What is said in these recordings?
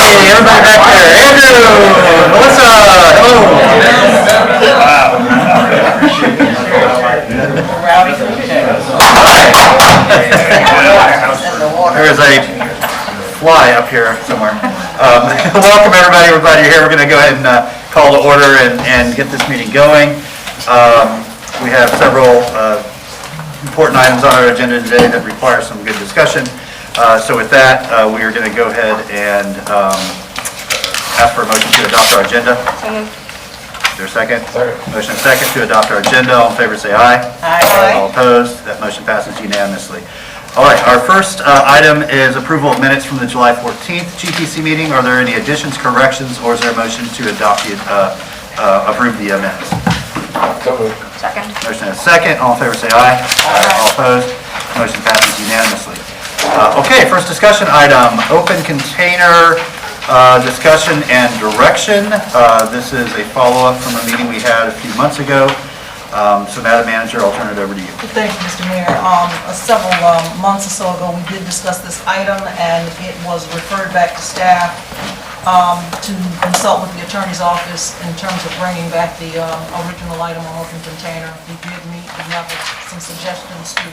everybody back there. Andrew, Melissa, hello. Wow. There is a fly up here somewhere. Welcome everybody here. We're going to go ahead and call to order and get this meeting going. We have several important items on our agenda today that require some good discussion. So with that, we are going to go ahead and ask for a motion to adopt our agenda. Is there a second? Motion and second to adopt our agenda. All in favor say aye. Aye. All opposed? That motion passes unanimously. All right, our first item is approval of minutes from the July 14th GPC meeting. Are there any additions, corrections, or is there a motion to adopt approve the minutes? Second. Motion and second. All in favor say aye. All opposed? Motion passes unanimously. Okay, first discussion item, open container discussion and direction. This is a follow-up from a meeting we had a few months ago. So Madam Manager, I'll turn it over to you. Thank you, Mr. Mayor. Several months or so ago, we did discuss this item, and it was referred back to staff to consult with the Attorney's Office in terms of bringing back the original item on open container. We did meet, we have some suggestions to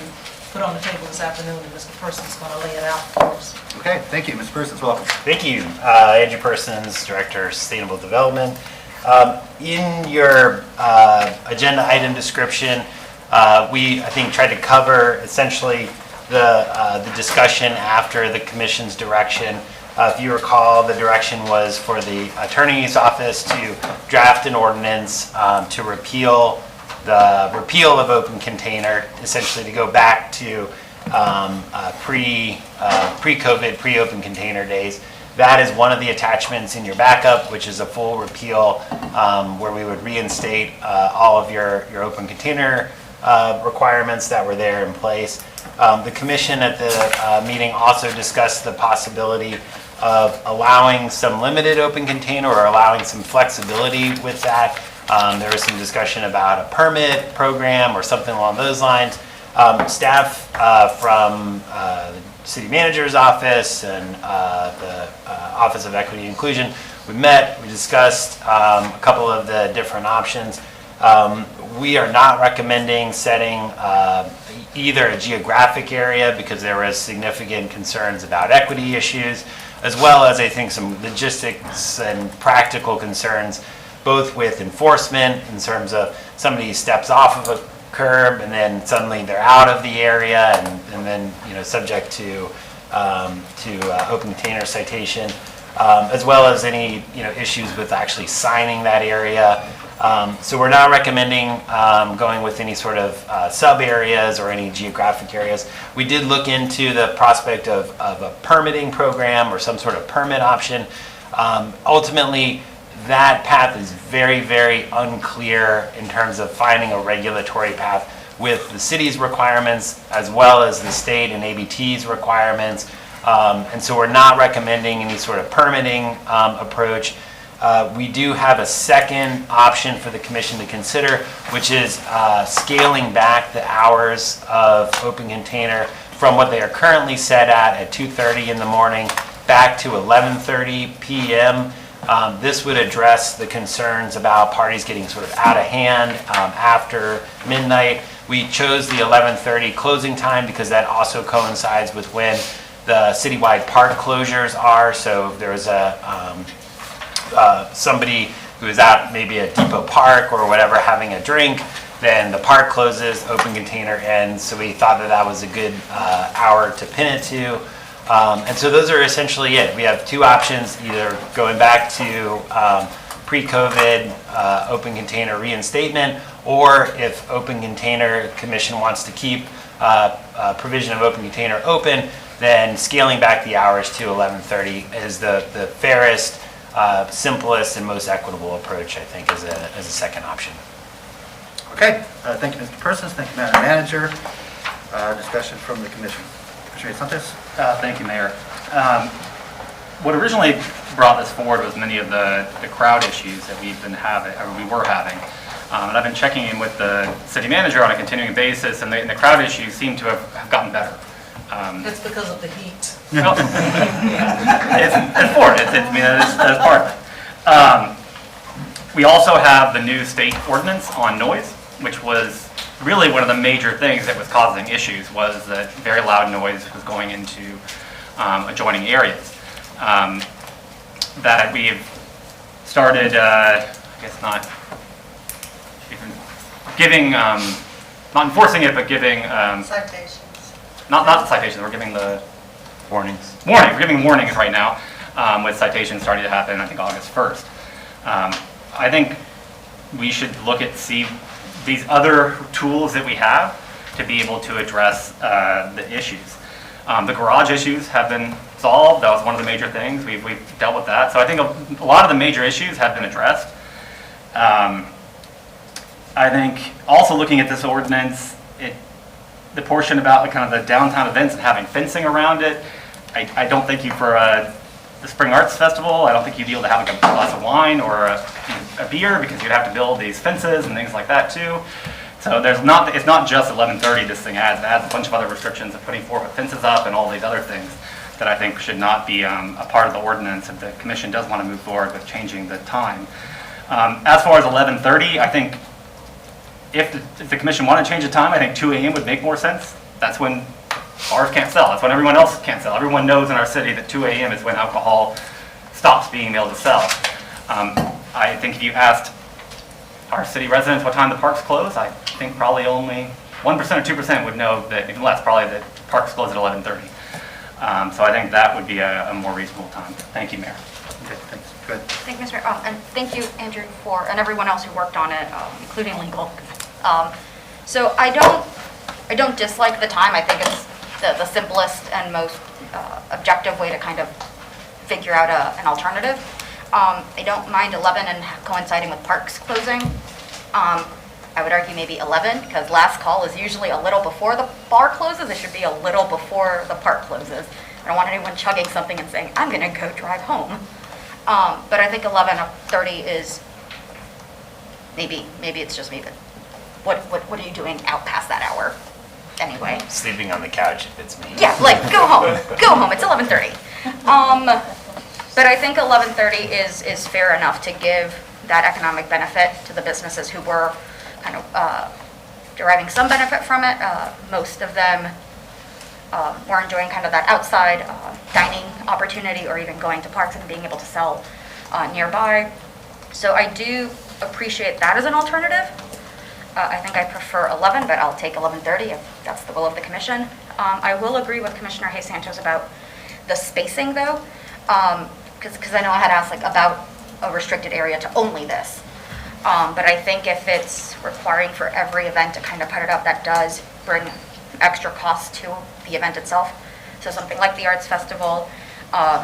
put on the table this afternoon, and Mr. Persons is going to lay it out for us. Okay, thank you. Mr. Persons, welcome. Thank you. Andrew Persons, Director of Sustainable Development. In your agenda item description, we, I think, tried to cover essentially the discussion after the Commission's direction. If you recall, the direction was for the Attorney's Office to draft an ordinance to repeal of open container, essentially to go back to pre-COVID, pre-open container days. That is one of the attachments in your backup, which is a full repeal where we would reinstate all of your open container requirements that were there in place. The Commission at the meeting also discussed the possibility of allowing some limited open container or allowing some flexibility with that. There was some discussion about a permit program or something along those lines. Staff from the City Manager's Office and the Office of Equity and Inclusion, we met, we discussed a couple of the different options. We are not recommending setting either a geographic area because there was significant concerns about equity issues, as well as I think some logistics and practical concerns, both with enforcement in terms of somebody steps off of a curb and then suddenly they're out of the area and then subject to open container citation, as well as any issues with actually signing that area. So we're not recommending going with any sort of sub areas or any geographic areas. We did look into the prospect of a permitting program or some sort of permit option. Ultimately, that path is very, very unclear in terms of finding a regulatory path with the city's requirements as well as the state and ABT's requirements. And so we're not recommending any sort of permitting approach. We do have a second option for the Commission to consider, which is scaling back the hours of open container from what they are currently set at 2:30 in the morning back to 11:30 p.m. This would address the concerns about parties getting sort of out of hand after midnight. We chose the 11:30 closing time because that also coincides with when the citywide park closures are. So if there was somebody who is out maybe at Depot Park or whatever having a drink, then the park closes, open container ends. So we thought that was a good hour to pin it to. And so those are essentially it. We have two options, either going back to pre-COVID open container reinstatement, or if Open Container Commission wants to keep provision of open container open, then scaling back the hours to 11:30 is the fairest, simplest, and most equitable approach, I think, as a second option. Okay, thank you, Mr. Persons. Thank you, Madam Manager. Discussion from the Commission. Commissioner Santos? Thank you, Mayor. What originally brought this forward was many of the crowd issues that we've been having, or we were having. And I've been checking in with the city manager on a continuing basis, and the crowd issues seem to have gotten better. It's because of the heat. Well, it's for it. I mean, that's part of it. We also have the new state ordinance on noise, which was really one of the major things that was causing issues, was that very loud noise was going into adjoining areas. That we've started, I guess not even giving, not enforcing it, but giving, Citations. not the citations, we're giving the Warnings. warnings. We're giving warnings right now, with citations starting to happen, I think, August 1st. I think we should look at, see these other tools that we have to be able to address the issues. The garage issues have been solved. That was one of the major things. We've dealt with that. So I think a lot of the major issues have been addressed. I think also looking at this ordinance, the portion about kind of the downtown events and having fencing around it, I don't think for the Spring Arts Festival, I don't think you'd be able to have like a glass of wine or a beer, because you'd have to build these fences and things like that too. So it's not just 11:30 this thing adds. It adds a bunch of other restrictions of putting 4-foot fences up and all these other things that I think should not be a part of the ordinance if the commission does want to move forward with changing the time. As far as 11:30, I think if the commission wanted to change the time, I think 2 a.m. would make more sense. That's when bars can't sell. That's when everyone else can't sell. Everyone knows in our city that 2 a.m. is when alcohol stops being able to sell. I think if you asked our city residents what time the parks close, I think probably only 1% or 2% would know that, even less, probably that parks close at 11:30. So I think that would be a more reasonable time. Thank you, Mayor. Okay, thanks. Good. Thank you, Mr. Mayor. And thank you, Andrew, and everyone else who worked on it, including legal. So I don't dislike the time. I think it's the simplest and most objective way to kind of figure out an alternative. I don't mind 11 and coinciding with parks closing. I would argue maybe 11, because last call is usually a little before the bar closes. It should be a little before the park closes. I don't want anyone chugging something and saying, I'm going to go drive home. But I think 11:30 is, maybe it's just me, but what are you doing out past that hour anyway? Sleeping on the couch if it's me. Yeah, like, go home, it's 11:30. But I think 11:30 is fair enough to give that economic benefit to the businesses who were kind of deriving some benefit from it. Most of them were enjoying kind of that outside dining opportunity, or even going to parks and being able to sell nearby. So I do appreciate that as an alternative. I think I prefer 11, but I'll take 11:30 if that's the will of the commission. I will agree with Commissioner Hayes Santos about the spacing, though, because I know I had asked like about a restricted area to only this. But I think if it's requiring for every event to kind of put it up, that does bring extra cost to the event itself. So something like the Arts Festival,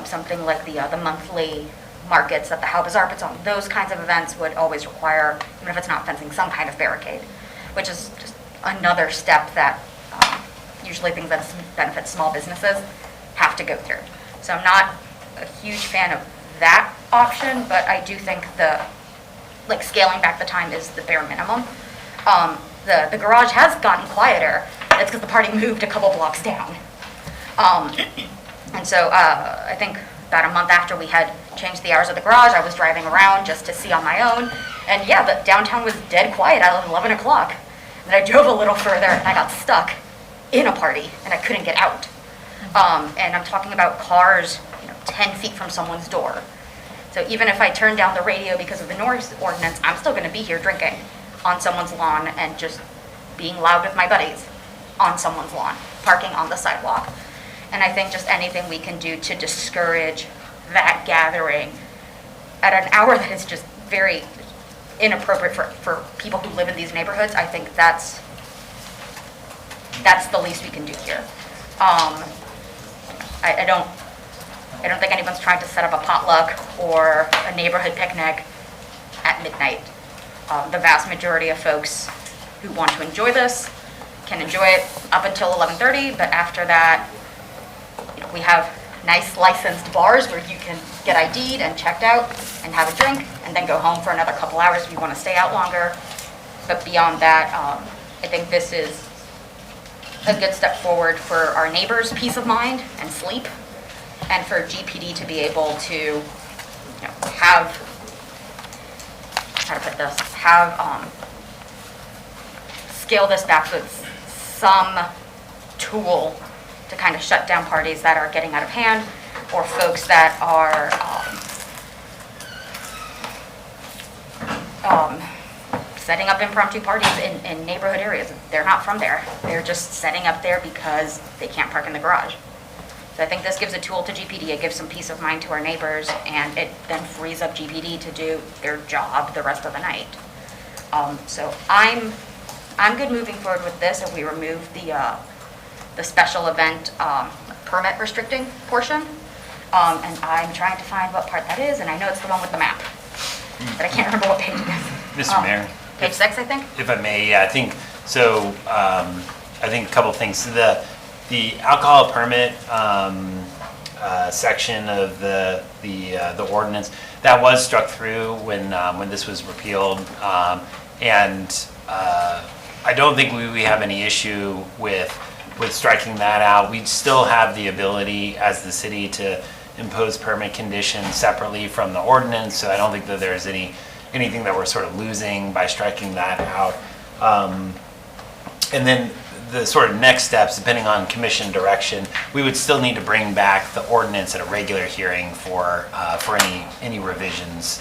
something like the monthly markets that the How Bazaar puts on, those kinds of events would always require, even if it's not fencing, some kind of barricade, which is just another step that usually things that benefit small businesses have to go through. So I'm not a huge fan of that option, but I do think scaling back the time is the bare minimum. The garage has gotten quieter. It's because the party moved a couple blocks down. And so I think about a month after we had changed the hours of the garage, I was driving around just to see on my own. And yeah, the downtown was dead quiet at 11 o'clock. And I drove a little further and I got stuck in a party and I couldn't get out. And I'm talking about cars 10 feet from someone's door. So even if I turn down the radio because of the noise ordinance, I'm still going to be here drinking on someone's lawn and just being loud with my buddies on someone's lawn, parking on the sidewalk. And I think just anything we can do to discourage that gathering at an hour that is just very inappropriate for people who live in these neighborhoods, I think that's the least we can do here. I don't think anyone's trying to set up a potluck or a neighborhood picnic at midnight. The vast majority of folks who want to enjoy this can enjoy it up until 11:30, but after that, we have nice licensed bars where you can get ID'd and checked out and have a drink and then go home for another couple hours if you want to stay out longer. But beyond that, I think this is a good step forward for our neighbors' peace of mind and sleep, and for GPD to be able to, have, how to put this, scale this back with some tool to kind of shut down parties that are getting out of hand, or folks that are setting up impromptu parties in neighborhood areas. They're not from there. They're just setting up there because they can't park in the garage. So I think this gives a tool to GPD, it gives some peace of mind to our neighbors, and it then frees up GPD to do their job the rest of the night. So I'm good moving forward with this, and we remove the special event permit restricting portion. And I'm trying to find what part that is, and I know it's the one with the map, but I can't remember what page it is. Mr. Mayor? Page 6, I think? If I may, yeah, I think, so, I think a couple of things. The alcohol permit section of the ordinance, that was struck through when this was repealed. And I don't think we have any issue with striking that out. We'd still have the ability as the city to impose permit conditions separately from the ordinance, so I don't think that there's anything that we're sort of losing by striking that out. And then the sort of next steps, depending on commission direction, we would still need to bring back the ordinance at a regular hearing for any revisions,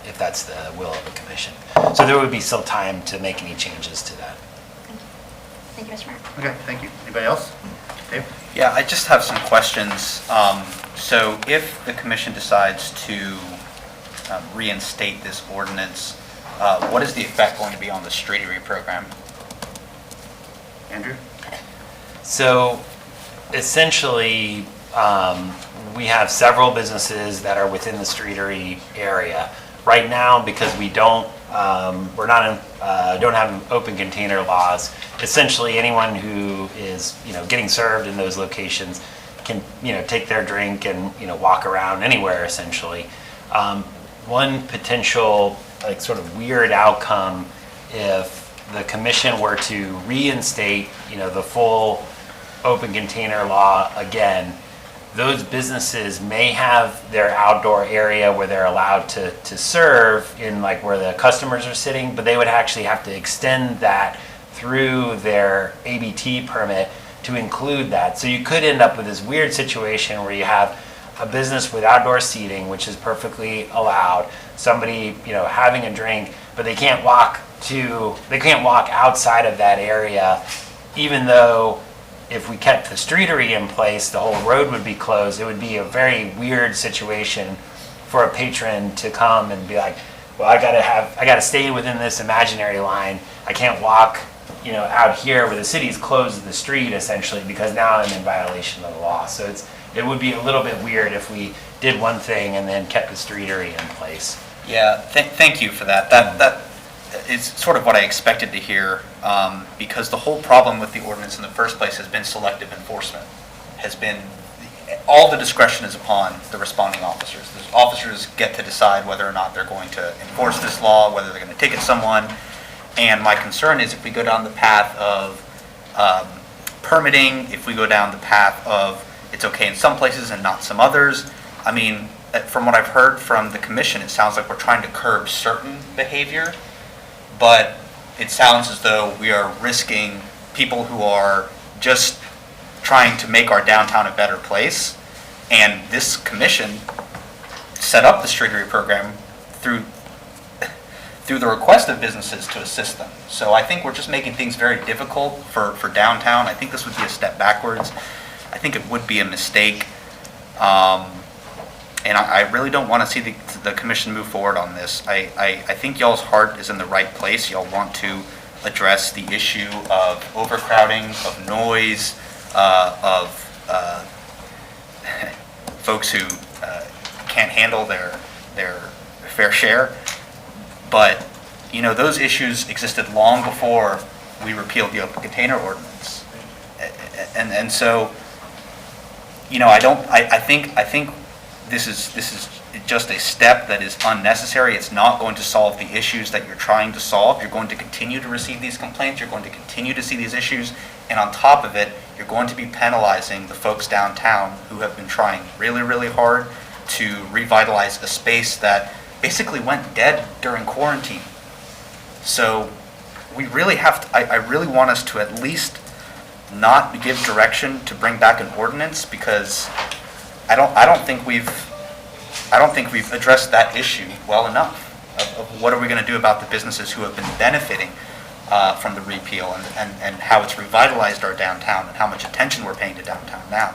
if that's the will of the commission. So there would be still time to make any changes to that. Thank you, Mr. Mayor. Okay, thank you. Anybody else? Dave? Yeah, I just have some questions. So if the commission decides to reinstate this ordinance, what is the effect going to be on the streetery program? Andrew? So essentially, we have several businesses that are within the streetery area. Right now, because we don't have open container laws, essentially anyone who is, getting served in those locations can, take their drink and, walk around anywhere essentially. One potential, sort of weird outcome if the commission were to reinstate, the full open container law again, those businesses may have their outdoor area where they're allowed to serve in where the customers are sitting, but they would actually have to extend that through their ABT permit to include that. So you could end up with this weird situation where you have a business with outdoor seating, which is perfectly allowed, somebody, having a drink, but they can't walk outside of that area, even though if we kept the streetery in place, the whole road would be closed. It would be a very weird situation for a patron to come and be like, well, I gotta stay within this imaginary line. I can't walk, out here where the city's closed the street essentially because now I'm in violation of the law. So it would be a little bit weird if we did one thing and then kept the streetery in place. Yeah, thank you for that. That is sort of what I expected to hear, because the whole problem with the ordinance in the first place has been selective enforcement. All the discretion is upon the responding officers. The officers get to decide whether or not they're going to enforce this law, whether they're going to ticket someone. And my concern is if we go down the path of permitting, if we go down the path of it's okay in some places and not some others, I mean, from what I've heard from the commission, it sounds like we're trying to curb certain behavior, but it sounds as though we are risking people who are just trying to make our downtown a better place. And this commission set up the streetery program through the request of businesses to assist them. So I think we're just making things very difficult for downtown. I think this would be a step backwards. I think it would be a mistake. And I really don't want to see the commission move forward on this. I think y'all's heart is in the right place. Y'all want to address the issue of overcrowding, of noise, of folks who can't handle their fair share. But, those issues existed long before we repealed the open container ordinance. And so, I think this is just a step that is unnecessary. It's not going to solve the issues that you're trying to solve. You're going to continue to receive these complaints. You're going to continue to see these issues. And on top of it, you're going to be penalizing the folks downtown who have been trying really, really hard to revitalize a space that basically went dead during quarantine. So we really have to, I really want us to at least not give direction to bring back an ordinance, because I don't think we've addressed that issue well enough of what are we going to do about the businesses who have been benefiting from the repeal, and how it's revitalized our downtown and how much attention we're paying to downtown now.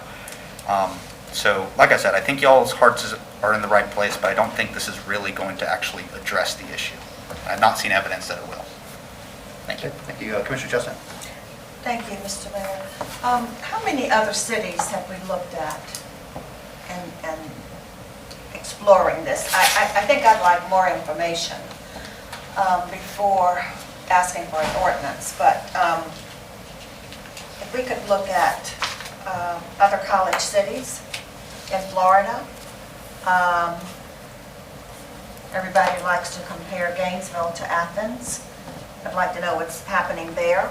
So like I said, I think y'all's hearts are in the right place, but I don't think this is really going to actually address the issue. I've not seen evidence that it will. Thank you. Thank you. Commissioner Chestnut? Thank you, Mr. Mayor. How many other cities have we looked at and exploring this? I think I'd like more information before asking for an ordinance, but if we could look at other college cities in Florida. Everybody likes to compare Gainesville to Athens. I'd like to know what's happening there.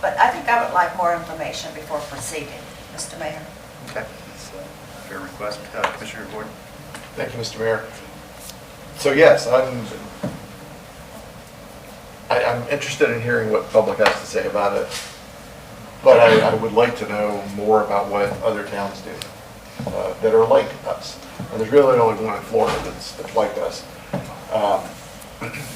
But I think I would like more information before proceeding, Mr. Mayor. Okay, that's a fair request. Commissioner Gordon? Thank you, Mr. Mayor. So yes, I'm interested in hearing what the public has to say about it, but I would like to know more about what other towns do that are like us. And there's really only one in Florida that's like us.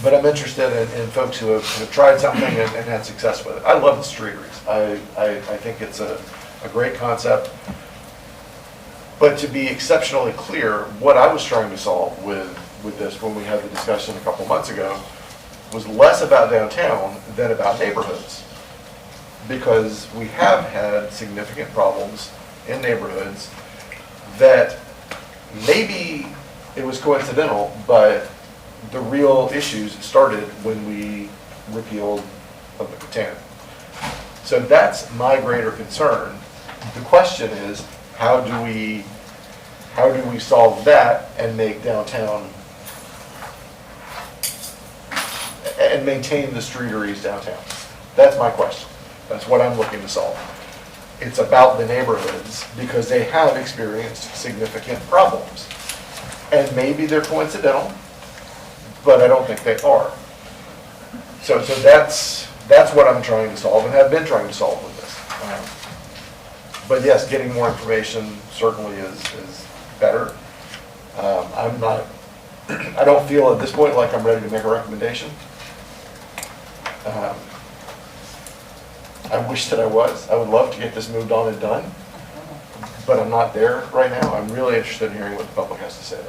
But I'm interested in folks who have tried something and had success with it. I love the streeteries. I think it's a great concept. But to be exceptionally clear, what I was trying to solve with this when we had the discussion a couple months ago was less about downtown than about neighborhoods. Because we have had significant problems in neighborhoods that maybe it was coincidental, but the real issues started when we repealed public container. So that's my greater concern. The question is, how do we solve that and make downtown and maintain the streeteries downtown? That's my question. That's what I'm looking to solve. It's about the neighborhoods because they have experienced significant problems. And maybe they're coincidental, but I don't think they are. So that's what I'm trying to solve and have been trying to solve with this. But yes, getting more information certainly is better. I don't feel at this point like I'm ready to make a recommendation. I wish that I was. I would love to get this moved on and done, but I'm not there right now. I'm really interested in hearing what the public has to say.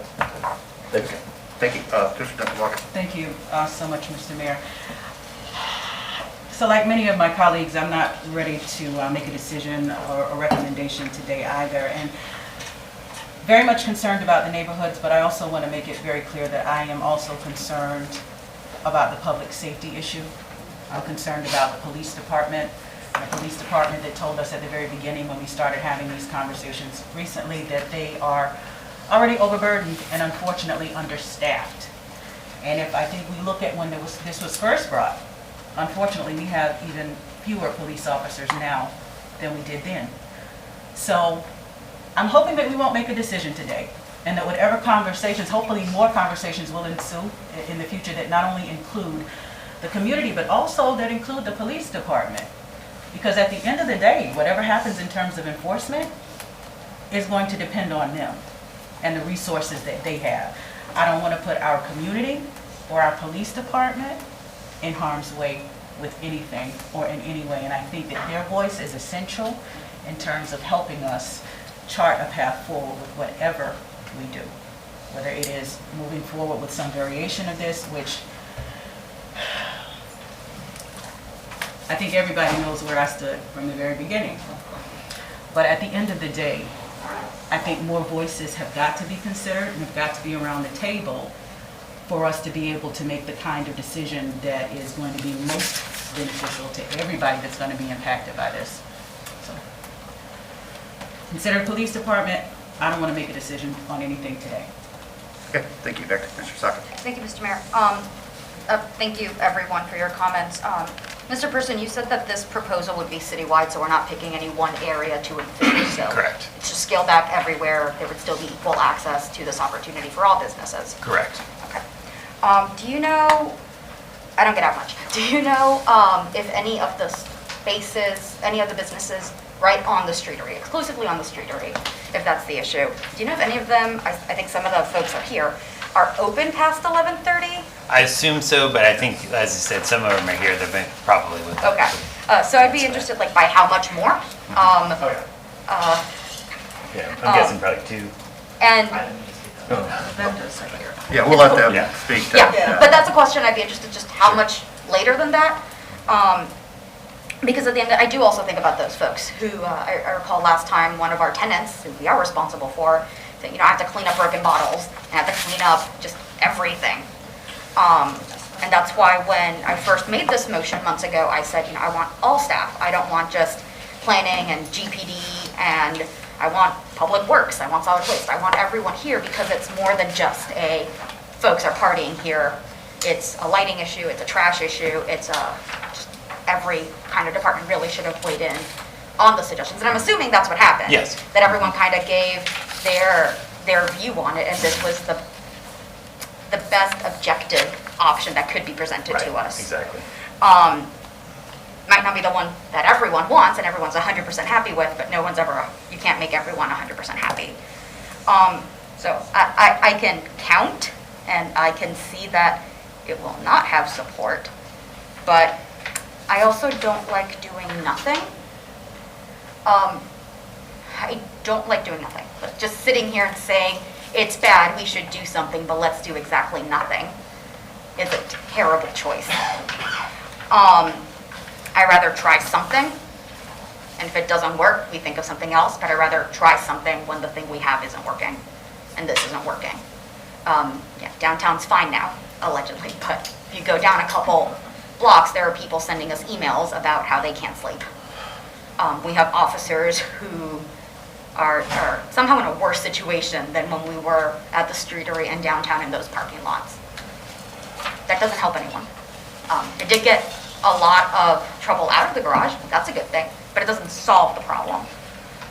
Thank you. Thank you. Commissioner Walker? Thank you so much, Mr. Mayor. So like many of my colleagues, I'm not ready to make a decision or a recommendation today either. And very much concerned about the neighborhoods, but I also want to make it very clear that I am also concerned about the public safety issue. I'm concerned about the police department. The police department that told us at the very beginning when we started having these conversations recently that they are already overburdened and unfortunately understaffed. And if I think we look at when this was first brought, unfortunately we have even fewer police officers now than we did then. So I'm hoping that we won't make a decision today and that whatever conversations, hopefully more conversations will ensue in the future that not only include the community but also that include the police department. Because at the end of the day, whatever happens in terms of enforcement is going to depend on them and the resources that they have. I don't want to put our community or our police department in harm's way with anything or in any way. And I think that their voice is essential in terms of helping us chart a path forward with whatever we do. Whether it is moving forward with some variation of this, which I think everybody knows where I stood from the very beginning. But at the end of the day, I think more voices have got to be considered and have got to be around the table for us to be able to make the kind of decision that is going to be most beneficial to everybody that's going to be impacted by this. So, consider police department, I don't want to make a decision on anything today. Okay, thank you, Victor. Mr. Saka. Thank you, Mr. Mayor. Thank you, everyone, for your comments. Mr. Person, you said that this proposal would be citywide, so we're not picking any one area to enforce, so. Correct. It's just scaled back everywhere. There would still be equal access to this opportunity for all businesses. Correct. Okay. Do you know, I don't get out much, do you know if any of the spaces, any of the businesses right on the streetery, exclusively on the streetery, if that's the issue, do you know if any of them, I think some of the folks are here, are open past 11:30? I assume so, but I think, as you said, some of them are here, they've been probably with. Okay, so I'd be interested, like, by how much more? Yeah, I'm guessing probably 2. And, Vendors are here. Yeah, we'll let them Yeah. speak. to- yeah, but that's a question I'd be interested, just how much later than that? Because at the end, I do also think about those folks who, I recall last time, one of our tenants, who we are responsible for, that, I have to clean up broken bottles, and I have to clean up just everything. And that's why when I first made this motion months ago, I said, I want all staff. I don't want just planning and GPD, and I want public works, I want solid waste. I want everyone here because it's more than just folks are partying here. It's a lighting issue, it's a trash issue, it's just every kind of department really should have weighed in on the suggestions. And I'm assuming that's what happened. Yes. That everyone kind of gave their view on it, and this was the best objective option that could be presented to us. Exactly. Might not be the one that everyone wants and everyone's 100% happy with, but no one's ever, you can't make everyone 100% happy. So I can count, and I can see that it will not have support, but I also don't like doing nothing. I don't like doing nothing. But just sitting here and saying, it's bad, we should do something, but let's do exactly nothing is a terrible choice. I'd rather try something, and if it doesn't work, we think of something else, but I'd rather try something when the thing we have isn't working, and this isn't working. Yeah, downtown's fine now, allegedly, but if you go down a couple blocks, there are people sending us emails about how they can't sleep. We have officers who are somehow in a worse situation than when we were at the streetery and downtown in those parking lots. That doesn't help anyone. It did get a lot of trouble out of the garage, that's a good thing, but it doesn't solve the problem.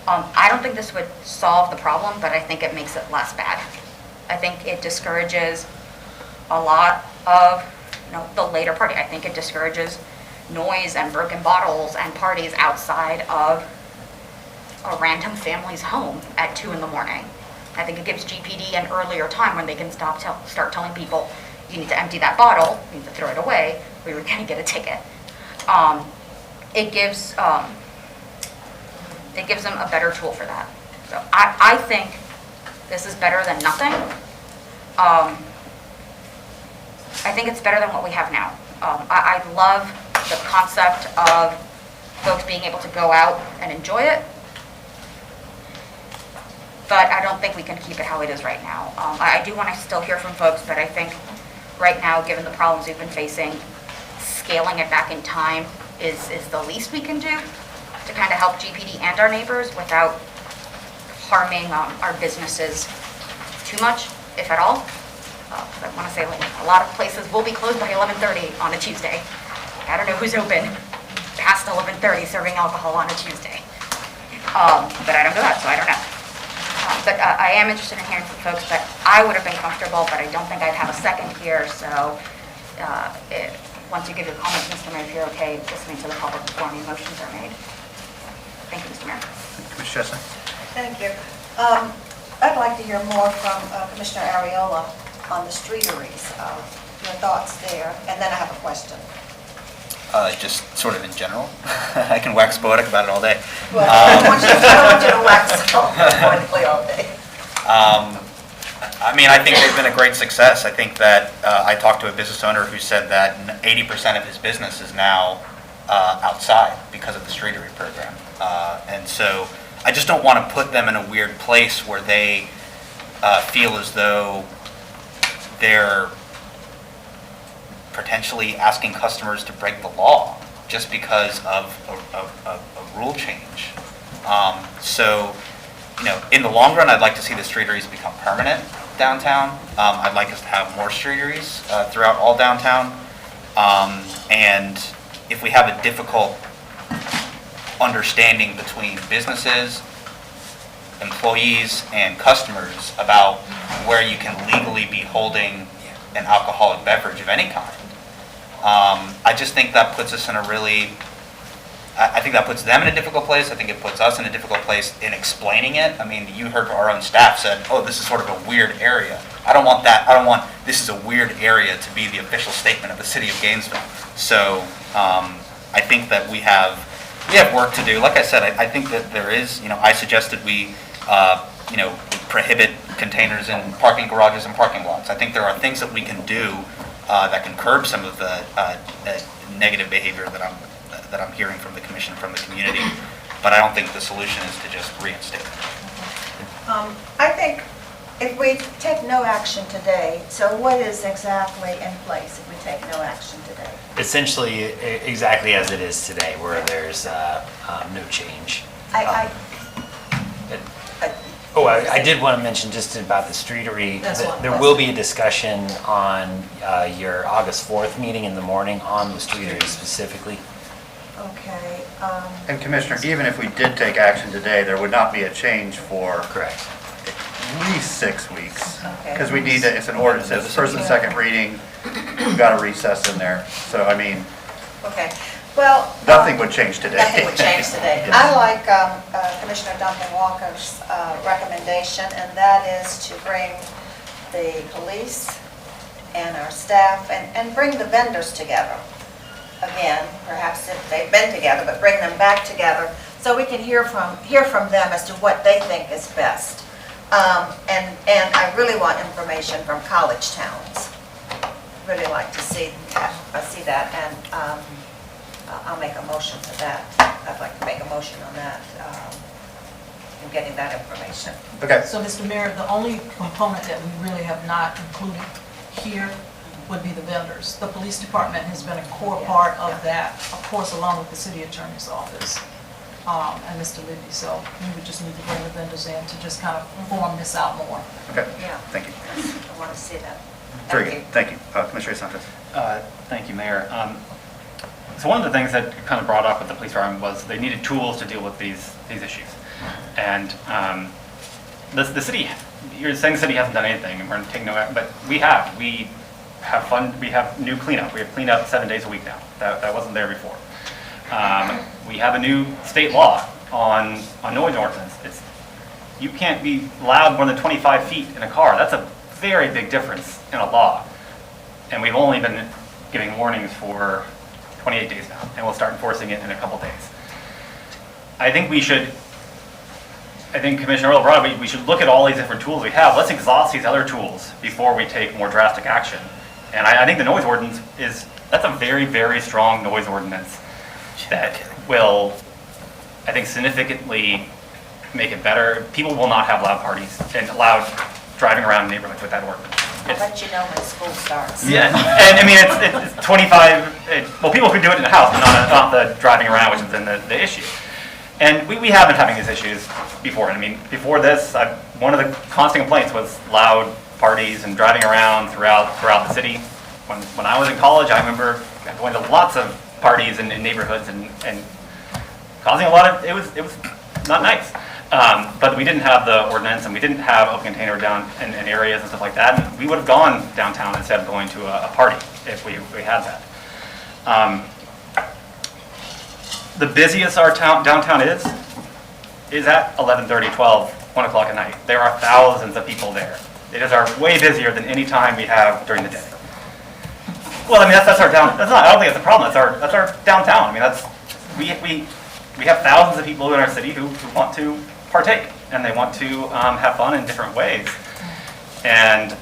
I don't think this would solve the problem, but I think it makes it less bad. I think it discourages a lot of, the later party. I think it discourages noise and broken bottles and parties outside of a random family's home at 2 in the morning. I think it gives GPD an earlier time when they can start telling people, you need to empty that bottle, you need to throw it away, or you're going to get a ticket. It gives them a better tool for that. So I think this is better than nothing. I think it's better than what we have now. I love the concept of folks being able to go out and enjoy it, but I don't think we can keep it how it is right now. I do want to still hear from folks, but I think right now, given the problems we've been facing, scaling it back in time is the least we can do to kind of help GPD and our neighbors without harming our businesses too much, if at all. I want to say, like, a lot of places will be closed by 11:30 on a Tuesday. I don't know who's open past 11:30 serving alcohol on a Tuesday. But I don't go out, so I don't know. But I am interested in hearing from folks, but I would have been comfortable, but I don't think I'd have a second here, so once you give your comments, Mr. Mayor, if you're okay listening to the public before any motions are made. Thank you, Mr. Mayor. Ms. Chesney? Thank you. I'd like to hear more from Commissioner Ariola on the streeteries, your thoughts there, and then I have a question. Just sort of in general. I can wax poetic about it all day. Well, I don't want you to wax poetically all day. I mean, I think they've been a great success. I think that I talked to a business owner who said that 80% of his business is now outside because of the streetery program. And so I just don't want to put them in a weird place where they feel as though they're potentially asking customers to break the law just because of a rule change. So in the long run, I'd like to see the streeteries become permanent downtown. I'd like us to have more streeteries throughout all downtown. And if we have a difficult understanding between businesses, employees, and customers about where you can legally be holding an alcoholic beverage of any kind, I just think that puts us in a really, I think that puts them in a difficult place. I think it puts us in a difficult place in explaining it. I mean, you heard our own staff said, oh, this is sort of a weird area. I don't want that. I don't want this is a weird area to be the official statement of the city of Gainesville. So I think that we have work to do. Like I said, I think that there is, I suggested we, prohibit containers in parking garages and parking lots. I think there are things that we can do that can curb some of the negative behavior that I'm hearing from the commission, from the community. But I don't think the solution is to just reinstate it. I think if we take no action today, so what is exactly in place if we take no action today? Essentially, exactly as it is today, where there's no change. I did want to mention just about the streetery. That's one There will be a discussion on your August 4th meeting in the morning on the streetery specifically. Okay. And Commissioner, even if we did take action today, there would not be a change for Correct. at least 6 weeks. Okay. Because we need to, it's an ordinance, it's first and second reading, we've got a recess in there. So, I mean, Okay. Well. nothing would change today. Nothing would change today. Yes. I like Commissioner Duncan Walker's recommendation, and that is to bring the police and our staff and bring the vendors together. Again, perhaps if they've been together, but bring them back together so we can hear from them as to what they think is best. And I really want information from college towns. Really like to see that, and I'll make a motion for that. I'd like to make a motion on that, and getting that information. Okay, So, Mr. Mayor, the only component that we really have not included here would be the vendors. The police department has been a core part of that, of course, along with the city attorney's office and Mr. Libby. So we would just need to bring the vendors in to just kind of form this out more. okay, Yeah. thank you. I want to see that. Very Thank good, you. thank you. Commissioner Sanchez. Thank you, Mayor. So one of the things that kind of brought up with the police department was they needed tools to deal with these issues. And the city, you're saying the city hasn't done anything, and we're taking no action, but we have. We have new cleanup. We have cleanup 7 days a week now. That wasn't there before. We have a new state law on noise ordinance. You can't be loud more than 25 feet in a car. That's a very big difference in a law. And we've only been giving warnings for 28 days now, and we'll start enforcing it in a couple days. I think Commissioner Earl brought up, we should look at all these different tools we have. Let's exhaust these other tools before we take more drastic action. And I think the noise ordinance that's a very, very strong noise ordinance that will, I think, significantly make it better. People will not have loud parties and loud driving around neighborhoods with that ordinance. I'll let you know when school starts. Yeah, and I mean, it's 25, well, people could do it in the house, but not the driving around, which has been the issue. And we have been having these issues before. I mean, before this, one of the constant complaints was loud parties and driving around throughout the city. When I was in college, I remember going to lots of parties in neighborhoods and causing a lot of, it was not nice. But we didn't have the ordinance, and we didn't have open container down in areas and stuff like that. And we would have gone downtown instead of going to a party if we had that. The busiest our downtown is at 11:30, 12, 1 o'clock at night. There are thousands of people there. It is way busier than any time we have during the day. Well, I mean, that's our downtown. I don't think that's a problem. That's our downtown. I mean, we have thousands of people in our city who want to partake, and they want to have fun in different ways. And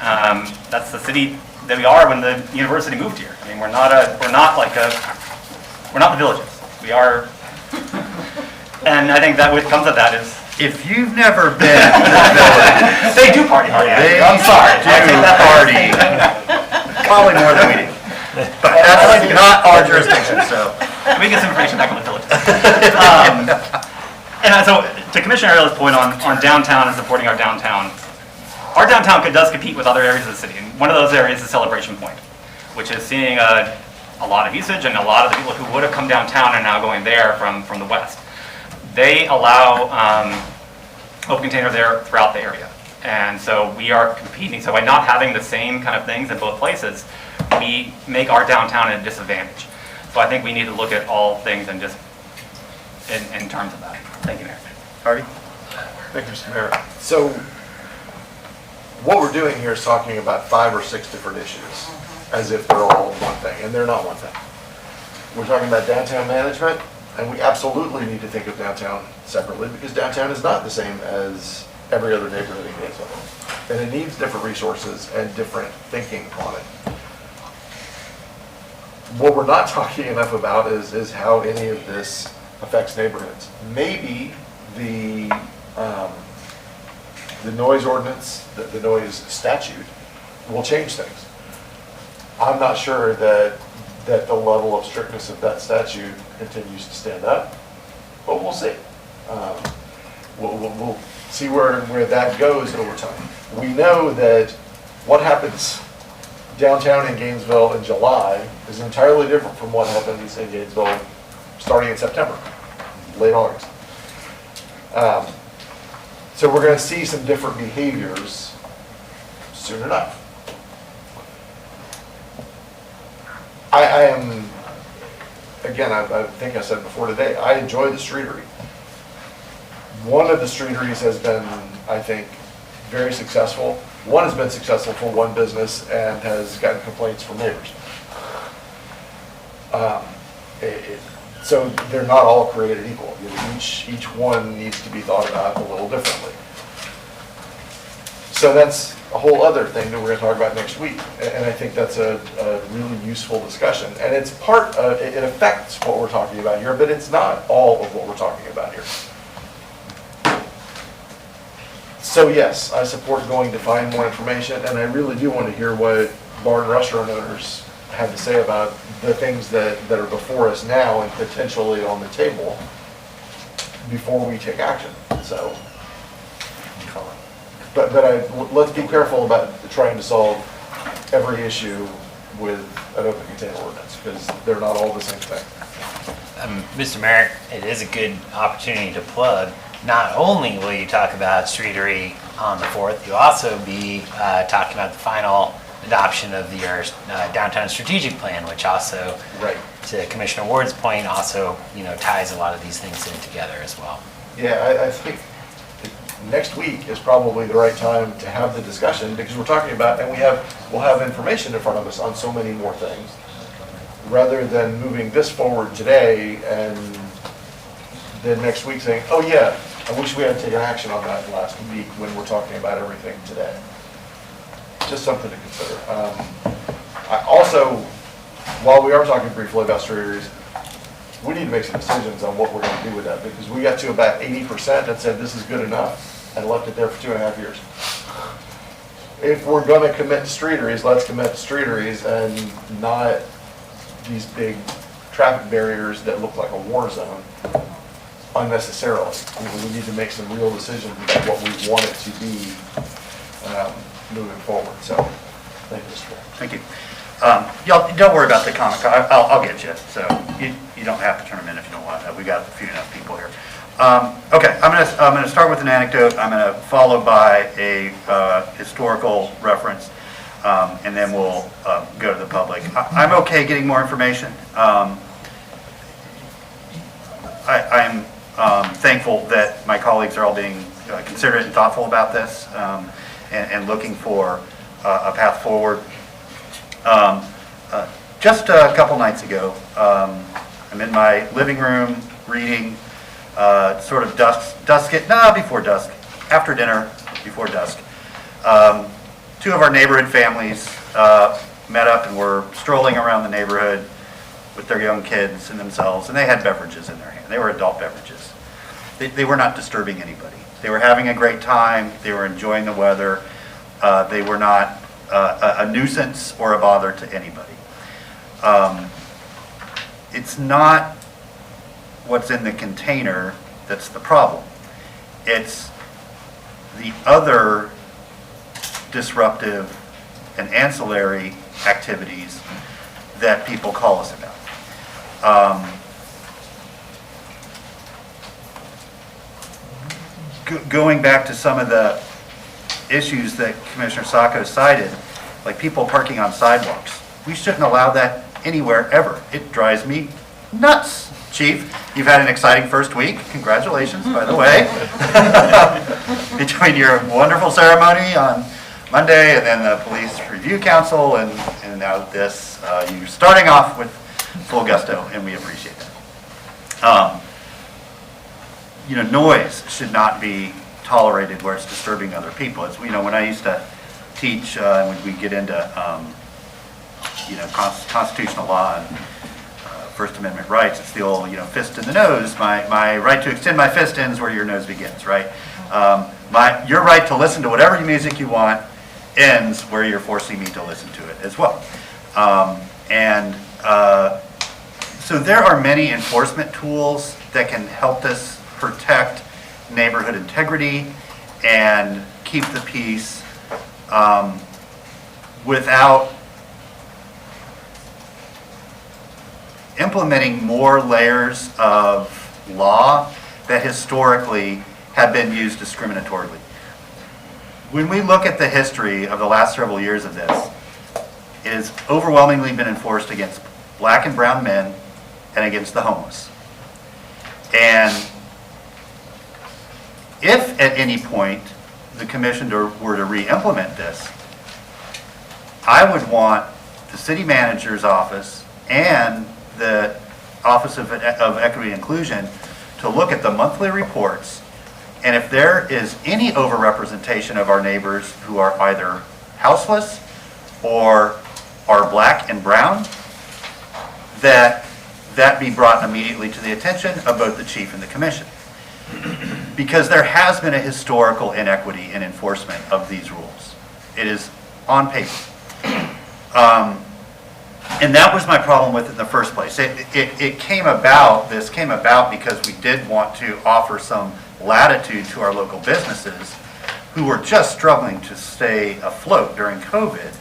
that's the city that we are when the university moved here. I mean, we're not the villages. We are, and I think that what comes of that is If you've never been to the village, they do party hard. they I'm sorry. I take do that back. party, probably more than we do. But that's not our jurisdiction, so. We get some information back on the villages. And so, to Commissioner Ariela's point on downtown and supporting our downtown does compete with other areas of the city. And one of those areas is Celebration Point, which is seeing a lot of usage, and a lot of the people who would have come downtown are now going there from the west. They allow open container there throughout the area. And so we are competing. So by not having the same kind of things in both places, we make our downtown at a disadvantage. So I think we need to look at all things and just in terms of that. Thank you, Mayor. Harvey? Thank you, Mr. Mayor. So what we're doing here is talking about 5 or 6 different issues, as if they're all one thing, and they're not one thing. We're talking about downtown management, and we absolutely need to think of downtown separately, because downtown is not the same as every other neighborhood in Gainesville. And it needs different resources and different thinking on it. What we're not talking enough about is how any of this affects neighborhoods. Maybe the noise ordinance, the noise statute will change things. I'm not sure that the level of strictness of that statute continues to stand up, but we'll see. We'll see where that goes over time. We know that what happens downtown in Gainesville in July is entirely different from what happens in Gainesville starting in September, late August. So we're going to see some different behaviors soon enough. I am, again, I think I said before today, I enjoy the streetery. One of the streeteries has been, I think, very successful. One has been successful for one business and has gotten complaints from neighbors. So they're not all created equal. You know, each one needs to be thought about a little differently. So that's a whole other thing that we're going to talk about next week. And I think that's a really useful discussion. And it's part of, it affects what we're talking about here, but it's not all of what we're talking about here. So yes, I support going to find more information, and I really do want to hear what bar and restaurant owners have to say about the things that are before us now and potentially on the table before we take action. So, but let's be careful about trying to solve every issue with an open container ordinance, because they're not all the same thing. Mr. Mayor, it is a good opportunity to plug. Not only will you talk about streetery on the 4th, you'll also be talking about the final adoption of your downtown strategic plan, which also, Right. to Commissioner Ward's point, also ties a lot of these things in together as well. Yeah, I think next week is probably the right time to have the discussion, because we're talking about, and we'll have information in front of us on so many more things, rather than moving this forward today and then next week saying, oh yeah, I wish we had taken action on that last week when we're talking about everything today. Just something to consider. I also, while we are talking briefly about streeteries, we need to make some decisions on what we're going to do with that, because we got to about 80% and said this is good enough and left it there for 2.5 years. If we're going to commit to streeteries, let's commit to streeteries and not these big traffic barriers that look like a war zone unnecessarily. We need to make some real decisions about what we want it to be moving forward. So, thank you, Mr. Mayor. Thank you. Y'all, don't worry about the comment. I'll get you. So you don't have to turn them in if you don't want to. We got a few enough people here. Okay, I'm gonna start with an anecdote. I'm gonna follow by a historical reference, and then we'll go to the public. I'm okay getting more information. I'm thankful that my colleagues are all being considerate and thoughtful about this, and looking for a path forward. Just a couple nights ago, I'm in my living room reading, sort of before dusk, after dinner, before dusk. Two of our neighborhood families met up and were strolling around the neighborhood with their young kids and themselves, and they had beverages in their hand. They were adult beverages. They were not disturbing anybody. They were having a great time. They were enjoying the weather. They were not a nuisance or a bother to anybody. It's not what's in the container that's the problem. It's the other disruptive and ancillary activities that people call us about. Going back to some of the issues that Commissioner Sacco cited, like people parking on sidewalks. We shouldn't allow that anywhere ever. It drives me nuts. Chief, you've had an exciting first week. Congratulations, by the way. Between your wonderful ceremony on Monday and then the Police Review Council and now this, you're starting off with full gusto, and we appreciate that. Noise should not be tolerated where it's disturbing other people. It's, when I used to teach, when we get into, constitutional law and First Amendment rights, it's the old, fist in the nose. My right to extend my fist ends where your nose begins, right? Your right to listen to whatever music you want ends where you're forcing me to listen to it as well. So there are many enforcement tools that can help us protect neighborhood integrity and keep the peace without implementing more layers of law that historically have been used discriminatorily. When we look at the history of the last several years of this, it has overwhelmingly been enforced against black and brown men and against the homeless. And if at any point the commission were to re-implement this, I would want the city manager's office and the Office of Equity and Inclusion to look at the monthly reports, and if there is any overrepresentation of our neighbors who are either houseless or are black and brown, that be brought immediately to the attention of both the chief and the commission. Because there has been a historical inequity in enforcement of these rules. It is on paper. And that was my problem with it in the first place. This came about because we did want to offer some latitude to our local businesses who were just struggling to stay afloat during COVID.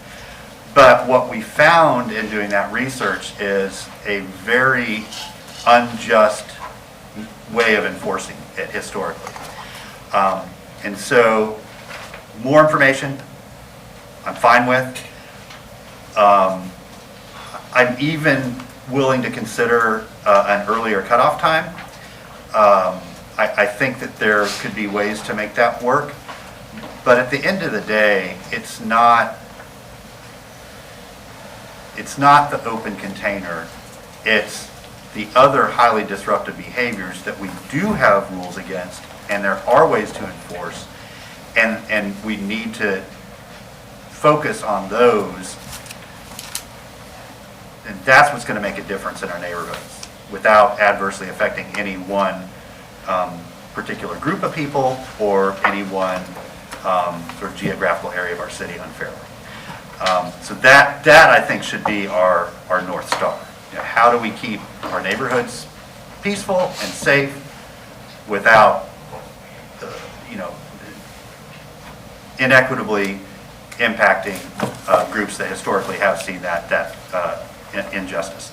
But what we found in doing that research is a very unjust way of enforcing it historically. And so more information I'm fine with. I'm even willing to consider an earlier cutoff time. I think that there could be ways to make that work. But at the end of the day, it's not the open container. It's the other highly disruptive behaviors that we do have rules against, and there are ways to enforce, and we need to focus on those. And that's what's going to make a difference in our neighborhoods without adversely affecting any one particular group of people or any one sort of geographical area of our city unfairly. So that I think should be our North Star. How do we keep our neighborhoods peaceful and safe without, inequitably impacting groups that historically have seen that injustice.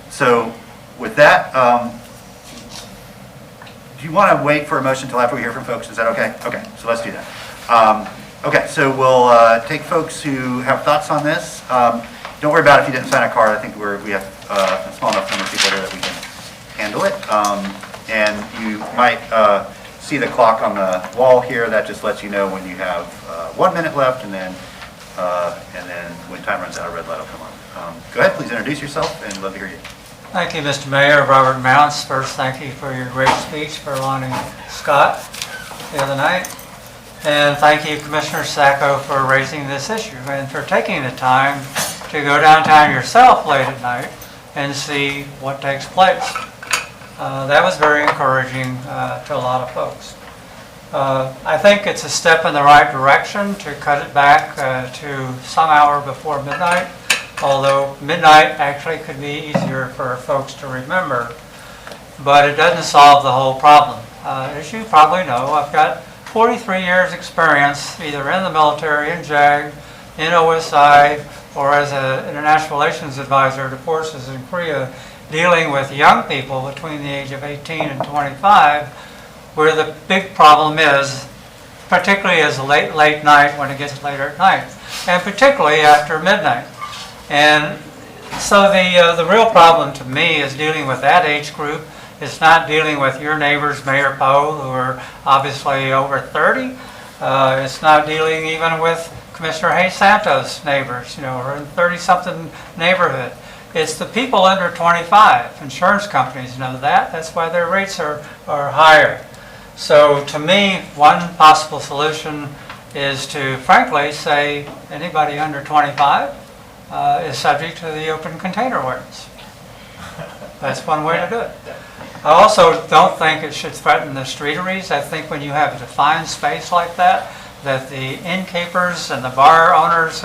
So with that, do you want to wait for a motion until after we hear from folks? Is that okay? Okay, so let's do that. Okay, so we'll take folks who have thoughts on this. Don't worry about it if you didn't sign a card. I think we have a small enough number of people here that we can handle it. And you might see the clock on the wall here. That just lets you know when you have 1 minute left, and then when time runs out, a red light will come on. Go ahead, please introduce yourself, and love to hear you. Thank you, Mr. Mayor. Robert Mounts. First, thank you for your great speech for Lonnie Scott the other night. And thank you, Commissioner Sacco, for raising this issue and for taking the time to go downtown yourself late at night and see what takes place. That was very encouraging to a lot of folks. I think it's a step in the right direction to cut it back to some hour before midnight, although midnight actually could be easier for folks to remember. but it doesn't solve the whole problem. As you probably know, I've got 43 years experience either in the military, in JAG, in OSI, or as an international relations advisor to forces in Korea, dealing with young people between the age of 18 and 25, where the big problem is, particularly as late night when it gets later at night, and particularly after midnight. And so the real problem to me is dealing with that age group. It's not dealing with your neighbors, Mayor Poe, who are obviously over 30. It's not dealing even with Commissioner Hayes Santos' neighbors, who are in 30-something neighborhood. It's the people under 25. Insurance companies know that. That's why their rates are higher. So to me, one possible solution is to frankly say anybody under 25 is subject to the open container ordinance. That's one way to do it. I also don't think it should threaten the streeteries. I think when you have a defined space like that the innkeepers and the bar owners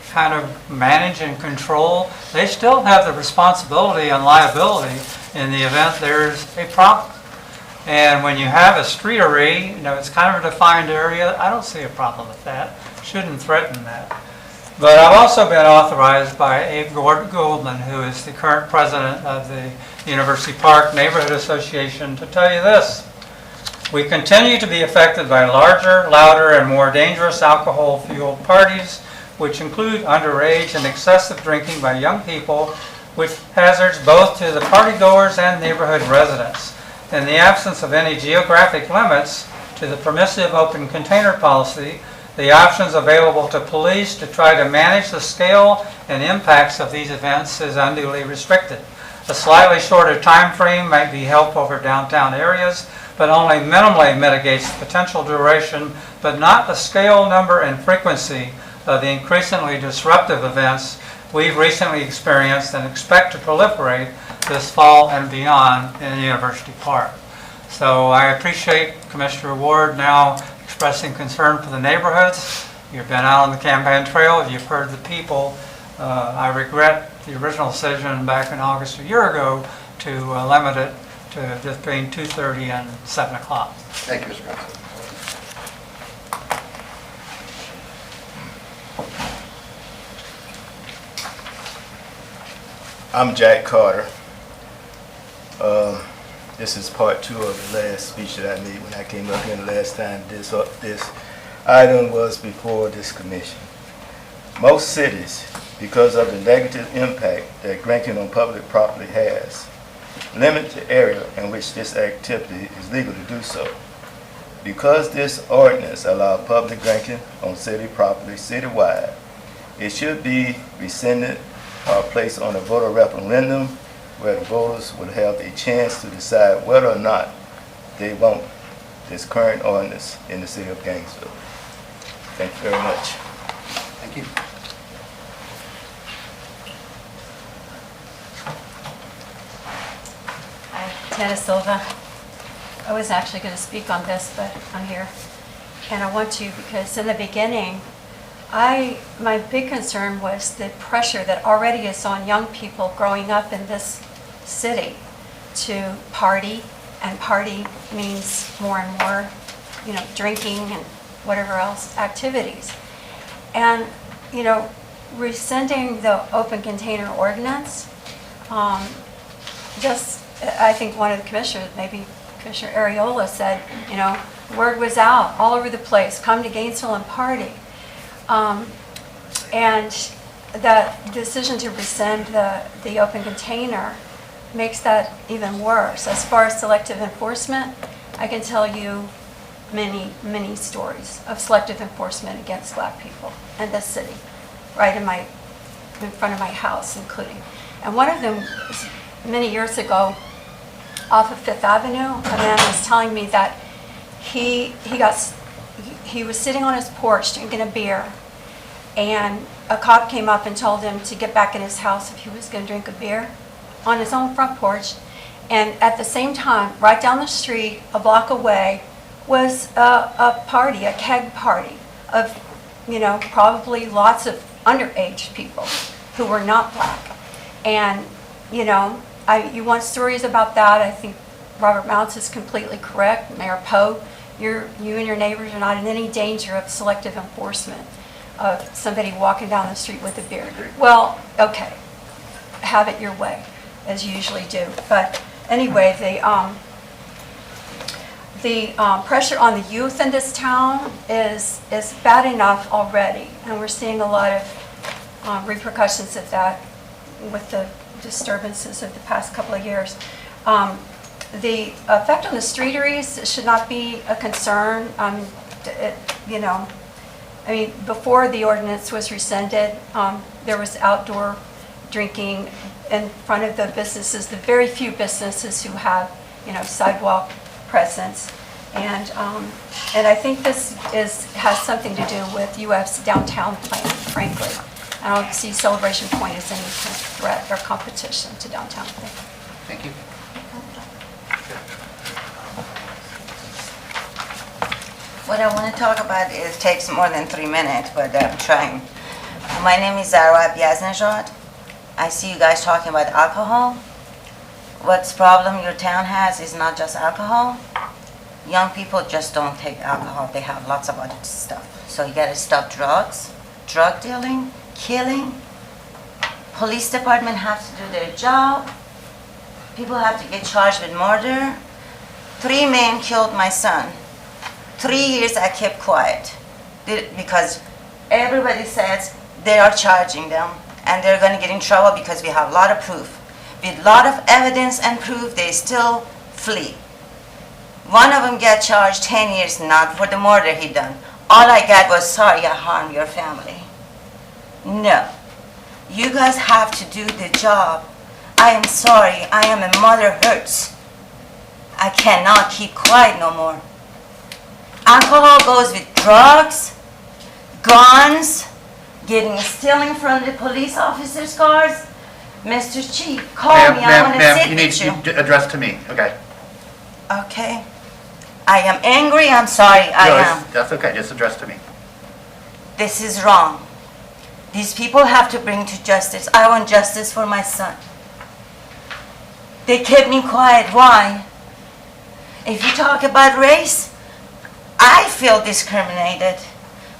kind of manage and control, they still have the responsibility and liability in the event there's a problem. And when you have a streetery, it's kind of a defined area, I don't see a problem with that. Shouldn't threaten that. But I've also been authorized by Abe Goldman, who is the current president of the University Park Neighborhood Association, to tell you this. We continue to be affected by larger, louder, and more dangerous alcohol-fueled parties, which include underage and excessive drinking by young people, with hazards both to the partygoers and neighborhood residents. In the absence of any geographic limits to the permissive open container policy, the options available to police to try to manage the scale and impacts of these events is unduly restricted. A slightly shorter time frame might be helpful for downtown areas, but only minimally mitigates the potential duration, but not the scale, number, and frequency of the increasingly disruptive events we've recently experienced and expect to proliferate this fall and beyond in University Park. So I appreciate Commissioner Ward now expressing concern for the neighborhoods. You've been out on the campaign trail, you've heard the people. I regret the original decision back in August a year ago to limit it to just between 2:30 and 7 o'clock. Thank you, Mr. President. I'm Jack Carter. This is part 2 of the last speech that I made when I came up here the last time this item was before this commission. Most cities, because of the negative impact that drinking on public property has, limit the area in which this activity is legal to do so. Because this ordinance allows public drinking on city property citywide, it should be rescinded or placed on a voter referendum where the voters would have a chance to decide whether or not they want this current ordinance in the city of Gainesville. Thank you very much. Thank you. Hi, Tana Silva. I was actually going to speak on this, but I'm here. And I want to because in the beginning, my big concern was the pressure that already is on young people growing up in this city to party, and party means more and more, drinking and whatever else activities. And, rescinding the open container ordinance, I think one of the commissioners, maybe Commissioner Ariola said, word was out all over the place, come to Gainesville and party. And that decision to rescind the open container makes that even worse. As far as selective enforcement, I can tell you many, many stories of selective enforcement against Black people in this city, right in front of my house, including. And one of them was many years ago, off of Fifth Avenue, a man was telling me that he was sitting on his porch drinking a beer, and a cop came up and told him to get back in his house if he was going to drink a beer on his own front porch. And at the same time, right down the street, a block away, was a party, a keg party of, probably lots of underage people who were not Black. And, you want stories about that, I think Robert Mounts is completely correct. Mayor Poe, you and your neighbors are not in any danger of selective enforcement of somebody walking down the street with a beard. Well, okay, have it your way, as you usually do. But anyway, the pressure on the youth in this town is bad enough already, and we're seeing a lot of repercussions of that with the disturbances of the past couple of years. The effect on the streeteries should not be a concern. Before the ordinance was rescinded, there was outdoor drinking in front of the businesses, the very few businesses who have, sidewalk presence. And I think this has something to do with UF's downtown plan, frankly. I don't see Celebration Point as any kind of threat or competition to downtown. Thank you. What I want to talk about takes more than 3 minutes, but I'm trying. My name is Zara Biaznejad. I see you guys talking about alcohol. What's problem your town has is not just alcohol. Young people just don't take alcohol. They have lots of other stuff. So you got to stop drugs, drug dealing, killing. Police department have to do their job. People have to get charged with murder. 3 men killed my son. 3 years I kept quiet because everybody says they are charging them and they're going to get in trouble because we have a lot of proof. With a lot of evidence and proof, they still flee. One of them got charged 10 years, not for the murder he done. All I got was, sorry, I harmed your family. No. You guys have to do the job. I am sorry. I am a mother hurts. I cannot keep quiet no more. Alcohol goes with drugs, guns, stealing from the police officers' cars. Mr. Chief, call me. I want to sit you with you. need to address to me. Okay. Okay. I am angry. I'm sorry. I am. That's okay. Just address to me. This is wrong. These people have to bring to justice. I want justice for my son. They kept me quiet. Why? If you talk about race, I feel discriminated.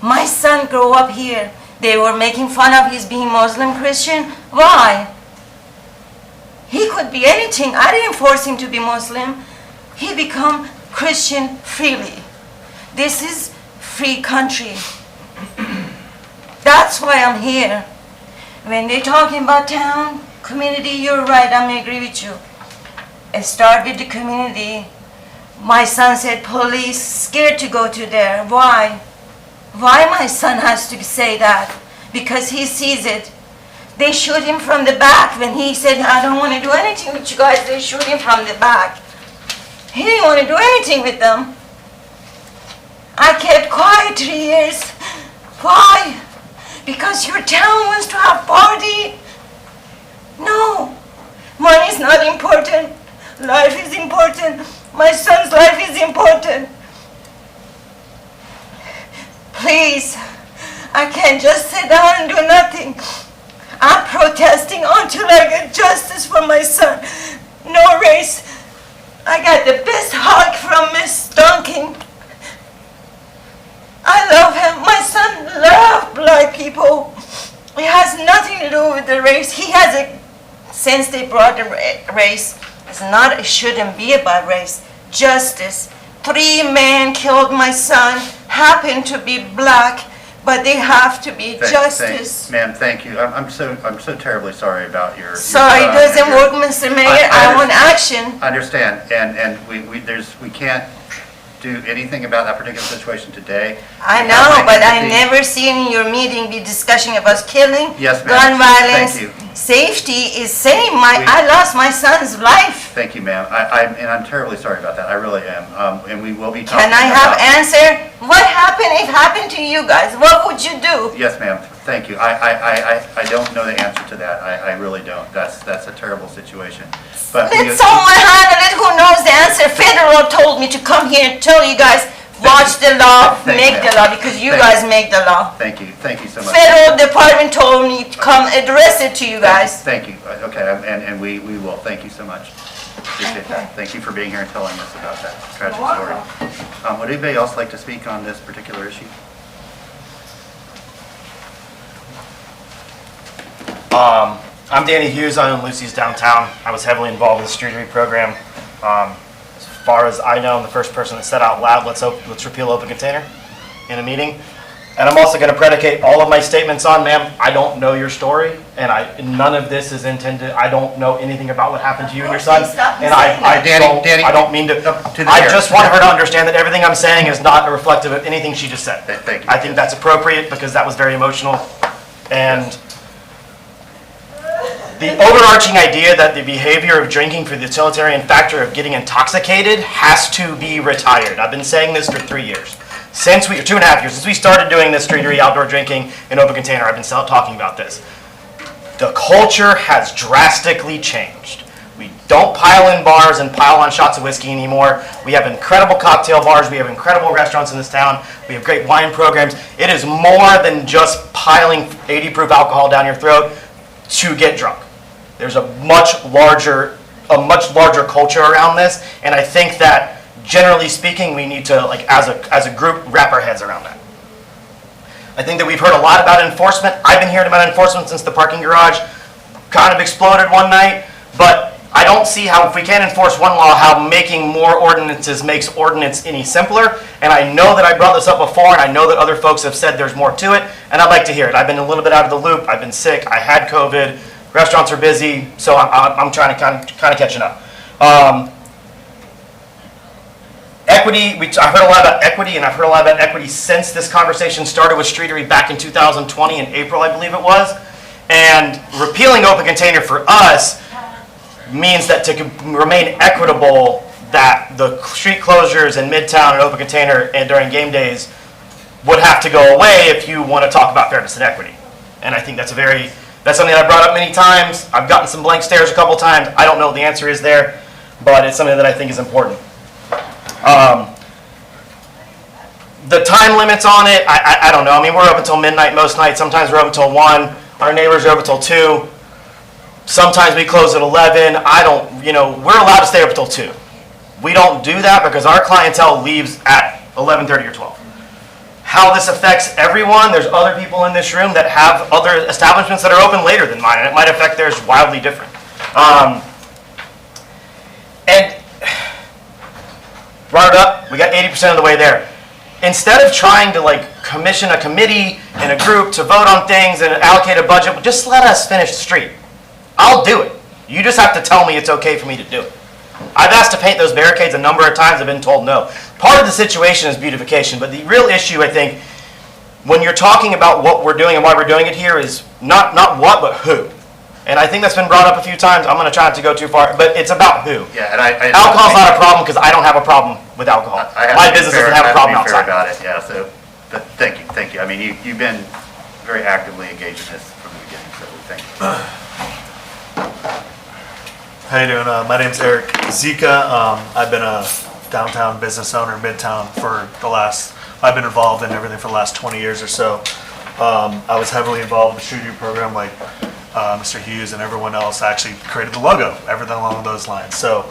My son grew up here. They were making fun of his being Muslim Christian. Why? He could be anything. I didn't force him to be Muslim. He became Christian freely. This is free country. That's why I'm here. When they're talking about town, community, you're right, I agree with you. It started with the community. My son said police scared to go to there. Why? Why my son has to say that? Because he sees it. They shoot him from the back. When he said, I don't want to do anything with you guys, they shoot him from the back. He didn't want to do anything with them. I kept quiet 3 years. Why? Because your town wants to have party? No. Money is not important. Life is important. My son's life is important. Please, I can't just sit down and do nothing. I'm protesting until I get justice for my son. No race. I got the best hug from Miss Duncan. I love him. My son loves black people. It has nothing to do with the race. He has a, since they brought the race, it shouldn't be about race. Justice. 3 men killed my son, happened to be black, but they have to be justice. Ma'am, thank you. I'm so terribly sorry about your. Sorry, it doesn't work, Mr. Mayor. I want action. I understand, and we can't do anything about that particular situation today. I know, but I never seen in your meeting be discussion about killing, Yes, ma'am. gun violence. Thank you. Safety is same. I lost my son's life. Thank you, ma'am. I'm terribly sorry about that. I really am. And we will be talking Can I have about- answer? What happened if happened to you guys? What would you do? Yes, ma'am. Thank you. I don't know the answer to that. I really don't. That's a terrible situation. But Let someone handle it who knows the answer. Federal told me to come here and tell you guys, watch the law, Thank make you. the law, because you Thank guys make the law. Thank you. Thank you so much. Federal department told me to come address it to you guys. Thank you. Okay, and we will. Thank you so much. Appreciate that. Thank you for being here and telling us about that tragic story. Would anybody else like to speak on this particular issue? I'm Danny Hughes. I own Lucy's Downtown. I was heavily involved in the streetery program. As far as I know, I'm the first person that said out loud, let's repeal open container in a meeting. And I'm also going to predicate all of my statements on, ma'am, I don't know your story, and none of this is intended. I don't know anything about what happened to you and your son. And I don't mean to. I just want her to understand that everything I'm saying is not reflective of anything she just said. Thank you. I think that's appropriate because that was very emotional. And the overarching idea that the behavior of drinking for the utilitarian factor of getting intoxicated has to be retired. I've been saying this for 3 years. 2.5 years, since we started doing this streetery outdoor drinking in open container, I've been talking about this. The culture has drastically changed. We don't pile in bars and pile on shots of whiskey anymore. We have incredible cocktail bars. We have incredible restaurants in this town. We have great wine programs. It is more than just piling 80 proof alcohol down your throat to get drunk. There's a much larger culture around this, and I think that generally speaking, we need to, like, as a group, wrap our heads around that. I think that we've heard a lot about enforcement. I've been hearing about enforcement since the parking garage kind of exploded one night, but I don't see how, if we can't enforce one law, how making more ordinances makes ordinance any simpler. And I know that I brought this up before, and I know that other folks have said there's more to it, and I'd like to hear it. I've been a little bit out of the loop. I've been sick. I had COVID. Restaurants are busy, so I'm trying to kind of catching up. Equity, I heard a lot about equity, and I've heard a lot about equity since this conversation started with streetery back in 2020 in April, I believe it was. And repealing open container for us means that to remain equitable, that the street closures in Midtown and open container and during game days would have to go away if you want to talk about fairness and equity. And I think that's something that I brought up many times. I've gotten some blank stares a couple times. I don't know what the answer is there, but it's something that I think is important. The time limits on it, I don't know. I mean, we're open until midnight most nights. Sometimes we're open until 1. Our neighbors are open until 2. Sometimes we close at 11. We're allowed to stay open until 2. We don't do that because our clientele leaves at 11:30 or 12. How this affects everyone, there's other people in this room that have other establishments that are open later than mine, and it might affect theirs wildly different. And brought it up, we got 80% of the way there. Instead of trying to commission a committee and a group to vote on things and allocate a budget, just let us finish the street. I'll do it. You just have to tell me it's okay for me to do it. I've asked to paint those barricades a number of times, I've been told no. Part of the situation is beautification, but the real issue, I think, when you're talking about what we're doing and why we're doing it here is not what, but who. And I think that's been brought up a few times. I'm going to try not to go too far, but it's about who. Yeah, and alcohol's not a problem because I don't have a problem with alcohol. My business doesn't have a problem outside. About it, yeah. So, but thank you. I mean, you've been very actively engaged in this from the beginning. So thank you. How you doing? My name's Eric Zika. I've been a downtown business owner, Midtown, I've been involved in everything for the last 20 years or so. I was heavily involved in the streetery program, like Mr. Hughes and everyone else actually created the logo, everything along those lines. So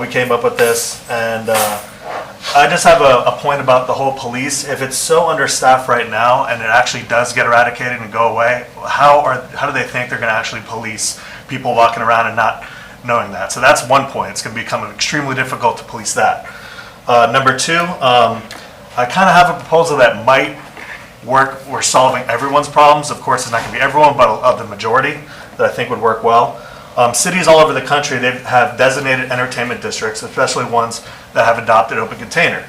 we came up with this, and I just have a point about the whole police. If it's so understaffed right now and it actually does get eradicated and go away, how do they think they're going to actually police people walking around and not knowing that? So that's one point. It's going to become extremely difficult to police that. Number two, I kind of have a proposal that might work. We're solving everyone's problems. Of course, it's not going to be everyone, but of the majority that I think would work well. Cities all over the country, they have designated entertainment districts, especially ones that have adopted open container.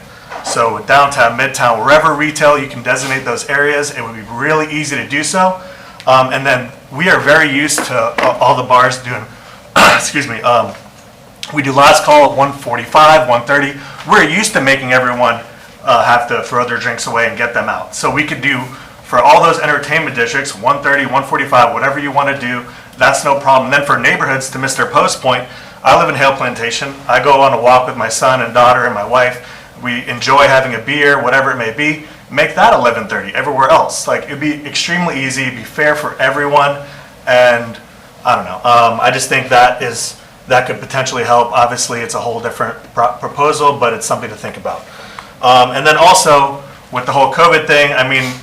So downtown, midtown, wherever retail, you can designate those areas. It would be really easy to do so. And then we are very used to all the bars doing, excuse me, we do last call at 1:45, 1:30. We're used to making everyone have to throw their drinks away and get them out. So we could do, for all those entertainment districts, 1:30, 1:45, whatever you want to do, that's no problem. And then for neighborhoods, to Mr. Post's point, I live in Hale Plantation. I go on a walk with my son and daughter and my wife. We enjoy having a beer, whatever it may be. Make that 11:30 everywhere else. Like, it'd be extremely easy, it'd be fair for everyone, and I don't know. I just think that is that could potentially help. Obviously, it's a whole different proposal, but it's something to think about. And then also, with the whole COVID thing, I mean,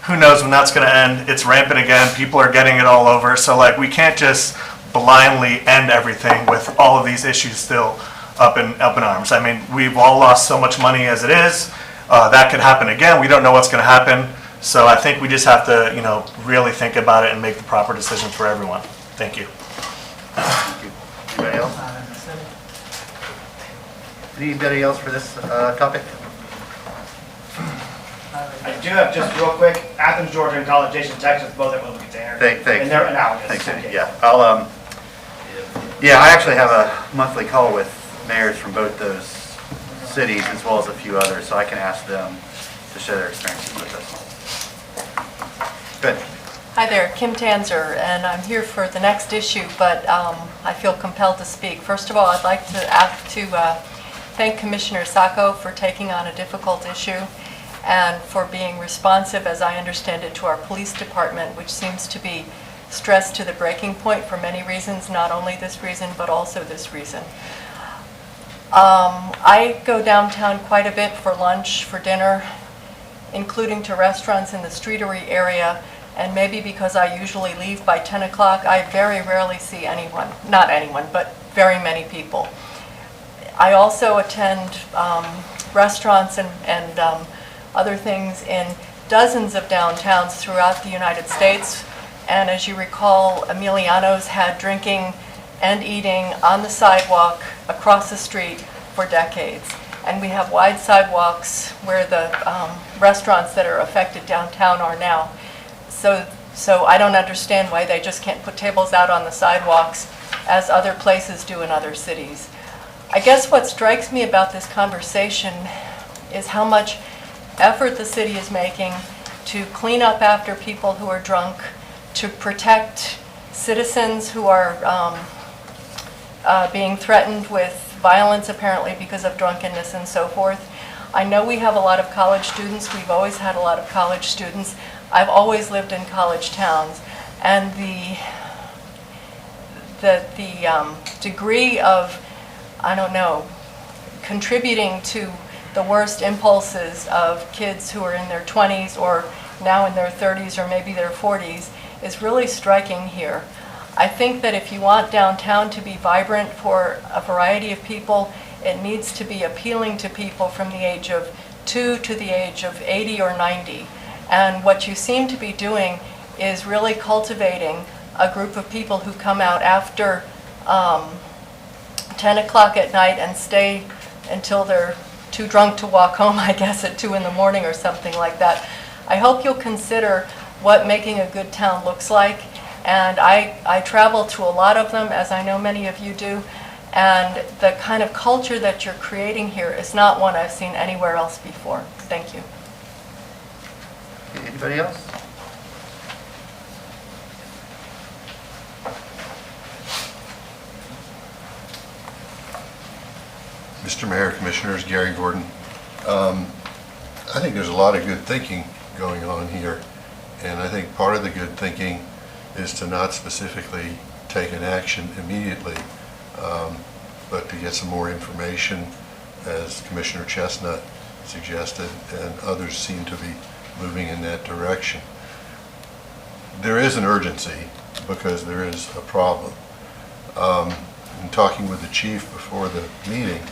who knows when that's going to end? It's rampant again. People are getting it all over. So, like, we can't just blindly end everything with all of these issues still up in arms. I mean, we've all lost so much money as it is. That could happen again. We don't know what's going to happen. So I think we just have to, you know, really think about it and make the proper decision for everyone. Thank you. Anybody else? Anybody else for this topic? I do have just real quick, Athens, Georgia and College Station, Texas, both have open container. Thanks. And they're analogous. Thanks, Andy. Yeah, I'll, yeah, I actually have a monthly call with mayors from both those cities as well as a few others, so I can ask them to share their experiences with us. Good. Hi there, Kim Tanzer, and I'm here for the next issue, but I feel compelled to speak. First of all, I'd like to thank Commissioner Sacco for taking on a difficult issue and for being responsive, as I understand it, to our police department, which seems to be stressed to the breaking point for many reasons, not only this reason, but also this reason. I go downtown quite a bit for lunch, for dinner, including to restaurants in the Streetery area, and maybe because I usually leave by 10 o'clock, I very rarely see anyone, not anyone, but very many people. I also attend restaurants and other things in dozens of downtowns throughout the United States. And as you recall, Emiliano's had drinking and eating on the sidewalk across the street for decades. And we have wide sidewalks where the restaurants that are affected downtown are now. So I don't understand why they just can't put tables out on the sidewalks as other places do in other cities. I guess what strikes me about this conversation is how much effort the city is making to clean up after people who are drunk, to protect citizens who are being threatened with violence apparently because of drunkenness and so forth. I know we have a lot of college students. We've always had a lot of college students. I've always lived in college towns, and the degree of, I don't know, contributing to the worst impulses of kids who are in their 20s or now in their 30s or maybe their 40s is really striking here. I think that if you want downtown to be vibrant for a variety of people, it needs to be appealing to people from the age of 2 to the age of 80 or 90. And what you seem to be doing is really cultivating a group of people who come out after 10 o'clock at night and stay until they're too drunk to walk home, I guess, at 2 in the morning or something like that. I hope you'll consider what making a good town looks like. And I travel to a lot of them, as I know many of you do. And the kind of culture that you're creating here is not one I've seen anywhere else before. Thank you. Anybody else? Mr. Mayor, Commissioners, Gary Gordon. I think there's a lot of good thinking going on here, and I think part of the good thinking is to not specifically take an action immediately, but to get some more information, as Commissioner Chestnut suggested, and others seem to be moving in that direction. There is an urgency because there is a problem. In talking with the chief before the meeting,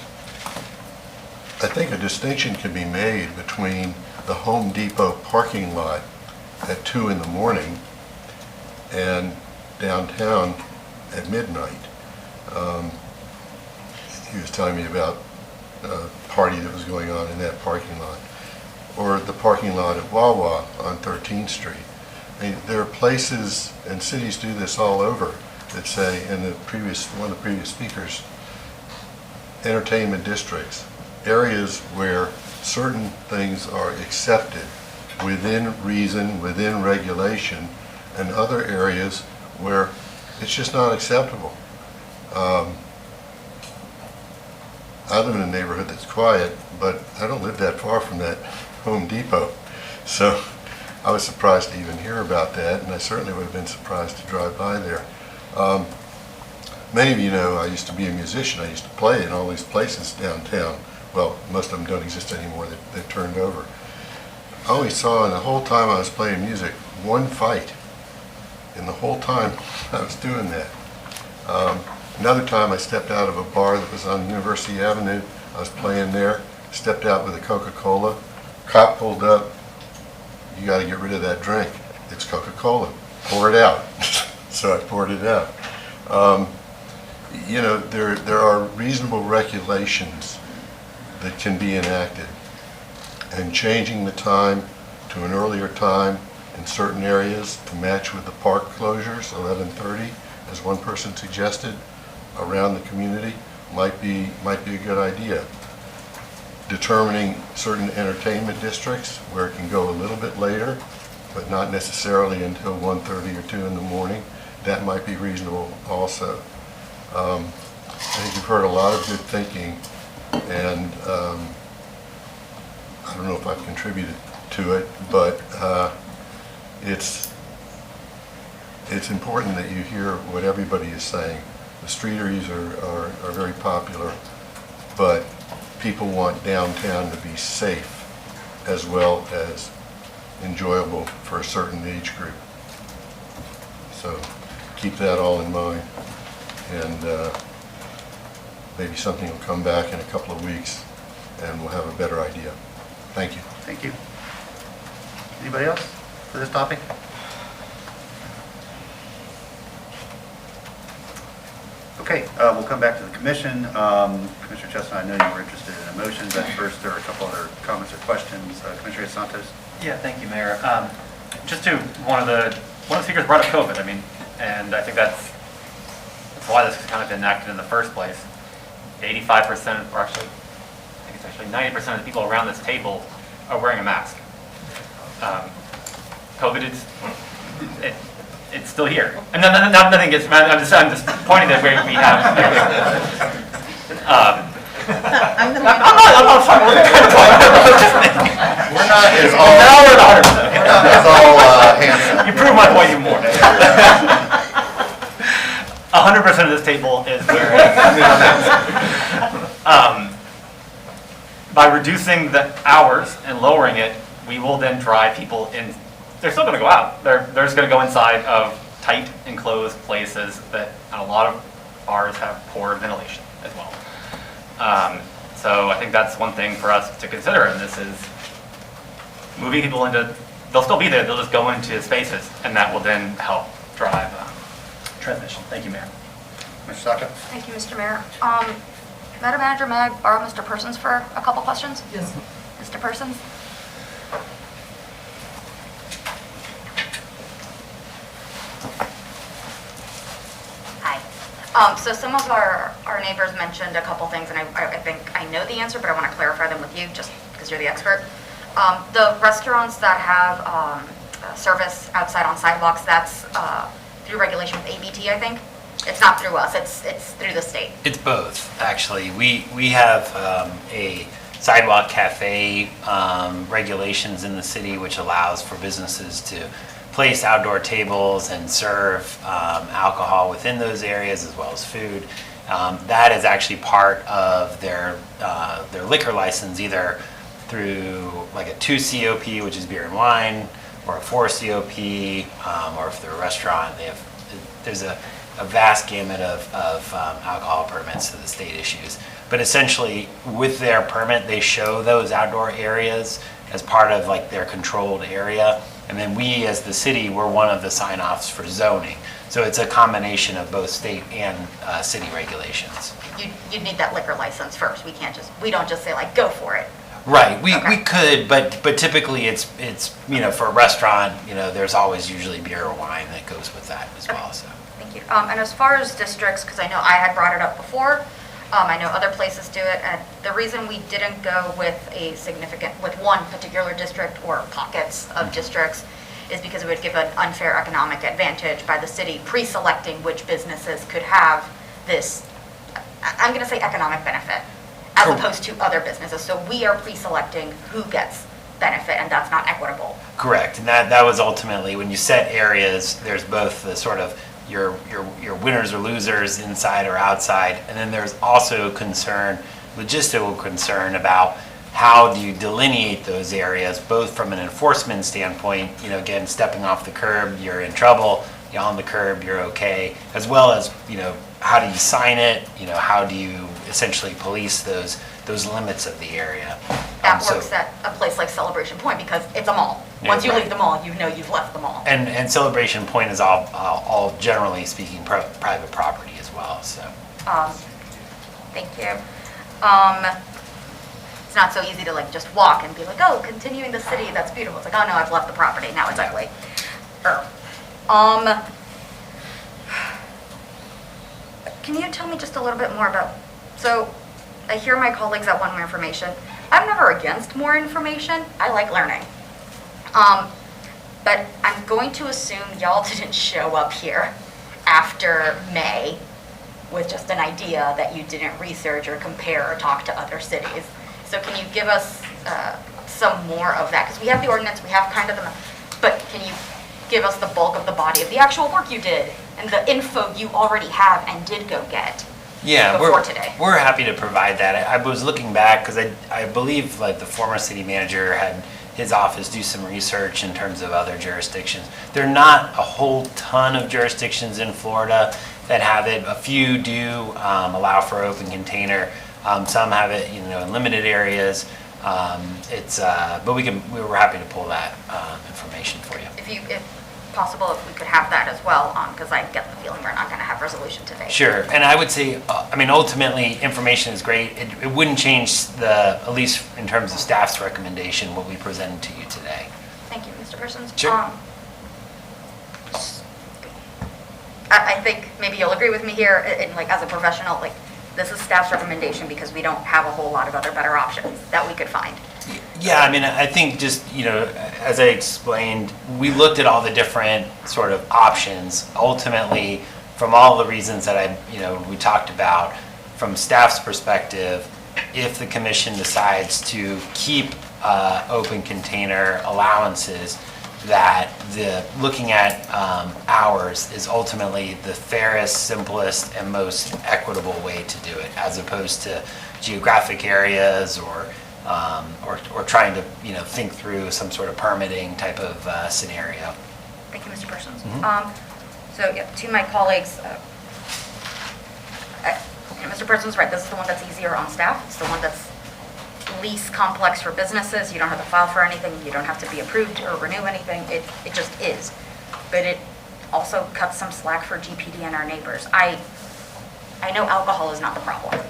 I think a distinction can be made between the Home Depot parking lot at 2 in the morning and downtown at midnight. He was telling me about a party that was going on in that parking lot, or the parking lot at Wawa on 13th Street. I mean, there are places, and cities do this all over, that say, in one of the previous speakers, entertainment districts, areas where certain things are accepted within reason, within regulation, and other areas where it's just not acceptable. I live in a neighborhood that's quiet, but I don't live that far from that Home Depot. So I was surprised to even hear about that, and I certainly would have been surprised to drive by there. many of you know I used to be a musician. I used to play in all these places downtown. Well, most of them don't exist anymore. They've turned over. I only saw in the whole time I was playing music one fight. In the whole time I was doing that. Another time I stepped out of a bar that was on University Avenue. I was playing there, stepped out with a Coca-Cola. Cop pulled up. You got to get rid of that drink. It's Coca-Cola. Pour it out. So I poured it out. You know, there are reasonable regulations that can be enacted. And changing the time to an earlier time in certain areas to match with the park closures, 11:30, as one person suggested, around the community, might be a good idea. Determining certain entertainment districts where it can go a little bit later, but not necessarily until 1:30 or 2 in the morning, that might be reasonable also. I think you've heard a lot of good thinking, and I don't know if I've contributed to it, but it's important that you hear what everybody is saying. The streeteries are very popular, but people want downtown to be safe as well as enjoyable for a certain age group. So keep that all in mind, and maybe something will come back in a couple of weeks and we'll have a better idea. Thank you. Thank you. Anybody else for this topic? Okay, we'll come back to the commission. Commissioner Chestnut, I know you were interested in a motion, but first there are a couple other comments or questions. Commissioner Santos? Yeah, thank you, Mayor. Just to, one of the speakers brought up COVID, I mean, and I think that's why this has kind of been enacted in the first place. 85%, or actually, I think it's actually 90% of the people around this table are wearing a mask. COVID it's still here. And nothing gets, I'm just pointing that we have. I'm the I'm not talking, we're kind of talking. We're not as all... Now we're at 100%. We're not as all handsome. You prove my point even more. 100% of this table is wearing by reducing the hours and lowering it, we will then drive people in. They're still going to go out. They're just going to go inside of tight, enclosed places that a lot of bars have poor ventilation as well. So I think that's one thing for us to consider, and this is moving people into, they'll still be there, they'll just go into spaces, and that will then help drive transmission. Thank you, Mayor. Mr. Saka? Thank you, Mr. Mayor. Madam Manager, may I borrow Mr. Persons for a couple questions? Yes. Mr. Persons? Hi. So some of our neighbors mentioned a couple things, and I think I know the answer, but I want to clarify them with you, just because you're the expert. The restaurants that have service outside on sidewalks, that's through regulation with ABT, I think? It's not through us, it's through the state. It's both, actually. We have a sidewalk cafe regulations in the city, which allows for businesses to place outdoor tables and serve alcohol within those areas as well as food. That is actually part of their liquor license, either through like a 2 COP, which is beer and wine, or a 4 COP, or if they're a restaurant, there's a vast gamut of alcohol permits that the state issues. But essentially, with their permit, they show those outdoor areas as part of like their controlled area. And then we, as the city, we're one of the sign-offs for zoning. So it's a combination of both state and city regulations. You'd need that liquor license first. We don't just say like, go for it. Right, we could, but typically it's for a restaurant, there's always usually beer or wine that goes with that as well, so. Thank you. And as far as districts, because I know I had brought it up before, I know other places do it, and the reason we didn't go with with one particular district or pockets of districts is because it would give an unfair economic advantage by the city pre-selecting which businesses could have this, I'm going to say economic benefit, as opposed to other businesses. So we are pre-selecting who gets benefit, and that's not equitable. Correct, and that was ultimately, when you set areas, there's both the sort of your winners or losers inside or outside. And then there's also logistical concern about how do you delineate those areas, both from an enforcement standpoint, again, stepping off the curb, you're in trouble, you're on the curb, you're okay, as well as, how do you sign it, how do you essentially police those limits of the area. That works at a place like Celebration Point because it's a mall. Once you leave the mall, you know you've left the mall. And Celebration Point is all generally speaking, private property as well, so. Thank you. It's not so easy to like just walk and be like, oh, continuing the city, that's beautiful. It's like, oh no, I've left the property, now it's ugly. Can you tell me just a little bit more about, so I hear my colleagues that want more information. I'm never against more information. I like learning. But I'm going to assume y'all didn't show up here after May with just an idea that you didn't research or compare or talk to other cities. So can you give us some more of that? Because we have the ordinance, we have kind of the, but can you give us the bulk of the body of the actual work you did and the info you already have and did go get? Yeah, before today. We're happy to provide that. I was looking back because I believe like the former city manager had his office do some research in terms of other jurisdictions. There are not a whole ton of jurisdictions in Florida that have it. A few do allow for open container. Some have it, in limited areas. But we were happy to pull that information for you. If possible, if we could have that as well, because I get the feeling we're not going to have resolution today. Sure, and I would say, ultimately, information is great. It wouldn't change at least in terms of staff's recommendation, what we presented to you today. Thank you, Mr. Persons. Sure. I think maybe you'll agree with me here, and like as a professional, like this is staff's recommendation because we don't have a whole lot of other better options that we could find. Yeah, I think just, as I explained, we looked at all the different sort of options. Ultimately, from all the reasons that we talked about, from staff's perspective, if the commission decides to keep open container allowances, that looking at hours is ultimately the fairest, simplest, and most equitable way to do it, as opposed to geographic areas or trying to think through some sort of permitting type of scenario. Thank you, Mr. Persons. Mm-hmm. So yeah, to my colleagues, Mr. Persons, right, this is the one that's easier on staff. It's the one that's least complex for businesses. You don't have to file for anything. You don't have to be approved or renew anything. It just is. But it also cuts some slack for GPD and our neighbors. I know alcohol is not the problem.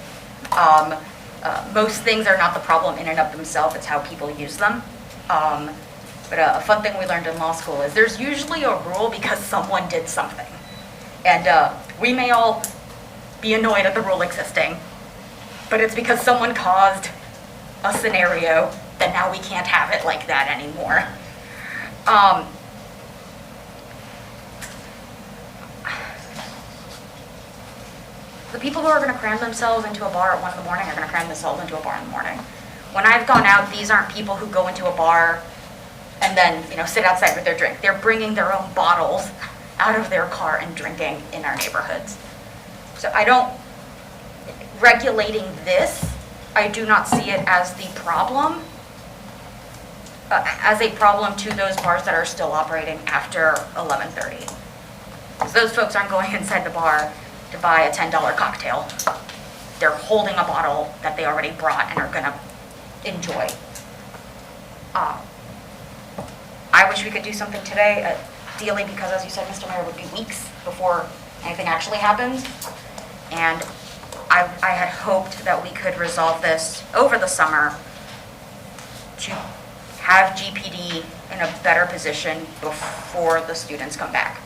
Most things are not the problem in and of themselves. It's how people use them. But a fun thing we learned in law school is there's usually a rule because someone did something. And we may all be annoyed at the rule existing, but it's because someone caused a scenario that now we can't have it like that anymore. The people who are going to cram themselves into a bar at 1 in the morning are going to cram themselves into a bar in the morning. When I've gone out, these aren't people who go into a bar and then sit outside with their drink. They're bringing their own bottles out of their car and drinking in our neighborhoods. So regulating this, I do not see it as the problem, as a problem to those bars that are still operating after 11:30. Because those folks aren't going inside the bar to buy a $10 cocktail. They're holding a bottle that they already brought and are going to enjoy. I wish we could do something today, ideally because, as you said, Mr. Mayor, it would be weeks before anything actually happens. And I had hoped that we could resolve this over the summer to have GPD in a better position before the students come back.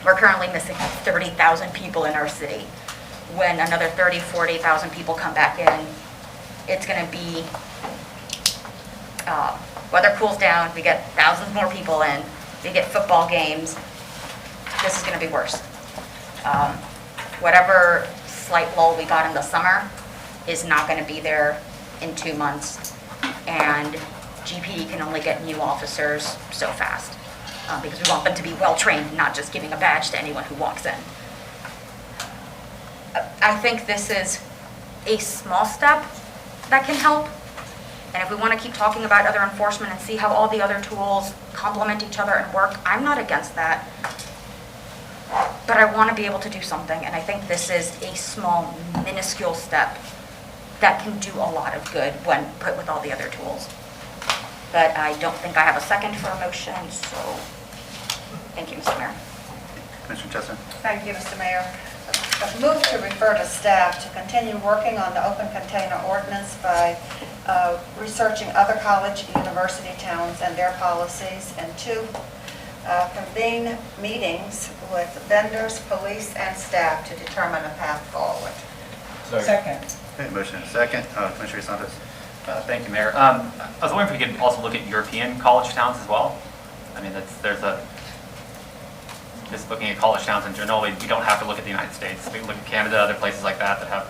We're currently missing 30,000 people in our city. When another 30, 40,000 people come back in, it's going to be, weather cools down, we get thousands more people in, we get football games, this is going to be worse. Whatever slight lull we got in the summer is not going to be there in 2 months, and GPD can only get new officers so fast. because we want them to be well-trained, not just giving a badge to anyone who walks in. I think this is a small step that can help. And if we want to keep talking about other enforcement and see how all the other tools complement each other and work, I'm not against that. But I want to be able to do something, and I think this is a small, minuscule step that can do a lot of good when put with all the other tools. But I don't think I have a second for a motion, so thank you, Mr. Mayor. Commissioner Chestnut? Thank you, Mr. Mayor. Move to refer to staff to continue working on the open container ordinance by researching other college, university towns and their policies, and 2, convene meetings with vendors, police, and staff to determine a path forward. Second. Okay, motion and a second. Commissioner Santos? Thank you, Mayor. I was wondering if we could also look at European college towns as well. I mean, just looking at college towns in general, we don't have to look at the United States. We can look at Canada, other places like that that have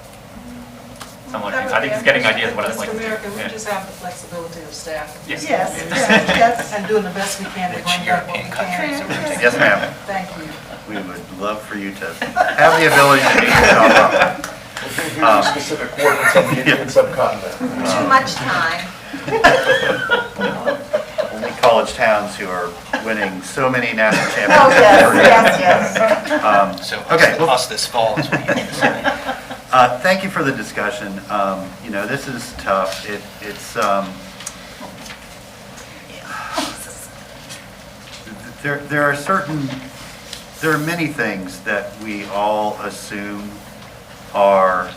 similar things. I think it's getting ideas of what it's like. Mr. Mayor, can we Yeah. just have the flexibility of staff? Yes. Yes. And doing the best we can to bring back what we can. Yes, ma'am. Thank you. We would love for you to have the ability to do your job properly. We'll give you specific coordinates on the Indian subcontinent. Too much time. Only college towns who are winning so many national championships. Oh, yes. So Okay, well- us this fall is what you say. Thank you for the discussion. This is tough. There are many things that we all assume are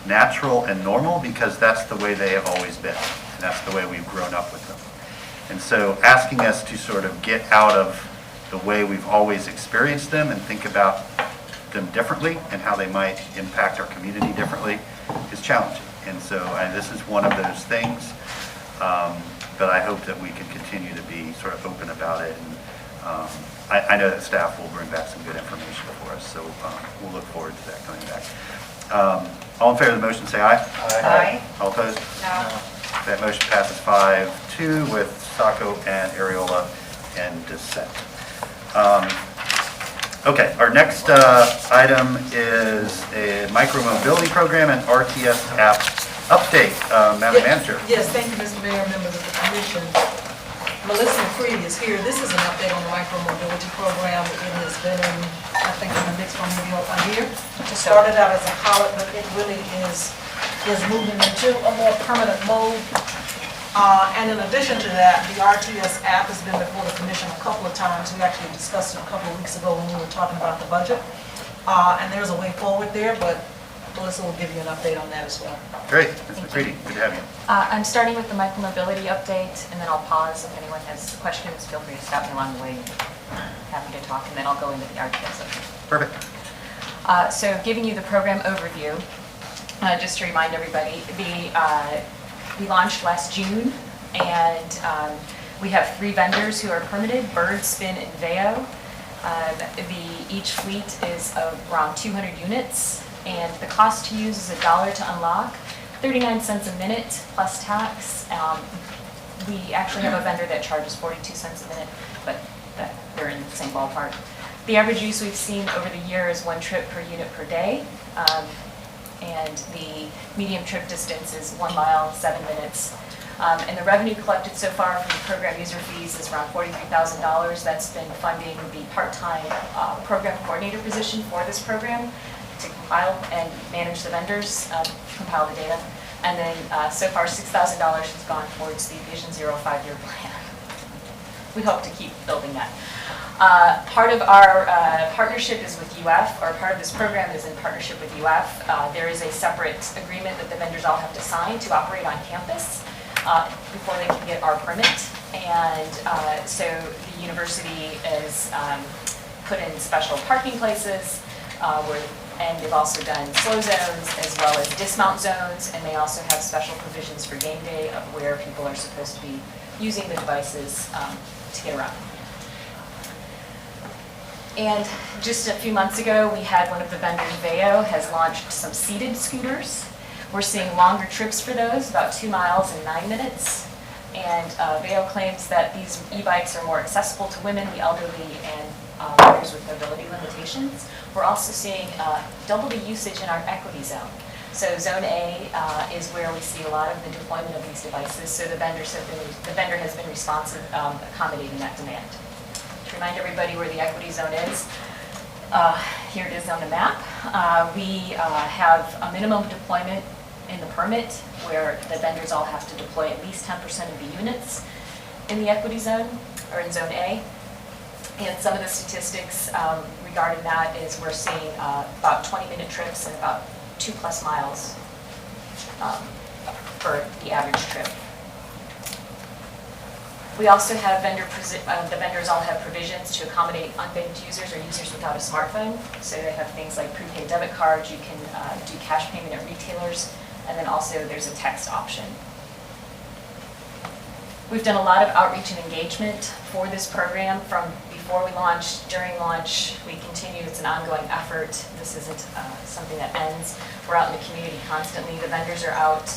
natural and normal because that's the way they have always been. And that's the way we've grown up with them. And so asking us to sort of get out of the way we've always experienced them and think about them differently and how they might impact our community differently is challenging. And so this is one of those things, but I hope that we can continue to be sort of open about it. And I know that staff will bring back some good information for us, so we'll look forward to that coming back. All in favor of the motion, say aye. Aye. All opposed? No. That motion passes 5-2 with Sacco and Areola and dissent. Okay, our next item is a micromobility program and RTS app update. Madam Manager. Yes, thank you, Mr. Mayor, members of the commission. Melissa McCready is here. This is an update on the micromobility program. It has been, I think, in the mix for maybe a year. It started out as a pilot, but it really is moving into a more permanent mode. And in addition to that, the RTS app has been before the commission a couple of times. We actually discussed it a couple of weeks ago when we were talking about the budget. And there's a way forward there, but Melissa will give you an update on that as well. Great, Ms. McCready, good to have you. I'm starting with the micromobility update, and then I'll pause. If anyone has questions, feel free to stop me along the way. Happy to talk, and then I'll go into the RTS update. Perfect. So giving you the program overview, just to remind everybody, we launched last June, and we have 3 vendors who are permitted, Bird, Spin, and Veo. Each fleet is of around 200 units, and the cost to use is $1 to unlock, 39 cents a minute plus tax. We actually have a vendor that charges 42 cents a minute, but they're in the same ballpark. The average use we've seen over the year is 1 trip per unit per day, and the medium trip distance is 1 mile, 7 minutes. And the revenue collected so far from the program user fees is around $43,000. That's been funding the part-time program coordinator position for this program to compile and manage the vendors, compile the data. And then so far $6,000 has gone towards the Vision Zero 5-year plan. We hope to keep building that. Part of our partnership is with UF, or part of this program is in partnership with UF. There is a separate agreement that the vendors all have to sign to operate on campus before they can get our permit. And so the university has put in special parking places and they've also done slow zones as well as dismount zones, and they also have special provisions for game day of where people are supposed to be using the devices to get around. And just a few months ago, we had one of the vendors, Veo, has launched some seated scooters. We're seeing longer trips for those, about 2 miles in 9 minutes. And Veo claims that these e-bikes are more accessible to women, the elderly, and others with mobility limitations. We're also seeing double the usage in our equity zone. So Zone A is where we see a lot of the deployment of these devices, so the vendor has been responsive, accommodating that demand. To remind everybody where the equity zone is, here it is on the map. We have a minimum deployment in the permit where the vendors all have to deploy at least 10% of the units in the equity zone, or in Zone A. And some of the statistics regarding that is we're seeing about 20-minute trips and about 2+ miles for the average trip. We also have the vendors all have provisions to accommodate unbanked users or users without a smartphone. So they have things like prepaid debit cards, you can do cash payment at retailers, and then also there's a text option. We've done a lot of outreach and engagement for this program from before we launched, during launch. We continue, it's an ongoing effort. This isn't something that ends. We're out in the community constantly. The vendors are out.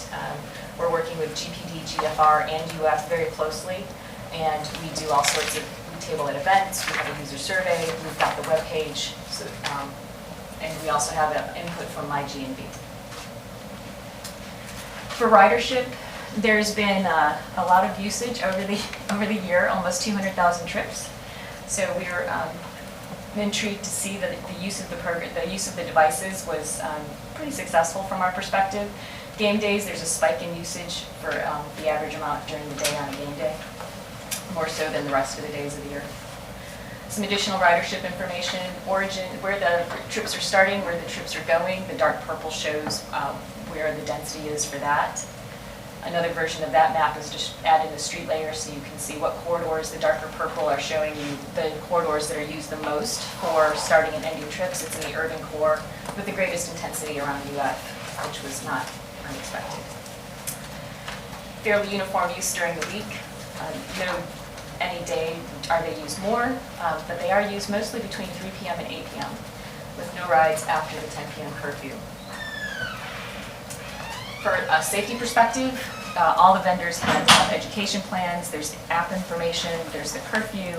We're working with GPD, GFR, and UF very closely. And we do all sorts of, we table at events, we have a user survey, we've got the webpage, so, and we also have input from my GNV. For ridership, there's been a lot of usage over the year, almost 200,000 trips. So we're intrigued to see that the use of the devices was pretty successful from our perspective. Game days, there's a spike in usage for the average amount during the day on a game day, more so than the rest of the days of the year. Some additional ridership information, origin, where the trips are starting, where the trips are going. The dark purple shows where the density is for that. Another version of that map is just added a street layer so you can see what corridors. The darker purple are showing you the corridors that are used the most for starting and ending trips. It's in the urban core with the greatest intensity around UF, which was not unexpected. Fairly uniform use during the week. No, any day are they used more, but they are used mostly between 3 p.m. and 8 p.m. with no rides after the 10 p.m. curfew. For a safety perspective, all the vendors have education plans, there's app information, there's the curfew,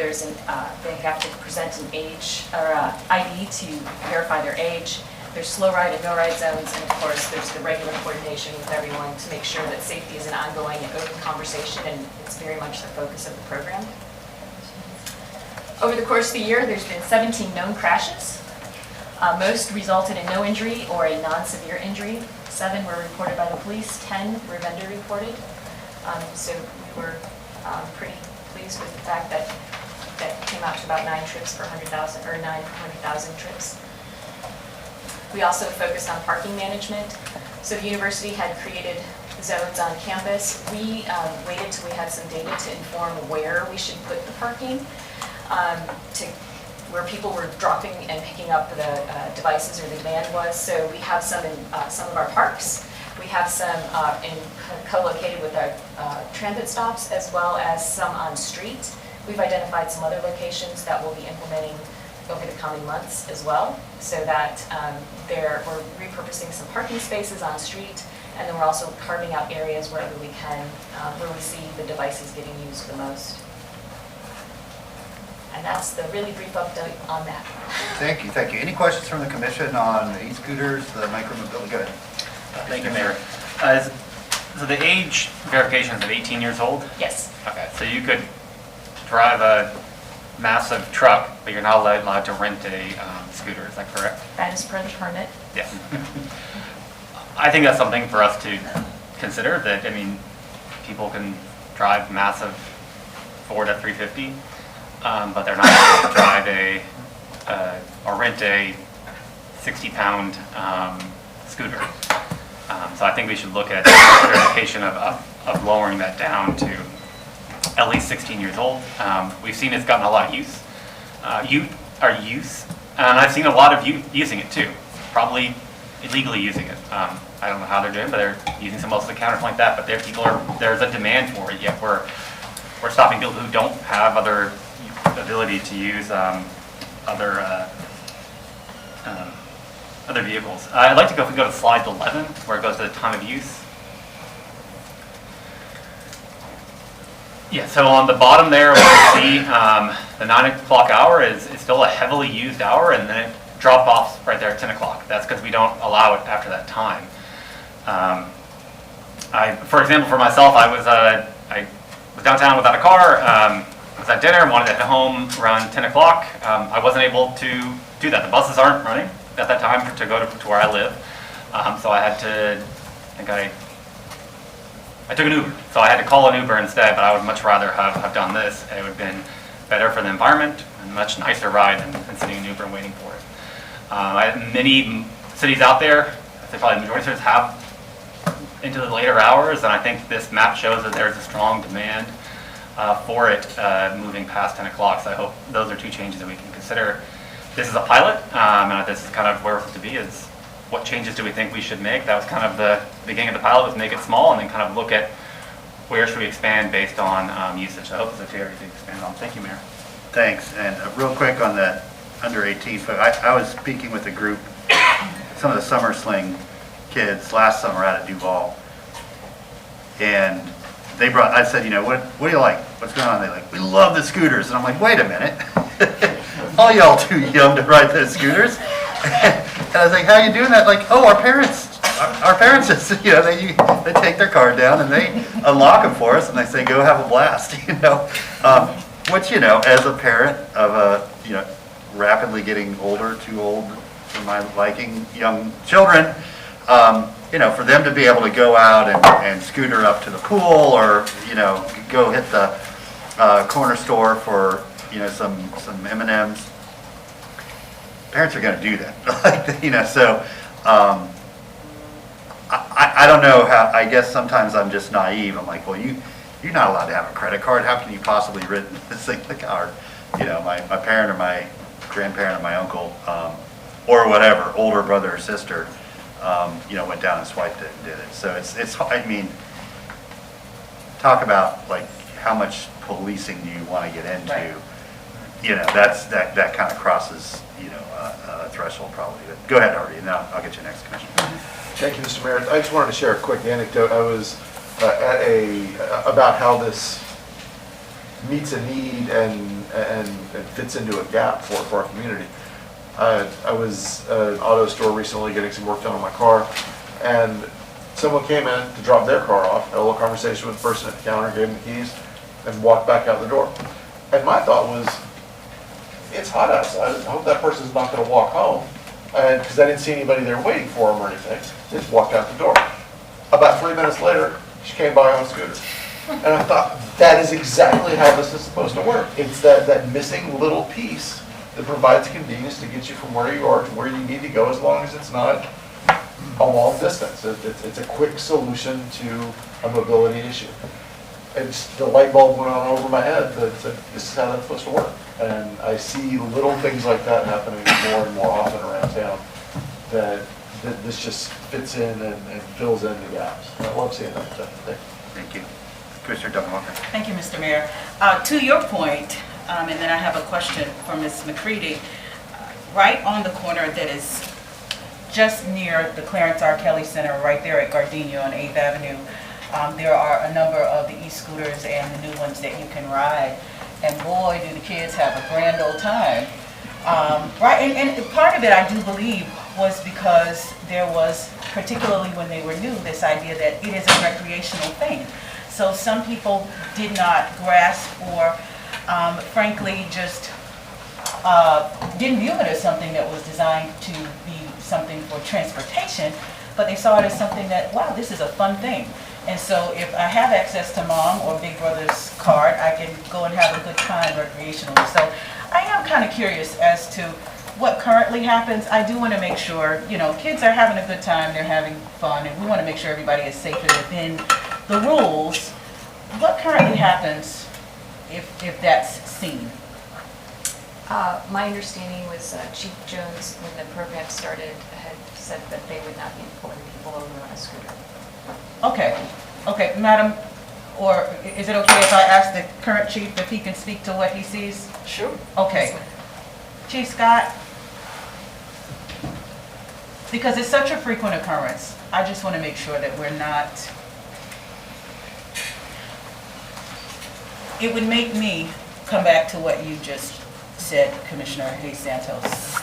they have to present an age or ID to verify their age. There's slow ride and no ride zones, and of course there's the regular coordination with everyone to make sure that safety is an ongoing and open conversation, and it's very much the focus of the program. Over the course of the year, there's been 17 known crashes. Most resulted in no injury or a non-severe injury. 7 were reported by the police, 10 were vendor reported. So we were pretty pleased with the fact that that came out to about 9 trips per 100,000, or 9 per 100,000 trips. We also focused on parking management. So the university had created zones on campus. We waited till we had some data to inform where we should put the parking, where people were dropping and picking up the devices or the demand was. So we have some in some of our parks. We have some co-located with our transit stops, as well as some on street. We've identified some other locations that we'll be implementing over the coming months as well, so that we're repurposing some parking spaces on street, and then we're also carving out areas wherever we can, where we see the devices getting used the most. And that's the really brief update on that. Thank you, thank you. Any questions from the commission on the e-scooters, the micromobility? Go ahead. Thank you, Mayor. So the age verification is of 18 years old? Yes. Okay, so you could drive a massive truck, but you're not allowed to rent a scooter, is that correct? That is per the permit. Yeah. I think that's something for us to consider, that, I mean, people can drive massive Ford F-350, but they're not able to drive or rent a 60-pound scooter. So I think we should look at the verification of lowering that down to at least 16 years old. We've seen it's gotten a lot of use. And I've seen a lot of using it too, probably illegally using it. I don't know how they're doing, but they're using some over the counter like that. But there's a demand for it. Yet we're stopping people who don't have other ability to use other vehicles. I'd like to go to slide 11, where it goes to the time of use. Yeah, so on the bottom there, what you see, the 9 o'clock hour is still a heavily used hour, and then it dropped off right there at 10 o'clock. That's because we don't allow it after that time. For example, for myself, I was downtown without a car, was at dinner, wanted to head home around 10 o'clock. I wasn't able to do that. The buses aren't running at that time to go to where I live. So I had to, I took an Uber. So I had to call an Uber instead, but I would much rather have done this. It would have been better for the environment, and a much nicer ride than sitting in an Uber and waiting for it. Many cities out there, I say probably the majority of cities have into the later hours, and I think this map shows that there's a strong demand for it moving past 10 o'clock. So I hope those are two changes that we can consider. This is a pilot, and this is kind of where we're supposed to be, is what changes do we think we should make? That was kind of the beginning of the pilot, was make it small and then kind of look at where should we expand based on usage. I hope it's okay to expand on. Thank you, Mayor. Thanks. And real quick on the under 18, I was speaking with a group, some of the Summer Sling kids last summer out at Duval, and they brought, I said, what do you like? What's going on? They're like, we love the scooters. And I'm like, wait a minute. All y'all too young to ride those scooters. And I was like, how are you doing that? Like, oh, our parents just, they take their car down and they unlock them for us and they say, go have a blast, which, as a parent of a, rapidly getting older, too old for my liking, young children, for them to be able to go out and scooter up to the pool or, go hit the corner store for, some M&Ms. Parents are going to do that, so I don't know how. I guess sometimes I'm just naive. I'm like, well, you're not allowed to have a credit card. How can you possibly written this thing in the card? My parent or my grandparent or my uncle or whatever, older brother or sister, went down and swiped it and did it. So it's. I mean, talk about like how much policing do you want to get into? Right. That kind of crosses, a threshold probably. But go ahead, Artie, and now I'll get you next, Commissioner. Thank you, Mr. Mayor. I just wanted to share a quick anecdote. I was about how this meets a need and fits into a gap for our community. I was at an auto store recently getting some work done on my car, and someone came in to drop their car off, had a little conversation with the person at the counter, gave them the keys, and walked back out the door. And my thought was, it's hot outside. I hope that person's not going to walk home, because I didn't see anybody there waiting for them or anything. They just walked out the door. About 3 minutes later, she came by on a scooter. And I thought, that is exactly how this is supposed to work. It's that missing little piece that provides convenience to get you from where you are to where you need to go, as long as it's not a long distance. It's a quick solution to a mobility issue. The light bulb went on over my head that said, this is how that's supposed to work. And I see little things like that happening more and more often around town, that this just fits in and fills in the gaps. I love seeing that stuff. Thank you. Commissioner Duncan Walker. Thank you, Mr. Mayor. To your point, and then I have a question for Ms. McCready. Right on the corner that is just near the Clarence R. Kelly Center, right there at Gardenia on 8th Avenue, there are a number of the e-scooters and the new ones that you can ride. And boy, do the kids have a grand old time. Right, and part of it, I do believe, was because there was, particularly when they were new, this idea that it is a recreational thing. So some people did not grasp or, frankly, just didn't view it as something that was designed to be something for transportation, but they saw it as something that, wow, this is a fun thing. And so if I have access to mom or big brother's card, I can go and have a good time recreationally. So I am kind of curious as to what currently happens. I do want to make sure, kids are having a good time, they're having fun, and we want to make sure everybody is safe and within the rules. What currently happens if that's seen? My understanding was Chief Jones, when the program started, had said that they would not be pulling people over on a scooter. Okay, Madam, or is it okay if I ask the current chief if he can speak to what he sees? Sure. Okay. Chief Scott, because it's such a frequent occurrence, I just want to make sure that we're not it would make me come back to what you just said, Commissioner Hayes Santos,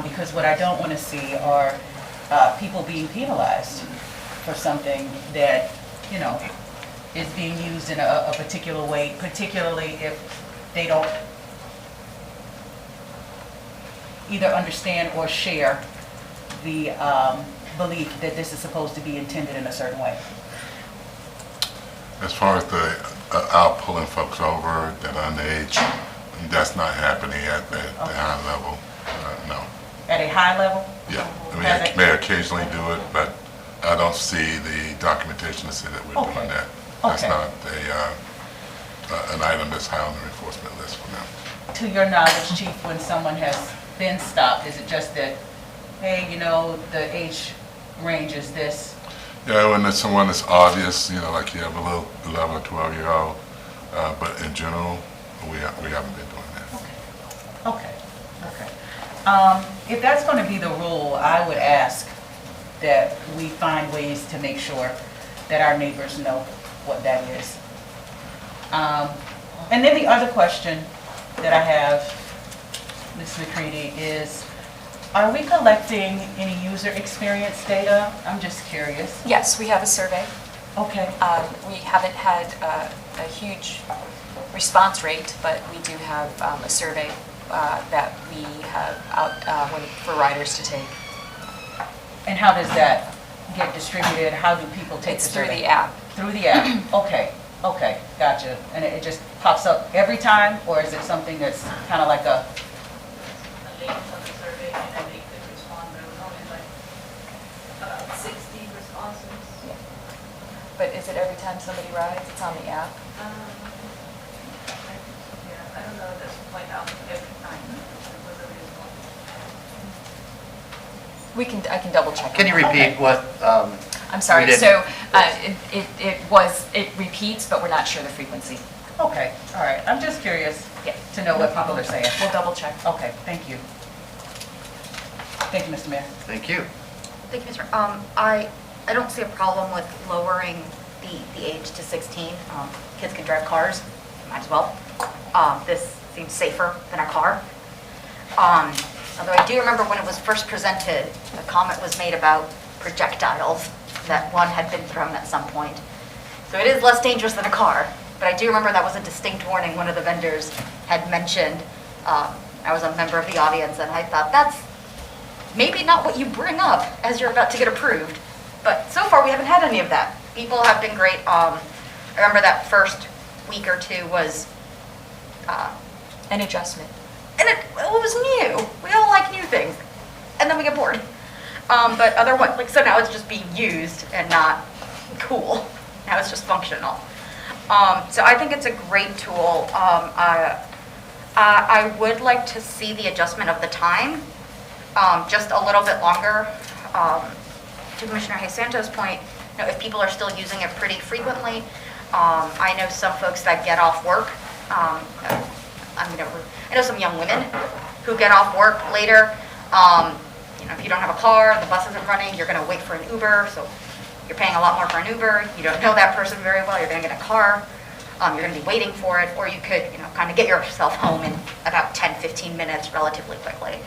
because what I don't want to see are people being penalized for something that, you know, is being used in a particular way, particularly if they don't either understand or share the belief that this is supposed to be intended in a certain way. As far as the out pulling folks over that are underage, that's not happening at the high level, no. At a high level? Yeah, we may occasionally do it, but I don't see the documentation to say that we're doing that. That's not an item that's high on the enforcement list for them. To your knowledge, Chief, when someone has been stopped, is it just that, hey, you know, the age range is this? Yeah, when there's someone that's obvious, you know, like you have a little 11 or 12-year-old, but in general, we haven't been doing that. Okay. If that's going to be the rule, I would ask that we find ways to make sure that our neighbors know what that is. And then the other question that I have, Ms. McCready, is, are we collecting any user experience data? I'm just curious. Yes, we have a survey. Okay. We haven't had a huge response rate, but we do have a survey that we have out for riders to take. And how does that get distributed? How do people take It's the through survey? the app. Through the app? Okay, gotcha. And it just pops up every time, or is it something that's kind of like a link on the survey and then they could respond, but it was only like about 60 responses. But is it every time somebody rides? It's on the app? Yeah, I don't know at this point out every time it was a response. I can double check. Can you repeat what? I'm sorry, we did? so it repeats, but we're not sure the frequency. Okay, all right. I'm just curious to know what people are saying. We'll double check. Okay, thank you. Thank you, Mr. Mayor. Thank you. Thank you, Mr. I don't see a problem with lowering the age to 16. Kids can drive cars, might as well. This seems safer than a car. Although I do remember when it was first presented, a comment was made about projectiles, that one had been thrown at some point. So it is less dangerous than a car, but I do remember that was a distinct warning one of the vendors had mentioned. I was a member of the audience and I thought that's maybe not what you bring up as you're about to get approved, but so far we haven't had any of that. People have been great. I remember that first week or two was an adjustment. And it was new. We all like new things. And then we get bored. But otherwise, like, so now it's just being used and not cool. Now it's just functional. So I think it's a great tool. I would like to see the adjustment of the time just a little bit longer. To Commissioner Hayes Santos' point, you know, if people are still using it pretty frequently, I know some folks that get off work. I know some young women who get off work later. You know, if you don't have a car, the bus isn't running, you're going to wait for an Uber, so you're paying a lot more for an Uber. You don't know that person very well. You're going to get a car. You're going to be waiting for it, or you could, you know, kind of get yourself home in about 10, 15 minutes relatively quickly.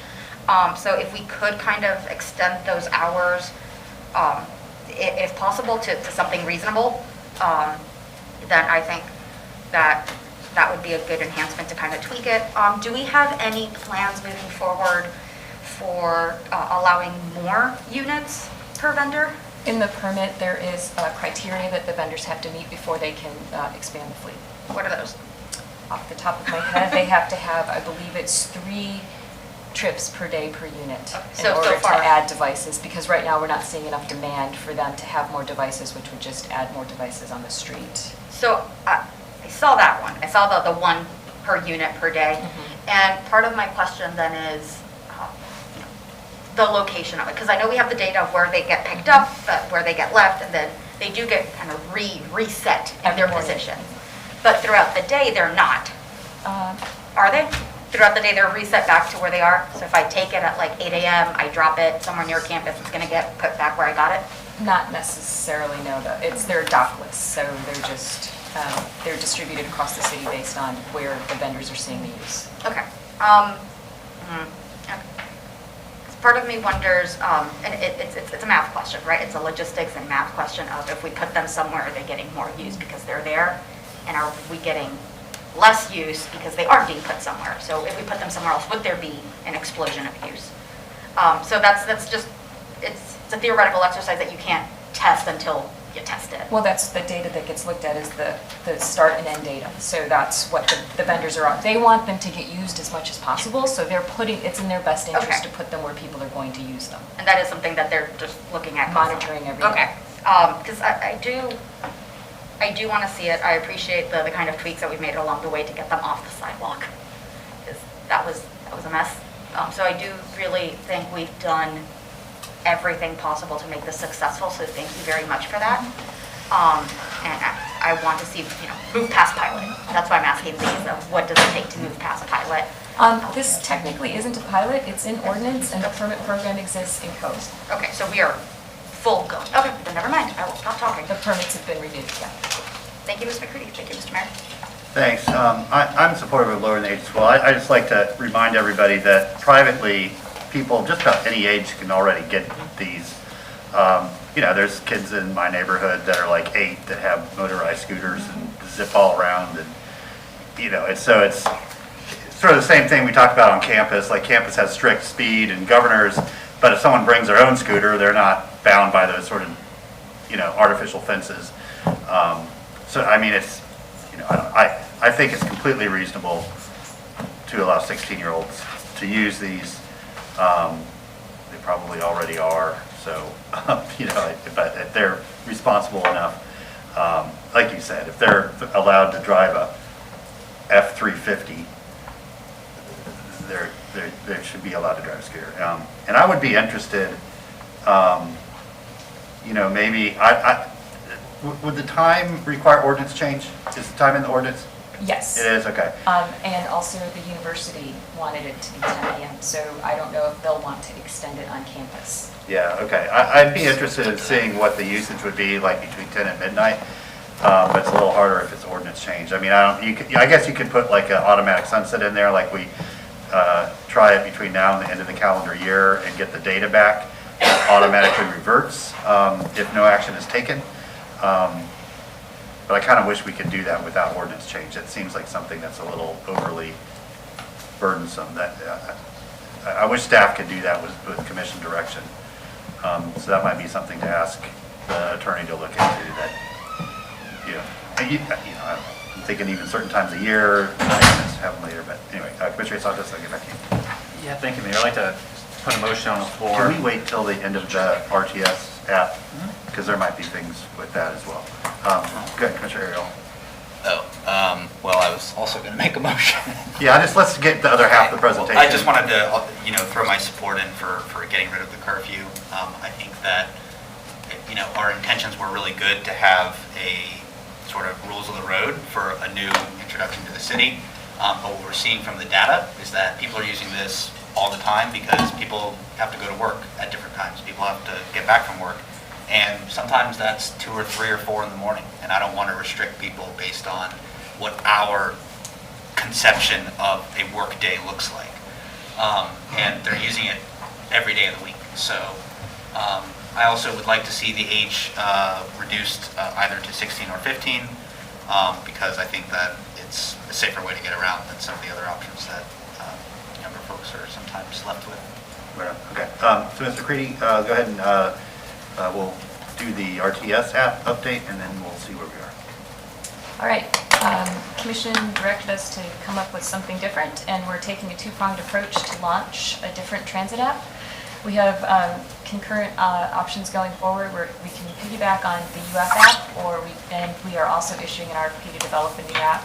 So if we could kind of extend those hours, if possible, to something reasonable, then I think that would be a good enhancement to kind of tweak it. Do we have any plans moving forward for allowing more units per vendor? In the permit, there is a criteria that the vendors have to meet before they can expand the fleet. What are those? Off the top of my head, they have to have, I believe it's 3 trips per day per unit in order to add devices, because right now we're not seeing enough demand for them to have more devices, which would just add more devices on the street. So I saw that one. I saw the 1 per unit per day. Mm-hmm. And part of my question then is the location of it, because I know we have the data of where they get picked up, where they get left, and then they do get kind of reset in their position. But throughout the day, they're not. Are they? Throughout the day, they're reset back to where they are? So if I take it at like 8 a.m., I drop it somewhere near campus, it's going to get put back where I got it? Not necessarily, no. It's their dockless, so they're just they're distributed across the city based on where the vendors are seeing the use. Okay. Okay. Part of me wonders, and it's a math question, right? It's a logistics and math question of if we put them somewhere, are they getting more use because they're there? And are we getting less use because they aren't being put somewhere? So if we put them somewhere else, would there be an explosion of use? So that's just, it's a theoretical exercise that you can't test until you test it. Well, that's the data that gets looked at is the start and end data. So that's what the vendors are on. They want them to get used as much as possible, so they're putting, it's in their best interest to put them where people are going to use them. And that is something that they're just looking at. Monitoring every day. Okay. Because I do want to see it. I appreciate the kind of tweaks that we've made along the way to get them off the sidewalk. Because that was a mess. So I do really think we've done everything possible to make this successful, so thank you very much for that. And I want to see, move past pilot. That's why I'm asking these of what does it take to move past pilot. This technically isn't a pilot, it's in ordinance, and the permit program exists in code. Okay, so we are full go. Okay, then never mind, I will stop talking. The permits have been renewed, yeah. Thank you, Ms. McCready. Thank you, Mr. Mayor. Thanks. I'm supportive of lowering the age as well. I just like to remind everybody that privately, people just about any age can already get these. There's kids in my neighborhood that are like 8 that have motorized scooters and zip all around, and it's sort of the same thing we talked about on campus. Like campus has strict speed and governors, but if someone brings their own scooter, they're not bound by those sort of artificial fences. So I mean, it's I think it's completely reasonable to allow 16-year-olds to use these. They probably already are, so, but if they're responsible enough, like you said, if they're allowed to drive a F-350, they should be allowed to drive a scooter. And I would be interested, maybe, would the time require ordinance change? Is the time in the ordinance? Yes. It is, okay. And also the university wanted it to be 10 a.m., so I don't know if they'll want to extend it on campus. Yeah, okay. I'd be interested in seeing what the usage would be like between 10 and midnight, but it's a little harder if it's ordinance change. I mean, I guess you could put like an automatic sunset in there, like we try it between now and the end of the calendar year and get the data back. It automatically reverts if no action is taken. But I kind of wish we could do that without ordinance change. It seems like something that's a little overly burdensome. That I wish staff could do that with commission direction. So that might be something to ask the attorney to look into. That I'm thinking even certain times of year, have them later. But anyway, Commissioner Santos, I'll get back to you. Yeah, thank you, Mayor. I'd like to put a motion on the floor. Can we wait till the end of the RTS app? Because there might be things with that as well. Go ahead, Commissioner Ariel. Well, I was also going to make a motion. Yeah, let's get the other half of the presentation. I just wanted to, throw my support in for getting rid of the curfew. I think that, our intentions were really good to have a sort of rules of the road for a new introduction to the city. But what we're seeing from the data is that people are using this all the time because people have to go to work at different times. People have to get back from work. And sometimes that's 2 or 3 or 4 in the morning. And I don't want to restrict people based on what our conception of a work day looks like. And they're using it every day of the week. So I also would like to see the age reduced either to 16 or 15 because I think that it's a safer way to get around than some of the other options that younger folks are sometimes left with. Okay. So Mr. Creedy, go ahead and we'll do the RTS app update and then we'll see where we are. All right. Commission directed us to come up with something different, and we're taking a two-pronged approach to launch a different transit app. We have concurrent options going forward where we can piggyback on the UF app, and we are also issuing an RFP to develop a new app.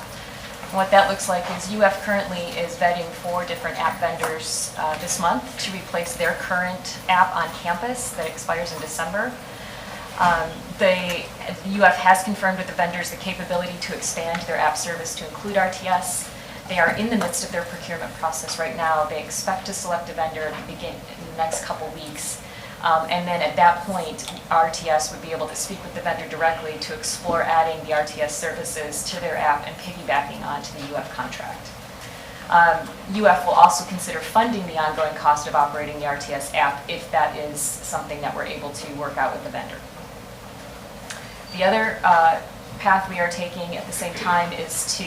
And what that looks like is UF currently is vetting 4 different app vendors this month to replace their current app on campus that expires in December. The UF has confirmed with the vendors the capability to expand their app service to include RTS. They are in the midst of their procurement process right now. They expect to select a vendor begin in the next couple weeks. And then at that point, RTS would be able to speak with the vendor directly to explore adding the RTS services to their app and piggybacking onto the UF contract. UF will also consider funding the ongoing cost of operating the RTS app if that is something that we're able to work out with the vendor. The other path we are taking at the same time is to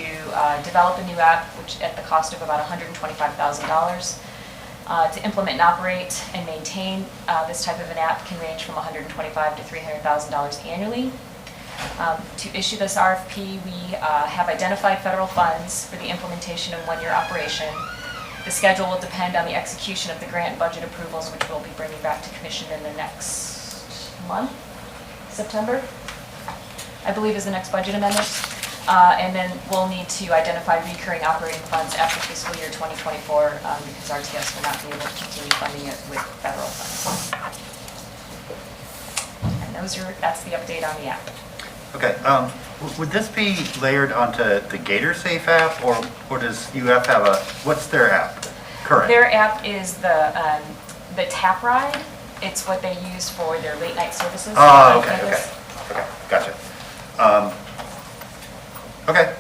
develop a new app, which at the cost of about $125,000. To implement and operate and maintain this type of an app can range from $125,000 to $300,000 annually. To issue this RFP, we have identified federal funds for the implementation of one-year operation. The schedule will depend on the execution of the grant and budget approvals, which we'll be bringing back to Commission in the next month, September, I believe is the next budget amendment. And then we'll need to identify recurring operating funds after fiscal year 2024 because RTS will not be able to continue funding it with federal funds. And that's the update on the app. Okay, would this be layered onto the Gator Safe app, or does UF have what's their app current? Their app is the Tap Ride. It's what they use for their late night services. Oh, okay, gotcha. Okay,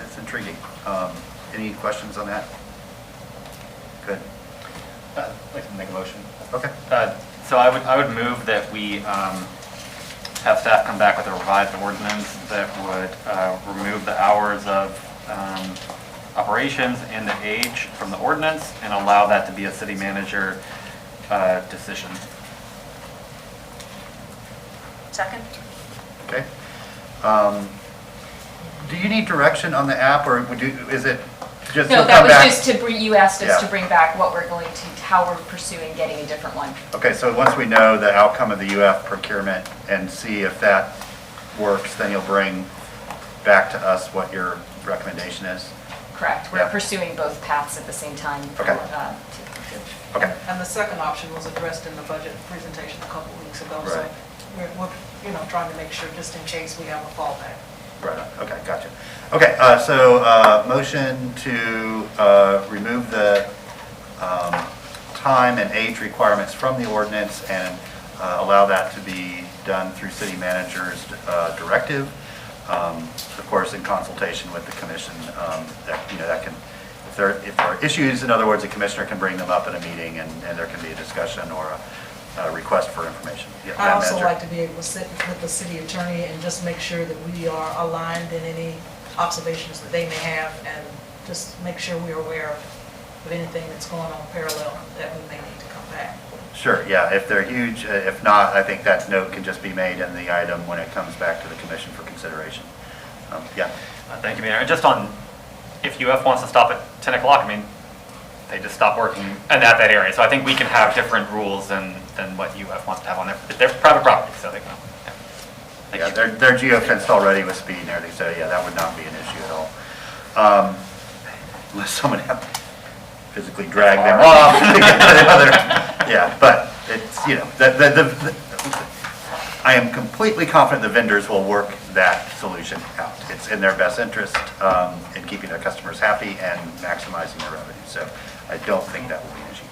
it's intriguing. Any questions on that? Good. I'd like to make a motion. Okay. So I would move that we have staff come back with a revised ordinance that would remove the hours of operations and the age from the ordinance and allow that to be a city manager decision. Second? Okay. Do you need direction on the app, or is it just No, to that come was back? just to bring, you asked us Yeah. to bring back what we're going to, how we're pursuing getting a different one. Okay, so once we know the outcome of the UF procurement and see if that works, then you'll bring back to us what your recommendation is? Correct. We're Yeah. pursuing both paths at the same time. Okay. Okay. And the second option was addressed in the budget presentation a couple weeks ago. So Right. we're trying to make sure, just in case we have a fallback. Right, okay, gotcha. Okay, so motion to remove the time and age requirements from the ordinance and allow that to be done through city manager's directive. Of course, in consultation with the commission, that can, if there are issues, in other words, the commissioner can bring them up in a meeting and there can be a discussion or a request for information. Yeah, I'd Madam also Manager. like to be able to sit with the city attorney and just make sure that we are aligned in any observations that they may have, and just make sure we're aware of anything that's going on parallel that we may need to come back. Sure, yeah, if they're huge, if not, I think that note can just be made in the item when it comes back to the commission for consideration. Yeah. Thank you, Mayor. And just on, if UF wants to stop at 10 o'clock, I mean, they just stop working in that area. So I think we can have different rules than what UF wants to have on their private property, so they can. Yeah, they're geo-fenced already with speed and everything, so yeah, that would not be an issue at all. Unless someone had to physically drag them off to get to the other, yeah, but it's, I am completely confident the vendors will work that solution out. It's in their best interest in keeping their customers happy and maximizing their revenue, so I don't think that will be an issue.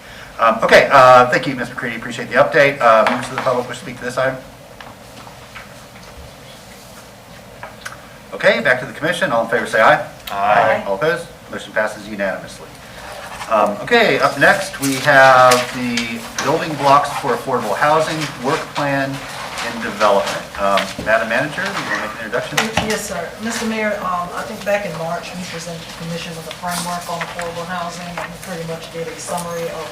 Okay, thank you, Ms. McCready, appreciate the update. Members of the public wish to speak to this item? Okay, back to the commission. All in favor, say aye. Aye. All opposed? Motion passes unanimously. Okay, up next, we have the building blocks for affordable housing, work plan, and development. Madam Manager, you want to make an introduction? Yes, sir. Mr. Mayor, I think back in March, we presented the commission with a framework on affordable housing, and we pretty much did a summary of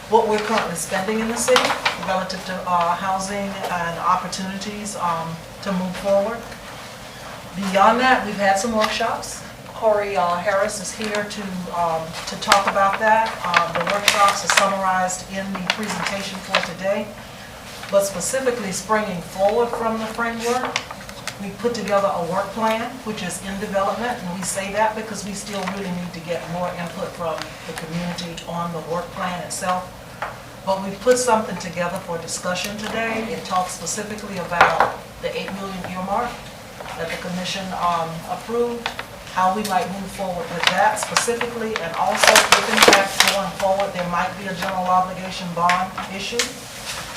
what we're currently spending in the city relative to housing and opportunities to move forward. Beyond that, we've had some workshops. Corey Harris is here to talk about that. The workshops are summarized in the presentation for today. But specifically springing forward from the framework, we put together a work plan, which is in development, and we say that because we still really need to get more input from the community on the work plan itself. But we put something together for discussion today. It talks specifically about the $8 million earmark that the commission approved, how we might move forward with that specifically, and also if in fact going forward there might be a general obligation bond issue.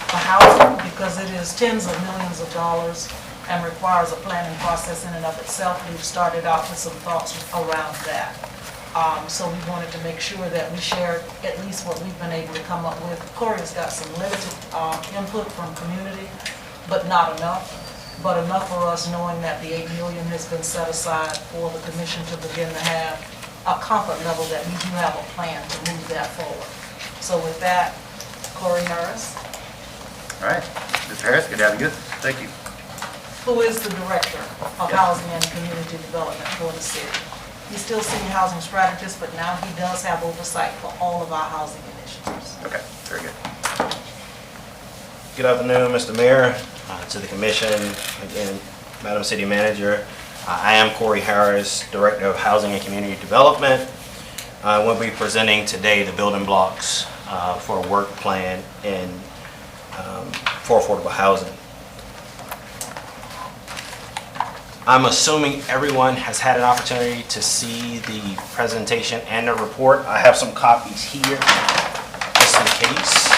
for housing because it is tens of millions of dollars and requires a planning process in and of itself. We've started out with some thoughts around that. So we wanted to make sure that we shared at least what we've been able to come up with. Corey has got some limited input from community, but not enough. But enough for us knowing that the $8 million has been set aside for the commission to begin to have a comfort level that we do have a plan to move that forward. So with that, Corey Harris, All right, Ms. Harris, good to have you. Good, thank you. who is the Director of Housing and Community Development for the city. He's still City Housing Strategist, but now he does have oversight for all of our housing initiatives. Okay, very good. Good afternoon, Mr. Mayor, to the commission, again, Madam City Manager. I am Corey Harris, Director of Housing and Community Development. We'll be presenting today the building blocks for a work plan for affordable housing. I'm assuming everyone has had an opportunity to see the presentation and the report. I have some copies here, just in case.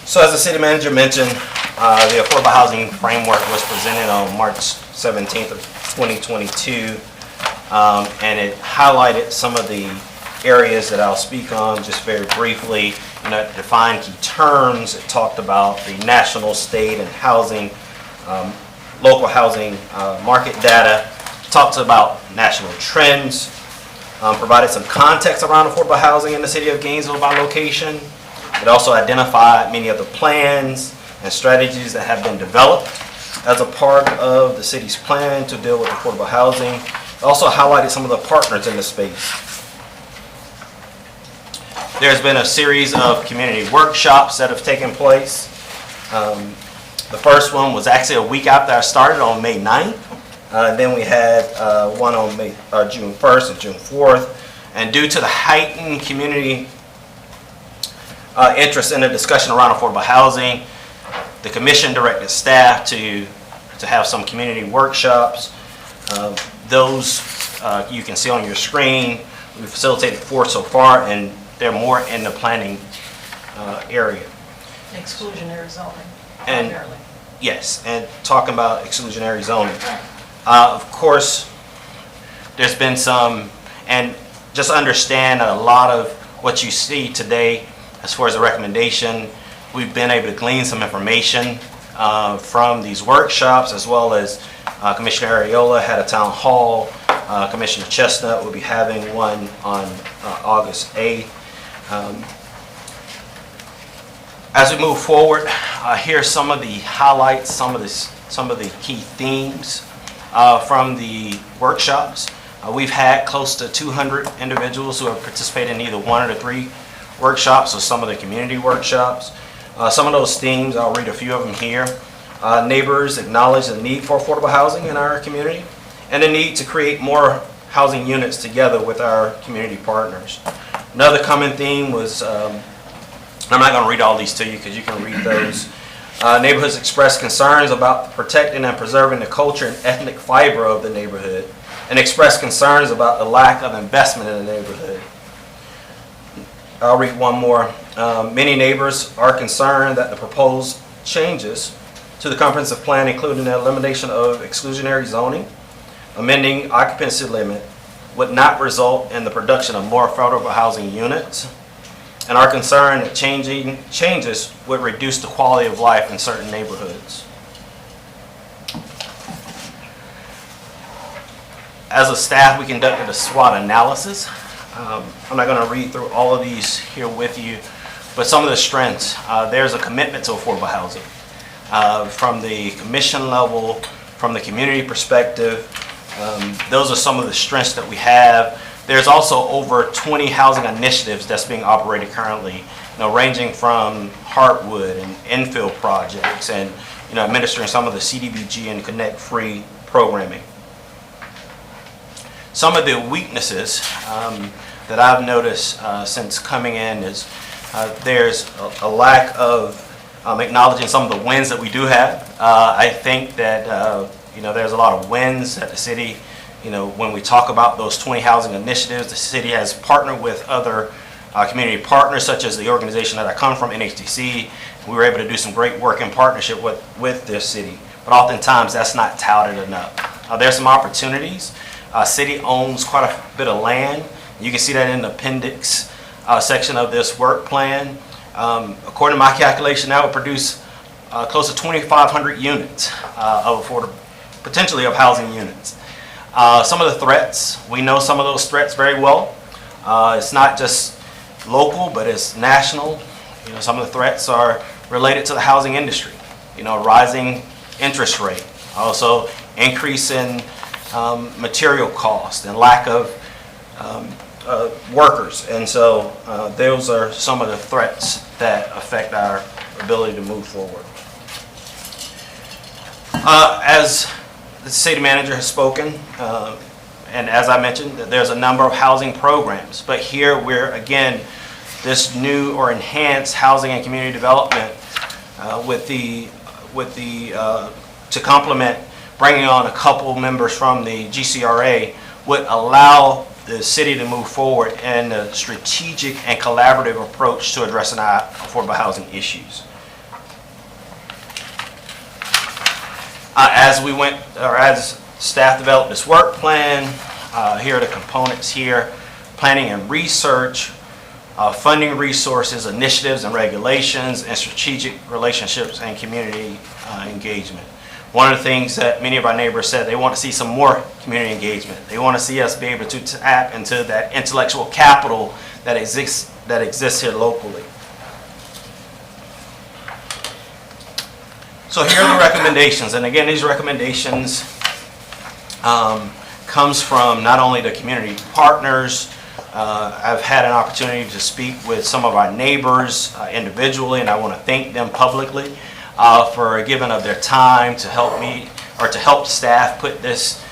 So as the city manager mentioned, the affordable housing framework was presented on March 17th of 2022, and it highlighted some of the areas that I'll speak on just very briefly. It defined key terms. It talked about the national, state, and housing, local housing market data. It talked about national trends, provided some context around affordable housing in the city of Gainesville by location. It also identified many of the plans and strategies that have been developed as a part of the city's plan to deal with affordable housing. It also highlighted some of the partners in the space. There's been a series of community workshops that have taken place. The first one was actually a week after I started on May 9th. Then we had one on June 1st and June 4th. And due to the heightened community interest in the discussion around affordable housing, the commission directed staff to have some community workshops. Those you can see on your screen. We've facilitated 4 so far, and they're more in the planning area. Exclusionary zoning, And primarily. yes, and talking about exclusionary zoning. Of course, there's been some, and just understand that a lot of what you see today as far as a recommendation, we've been able to glean some information from these workshops, as well as Commissioner Ariola had a town hall. Commissioner Chestnut will be having one on August 8th. As we move forward, here's some of the highlights, some of the key themes from the workshops. We've had close to 200 individuals who have participated in either 1 or 3 workshops or some of the community workshops. Some of those themes, I'll read a few of them here. Neighbors acknowledge the need for affordable housing in our community and the need to create more housing units together with our community partners. Another common theme was, I'm not going to read all these to you because you can read those. Neighborhoods express concerns about protecting and preserving the culture and ethnic fiber of the neighborhood, and express concerns about the lack of investment in the neighborhood. I'll read one more. Many neighbors are concerned that the proposed changes to the comprehensive plan, including the elimination of exclusionary zoning, amending occupancy limit, would not result in the production of more affordable housing units, and are concerned that changes would reduce the quality of life in certain neighborhoods. As a staff, we conducted a SWOT analysis. I'm not going to read through all of these here with you, but some of the strengths. There's a commitment to affordable housing. From the commission level, from the community perspective, those are some of the strengths that we have. There's also over 20 housing initiatives that's being operated currently, ranging from Heartwood and infill projects and administering some of the CDBG and Connect Free programming. Some of the weaknesses that I've noticed since coming in is there's a lack of acknowledging some of the wins that we do have. I think that, there's a lot of wins at the city. When we talk about those 20 housing initiatives, the city has partnered with other community partners, such as the organization that I come from, NHTC. We were able to do some great work in partnership with this city, but oftentimes that's not touted enough. There's some opportunities. City owns quite a bit of land. You can see that in the appendix section of this work plan. According to my calculation, that would produce close to 2,500 units potentially of housing units. Some of the threats, we know some of those threats very well. It's not just local, but it's national. Some of the threats are related to the housing industry. Rising interest rate, also increase in material cost and lack of workers. And so those are some of the threats that affect our ability to move forward. As the city manager has spoken, and as I mentioned, there's a number of housing programs, but here we're, again, this new or enhanced housing and community development to complement bringing on a couple members from the GCRA would allow the city to move forward in a strategic and collaborative approach to addressing our affordable housing issues. As staff developed this work plan, here are the components here: planning and research, funding resources, initiatives and regulations, and strategic relationships and community engagement. One of the things that many of our neighbors said, they want to see some more community engagement. They want to see us be able to tap into that intellectual capital that exists here locally. So here are the recommendations, and again, these recommendations comes from not only the community partners. I've had an opportunity to speak with some of our neighbors individually, and I want to thank them publicly for giving of their time to help me or to help staff put this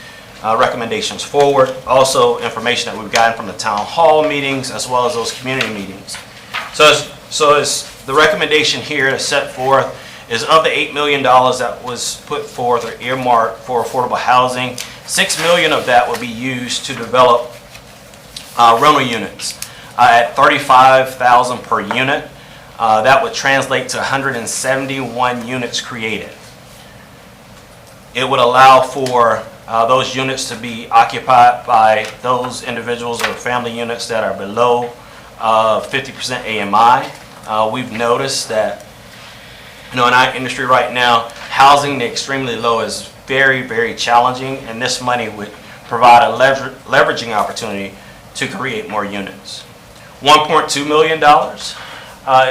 recommendations forward. Also, information that we've gotten from the town hall meetings as well as those community meetings. So as the recommendation here is set forth is of the $8 million that was put forth or earmarked for affordable housing, $6 million of that will be used to develop rental units at $35,000 per unit. That would translate to 171 units created. It would allow for those units to be occupied by those individuals or family units that are below 50% AMI. We've noticed that in our industry right now, housing the extremely low is very, very challenging, and this money would provide a leveraging opportunity to create more units. $1.2 million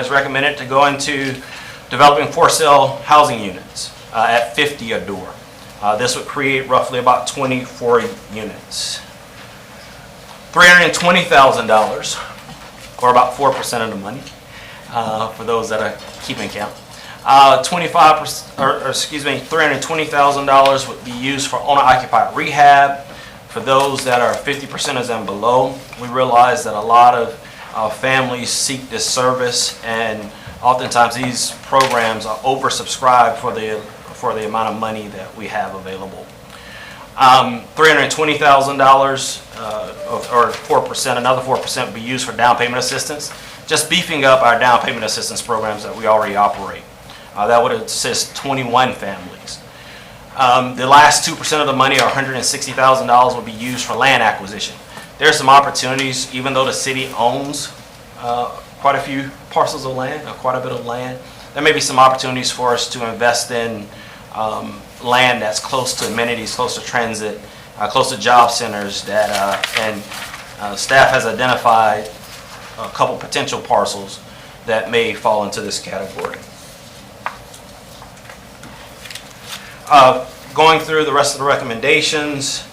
is recommended to go into developing for-sale housing units at 50 a door. This would create roughly about 24 units. $320,000, or about 4% of the money, for those that are keeping count. $320,000 would be used for owner-occupied rehab. For those that are 50%ers and below, we realize that a lot of families seek this service, and oftentimes these programs are oversubscribed for the amount of money that we have available. $320,000 or 4%, another 4% would be used for down payment assistance, just beefing up our down payment assistance programs that we already operate. That would assist 21 families. The last 2% of the money, or $160,000, will be used for land acquisition. There are some opportunities, even though the city owns quite a few parcels of land, or quite a bit of land, there may be some opportunities for us to invest in land that's close to amenities, close to transit, close to job centers, and staff has identified a couple potential parcels that may fall into this category. Going through the rest of the recommendations,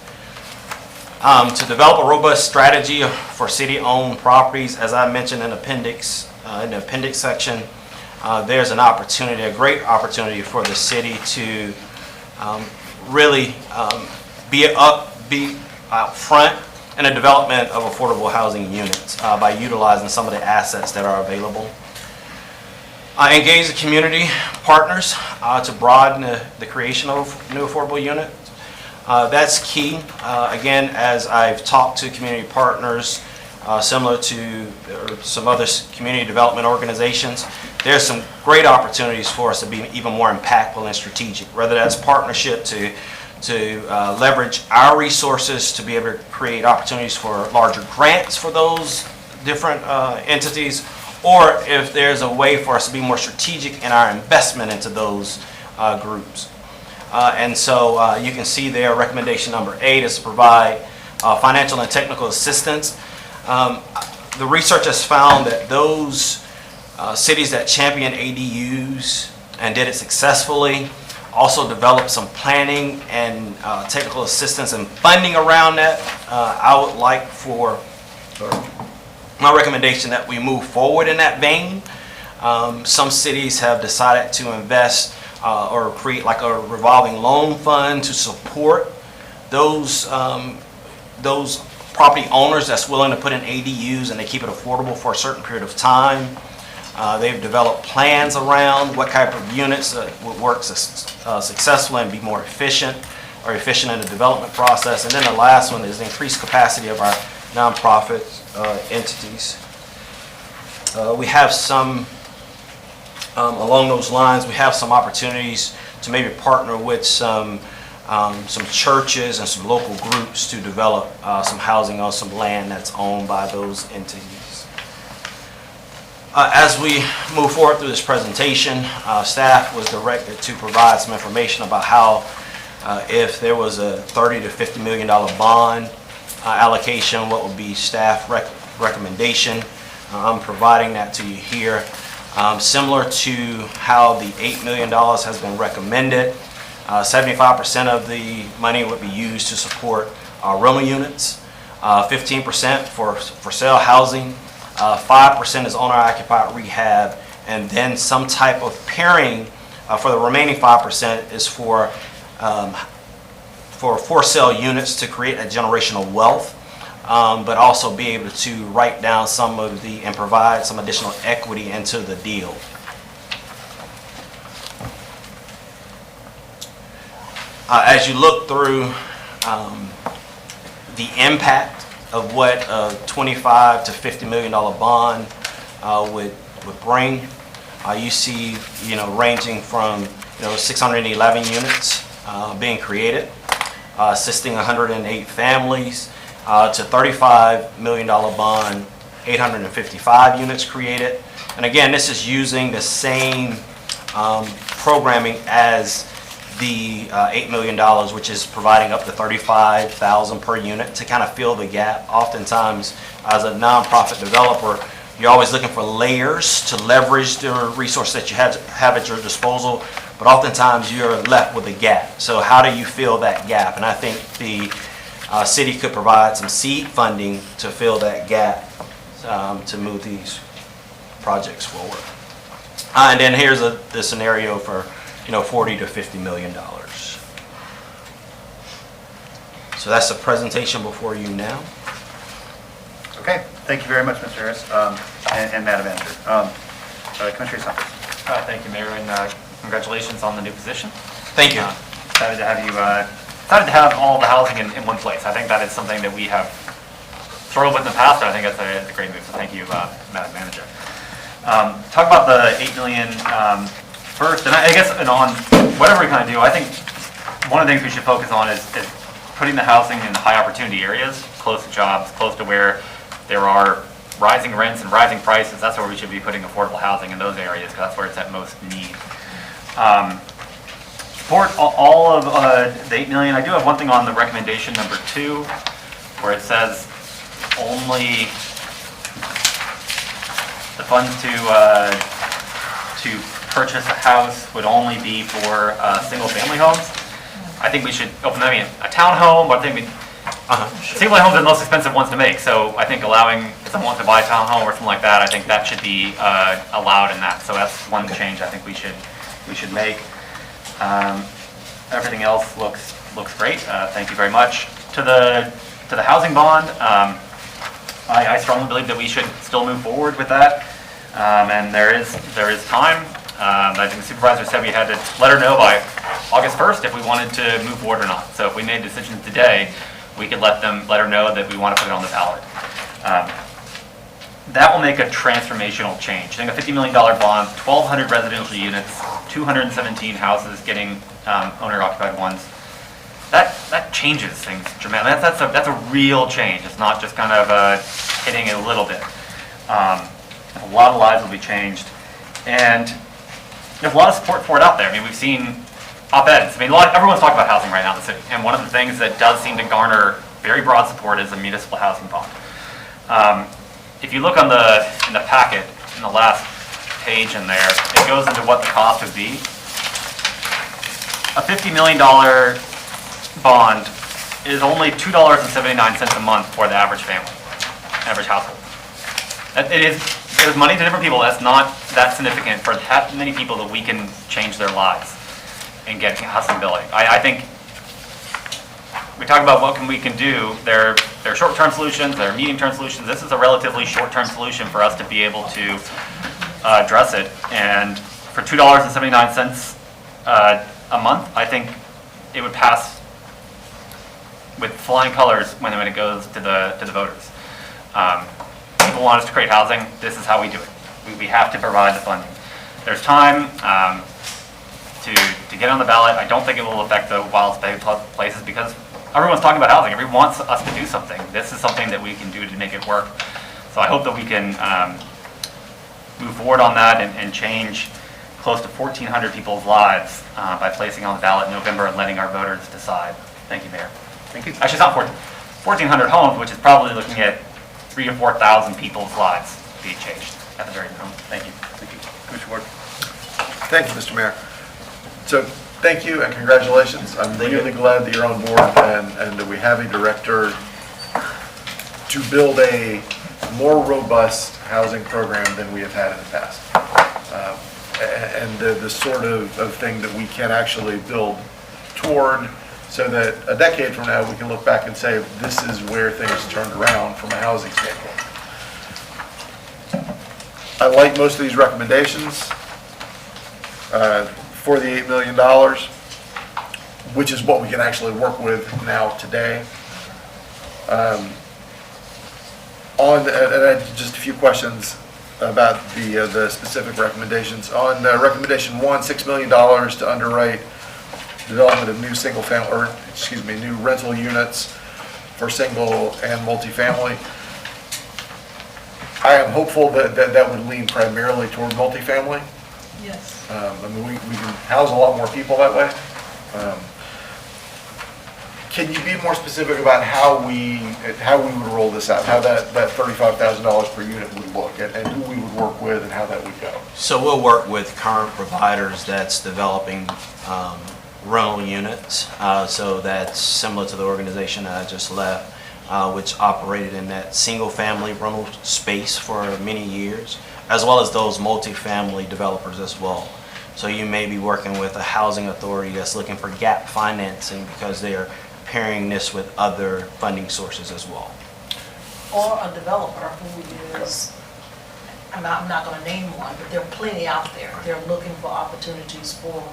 to develop a robust strategy for city-owned properties, as I mentioned in the appendix section, there's an opportunity, a great opportunity for the city to really be out front in the development of affordable housing units by utilizing some of the assets that are available. Engage the community partners to broaden the creation of new affordable units. That's key. Again, as I've talked to community partners, similar to some other community development organizations, there's some great opportunities for us to be even more impactful and strategic, whether that's partnership to leverage our resources to be able to create opportunities for larger grants for those different entities, or if there's a way for us to be more strategic in our investment into those groups. And so you can see there, recommendation number 8 is to provide financial and technical assistance. The research has found that those cities that champion ADUs and did it successfully also developed some planning and technical assistance and funding around that. I would like for my recommendation that we move forward in that vein. Some cities have decided to invest or create like a revolving loan fund to support those property owners that's willing to put in ADUs and they keep it affordable for a certain period of time. They've developed plans around what type of units would work successfully and be more efficient or efficient in the development process. And then the last one is the increased capacity of our nonprofit entities. We have some, along those lines, we have some opportunities to maybe partner with some churches and some local groups to develop some housing on some land that's owned by those entities. As we move forward through this presentation, staff was directed to provide some information about how if there was a $30 to $50 million bond allocation, what would be staff recommendation. I'm providing that to you here. Similar to how the $8 million has been recommended, 75% of the money would be used to support rental units, 15% for sale housing, 5% is owner-occupied rehab, and then some type of pairing for the remaining 5% is for sale units to create a generational wealth, but also be able to write down some of the and provide some additional equity into the deal. As you look through the impact of what a $25 to $50 million bond would bring, you see, ranging from 611 units being created, assisting 108 families, to $35 million bond, 855 units created. And again, this is using the same programming as the $8 million, which is providing up to $35,000 per unit to kind of fill the gap. Oftentimes, as a nonprofit developer, you're always looking for layers to leverage the resource that you have at your disposal, but oftentimes you're left with a gap. So how do you fill that gap? And I think the city could provide some seed funding to fill that gap to move these projects forward. And then here's the scenario for $40 to $50 million. So that's the presentation before you now. Okay, thank you very much, Mr. Harris, and Madam Manager. Commissioner Saunders. Thank you, Mayor, and congratulations on the new position. Thank you. Excited to have you, excited to have all the housing in one place. I think that is something that we have struggled with in the past, and I think that's a great move, so thank you, Madam Manager. Talk about the $8 million first, and I guess on whatever we kind of do, I think one of the things we should focus on is putting the housing in high opportunity areas, close to jobs, close to where there are rising rents and rising prices. That's where we should be putting affordable housing, in those areas, because that's where it's at most need. Support all of the $8 million. I do have one thing on the recommendation number 2, where it says only the funds to purchase a house would only be for single-family homes. I think we should open that in a townhome, but I think single-family homes are the most expensive ones to make. So I think allowing, if someone wants to buy a townhome or something like that, I think that should be allowed in that. So that's one change I think we should make. Everything else looks great. Thank you very much. To the housing bond, I strongly believe that we should still move forward with that. And there is time. I think the supervisor said we had to let her know by August 1st if we wanted to move forward or not. So if we made a decision today, we could let her know that we want to put it on the ballot. That will make a transformational change. I think a $50 million bond, 1,200 residential units, 217 houses getting owner-occupied ones. That changes things dramatically. That's a real change. It's not just kind of hitting it a little bit. A lot of lives will be changed. And there's a lot of support for it out there. I mean, we've seen op-eds. I mean, everyone's talking about housing right now in the city. And one of the things that does seem to garner very broad support is a municipal housing bond. If you look in the packet, in the last page in there, it goes into what the cost would be. A $50 million bond is only $2.79 a month for the average family, average household. There's money to different people. That's not that significant for that many people that we can change their lives and get housing ability. I think we talk about what we can do. There are short-term solutions, there are medium-term solutions. This is a relatively short-term solution for us to be able to address it. And for $2.79 a month, I think it would pass with flying colors when it goes to the voters. People want us to create housing. This is how we do it. We have to provide the funding. There's time to get on the ballot. I don't think it will affect the wild places because everyone's talking about housing. Everyone wants us to do something. This is something that we can do to make it work. So I hope that we can move forward on that and change close to 1,400 people's lives by placing on the ballot in November and letting our voters decide. Thank you, Mayor. Thank you. Actually, it's not 1,400 homes, which is probably looking at 3,000 to 4,000 people's lives being changed at the very minimum. Thank you. Thank you. Commissioner Ward. Thank you, Mr. Mayor. So thank you and congratulations. I'm really glad that you're on board and that we have a director to build a more robust housing program than we have had in the past. And the sort of thing that we can actually build toward so that a decade from now we can look back and say this is where things turned around from a housing standpoint. I like most of these recommendations for the $8 million, which is what we can actually work with now today. Just a few questions about the specific recommendations. On recommendation 1, $6 million to underwrite development of new rental units for single and multifamily. I am hopeful that would lean primarily toward multifamily. Yes. I mean, we can house a lot more people that way. Can you be more specific about how we would roll this out, how that $35,000 per unit would look, and who we would work with and how that would go? So we'll work with current providers that's developing rental units. So that's similar to the organization that I just left, which operated in that single-family rental space for many years, as well as those multifamily developers as well. So you may be working with a housing authority that's looking for gap financing because they're pairing this with other funding sources as well. Or a developer who is, I'm not going to name one, but there are plenty out there. They're looking for opportunities for,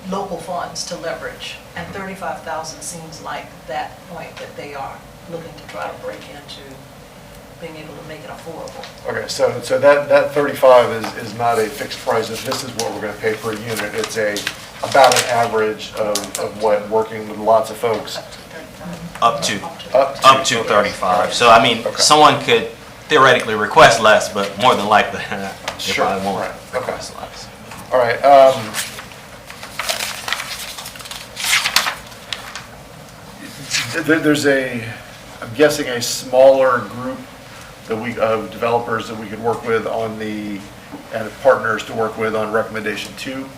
local funds to leverage. And 35,000 seems like that point that they are looking to try to break into being able to make it affordable. Okay, so that 35 is not a fixed price. If this is what we're going to pay per unit, it's about an average of what working with lots of folks. Up to 35. So I mean, someone could theoretically request less, but more than likely, they probably won't request less. All right. There's I'm guessing a smaller group of developers that we could work with and partners to work with on recommendation 2,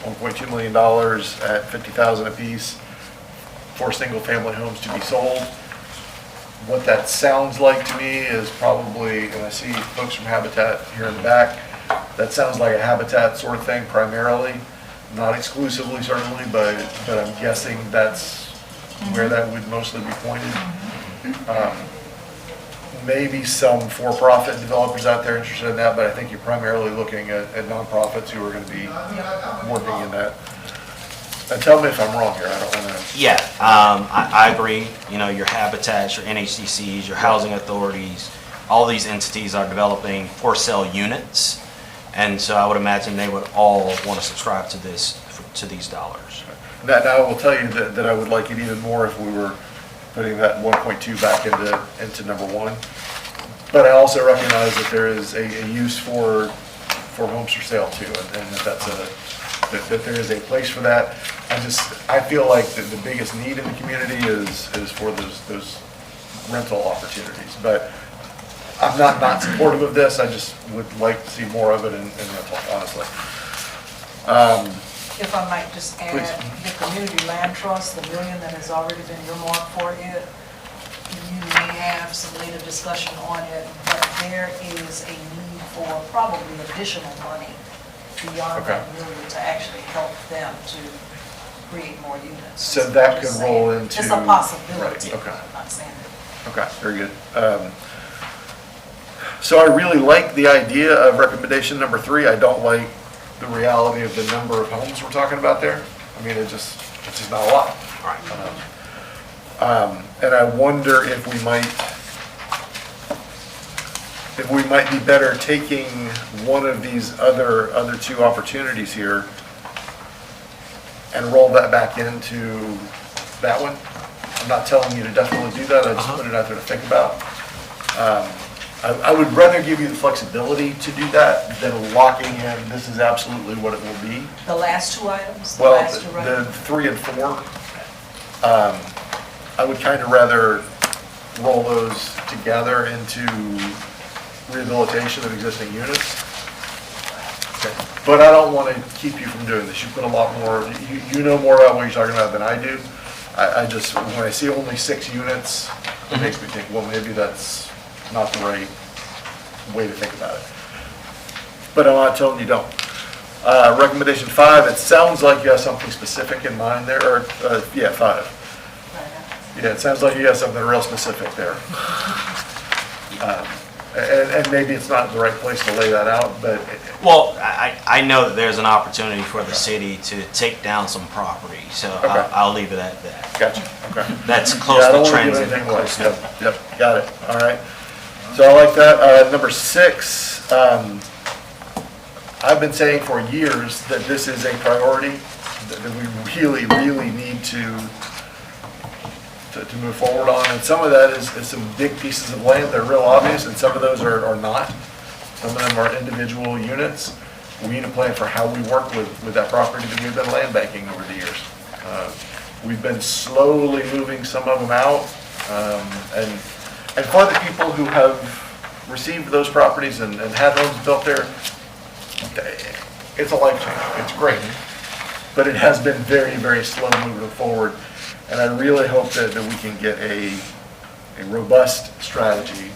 $1.2 million at $50,000 apiece for single-family homes to be sold. What that sounds like to me is probably, and I see folks from Habitat here in the back, that sounds like a Habitat sort of thing primarily, not exclusively certainly, but I'm guessing that's where that would mostly be pointed. maybe some for-profit developers out there interested in that, but I think you're primarily looking at nonprofits who are going to be working in that. And tell me if I'm wrong here, I don't want to. Yeah, I agree. You know, your habitats, your NHDCs, your housing authorities, all these entities are developing for sale units. And so I would imagine they would all want to subscribe to these dollars. Now I will tell you that I would like it even more if we were putting that 1.2 back into number one. But I also recognize that there is a use for homes for sale too, and that there is a place for that. I feel like the biggest need in the community is for those rental opportunities. But I'm not supportive of this. I just would like to see more of it in rental, honestly. If I might just add, Please. the community land trust, the $1 million that has already been earmarked for it, you may have some later discussion on it, but there is a need for probably additional money beyond Okay. that $1 million to actually help them to create more units. So that could roll into. It's a possibility. Right, okay. I'm not saying it. Okay, very good. So I really like the idea of recommendation number 3. I don't like the reality of the number of homes we're talking about there. I mean, it's just not a lot. And I wonder if we might be better taking one of these other 2 opportunities here and roll that back into that one. I'm not telling you to definitely do that, I just put it out there to think about. I would rather give you the flexibility to do that than locking in, this is absolutely what it will be. The last 2 items? Well, last 2 the items? 3 and 4, I would kind of rather roll those together into rehabilitation of existing units. But I don't want to keep you from doing this. You put a lot more, you know more about what you're talking about than I do. I just, when I see only 6 units, it makes me think, well, maybe that's not the right way to think about it. But I'm not telling you don't. Recommendation 5, it sounds like you have something specific in mind there, or, yeah, 5. Yeah, it sounds like you have something real specific there. And maybe it's not the right place to lay that out, but. Well, I know that there's an opportunity for the city to take down some property, so Okay. I'll leave it at that. Gotcha, okay. That's close Yeah, I to don't wanna give transit. anything away. Yep, got it, all right. So I like that. Number 6, I've been saying for years that this is a priority, that we really, really need to move forward on. And some of that is some big pieces of land that are real obvious, and some of those are not. Some of them are individual units. We need a plan for how we work with that property that we've been land banking over the years. We've been slowly moving some of them out. And for the people who have received those properties and had homes built there, it's a life change. It's great. But it has been very, very slow moving forward. And I really hope that we can get a robust strategy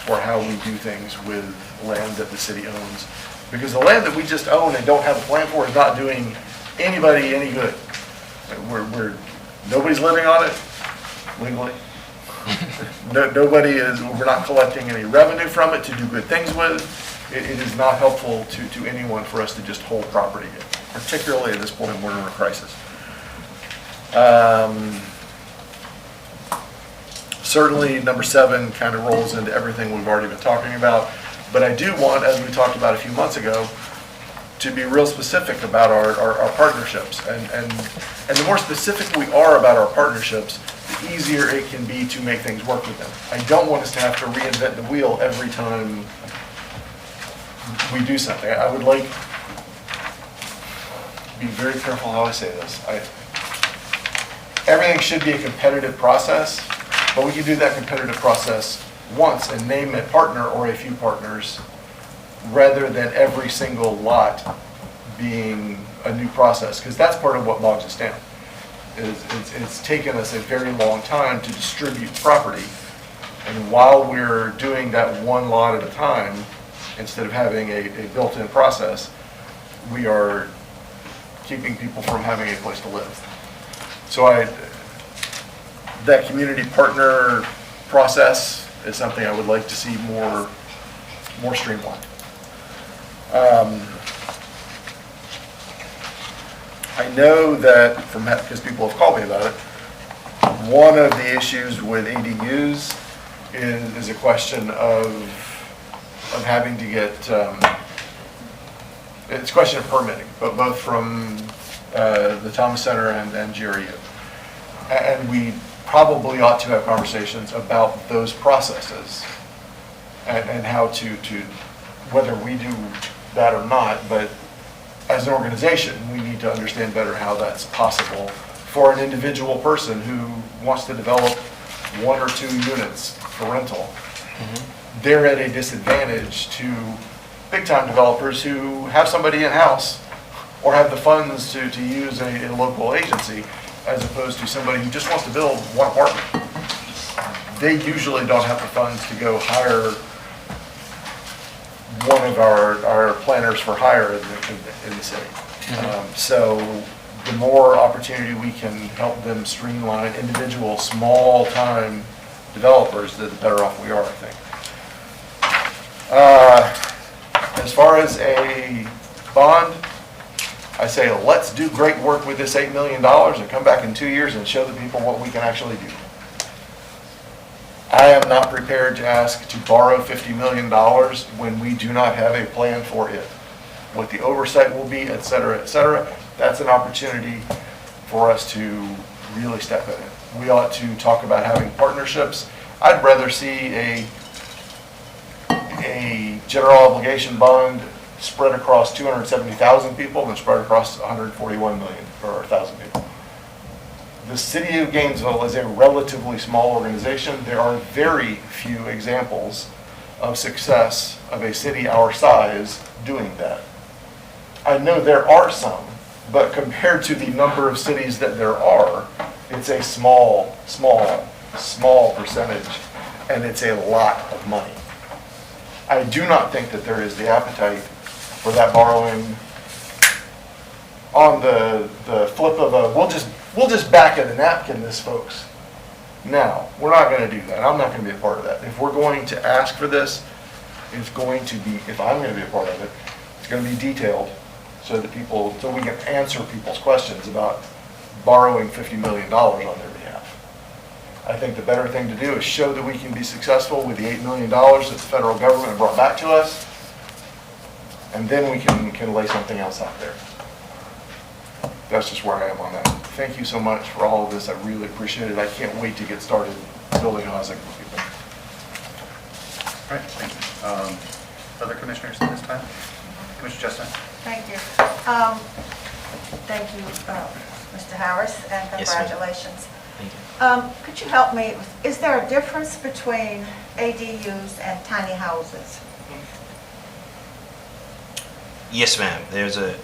for how we do things with land that the city owns. Because the land that we just own and don't have a plan for is not doing anybody any good. Nobody's living on it legally. We're not collecting any revenue from it to do good things with. It is not helpful to anyone for us to just hold property, particularly at this point when we're in a crisis. Certainly, number 7 kind of rolls into everything we've already been talking about, but I do want, as we talked about a few months ago, to be real specific about our partnerships. And the more specific we are about our partnerships, the easier it can be to make things work with them. I don't want us to have to reinvent the wheel every time we do something. I would like, be very careful how I say this. Everything should be a competitive process, but we can do that competitive process once and name a partner or a few partners rather than every single lot being a new process, because that's part of what bogs us down. It's taken us a very long time to distribute property, and while we're doing that one lot at a time, instead of having a built-in process, we are keeping people from having a place to live. So that community partner process is something I would like to see more streamlined. I know that because people have called me about it, one of the issues with ADUs is a question of having to get, it's a question of permitting, but both from the Thomas Center and GRU. And we probably ought to have conversations about those processes and how to, whether we do that or not, but as an organization, we need to understand better how that's possible for an individual person who wants to develop 1 or 2 units for rental. They're at a disadvantage to big-time developers who have somebody in-house or have the funds to use a local agency, as opposed to somebody who just wants to build one apartment. They usually don't have the funds to go hire one of our planners for hire in the city. So the more opportunity we can help them streamline individual small-time developers, the better off we are, I think. As far as a bond, I say let's do great work with this $8 million and come back in 2 years and show the people what we can actually do. I am not prepared to ask to borrow $50 million when we do not have a plan for it. What the oversight will be, et cetera, that's an opportunity for us to really step in it. We ought to talk about having partnerships. I'd rather see a general obligation bond spread across 270,000 people than spread across 141 million or 1,000 people. The city of Gainesville is a relatively small organization. There are very few examples of success of a city our size doing that. I know there are some, but compared to the number of cities that there are, it's a small percentage, and it's a lot of money. I do not think that there is the appetite for that borrowing on the flip of a, we'll just back of the napkin this, folks. Now, we're not going to do that. I'm not going to be a part of that. If we're going to ask for this, it's going to be, if I'm going to be a part of it, it's going to be detailed so that so we can answer people's questions about borrowing $50 million on their behalf. I think the better thing to do is show that we can be successful with the $8 million that the federal government brought back to us, and then we can lay something else out there. That's just where I am on that. Thank you so much for all of this. I really appreciate it. I can't wait to get started building housing for people. All right, thank you. Other commissioners at this time? Commissioner Chestnut? Thank you. Thank you, Mr. Harris, and Yes, ma'am. congratulations. Thank you. Could you help me? Is there a difference between ADUs and tiny houses? Yes, ma'am. There's a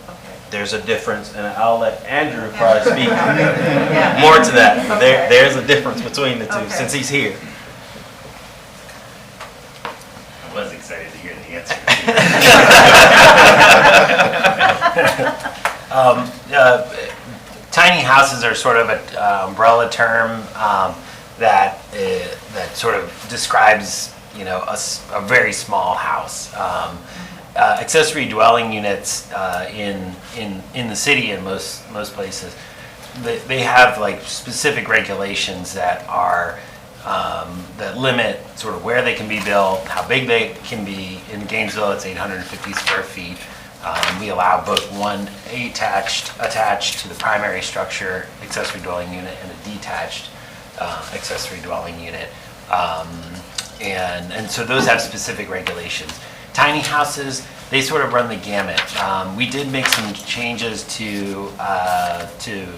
difference, and I'll let Andrew probably speak more to that. But there's a difference between the two since he's here. I was excited to hear the answer. Tiny houses are sort of an umbrella term that sort of describes, a very small house. Accessory dwelling units in the city and most places, they have like specific regulations that are that limit sort of where they can be built, how big they can be. In Gainesville, it's 850 square feet. We allow both one attached to the primary structure accessory dwelling unit and a detached accessory dwelling unit. And so those have specific regulations. Tiny houses, they sort of run the gamut. We did make some changes to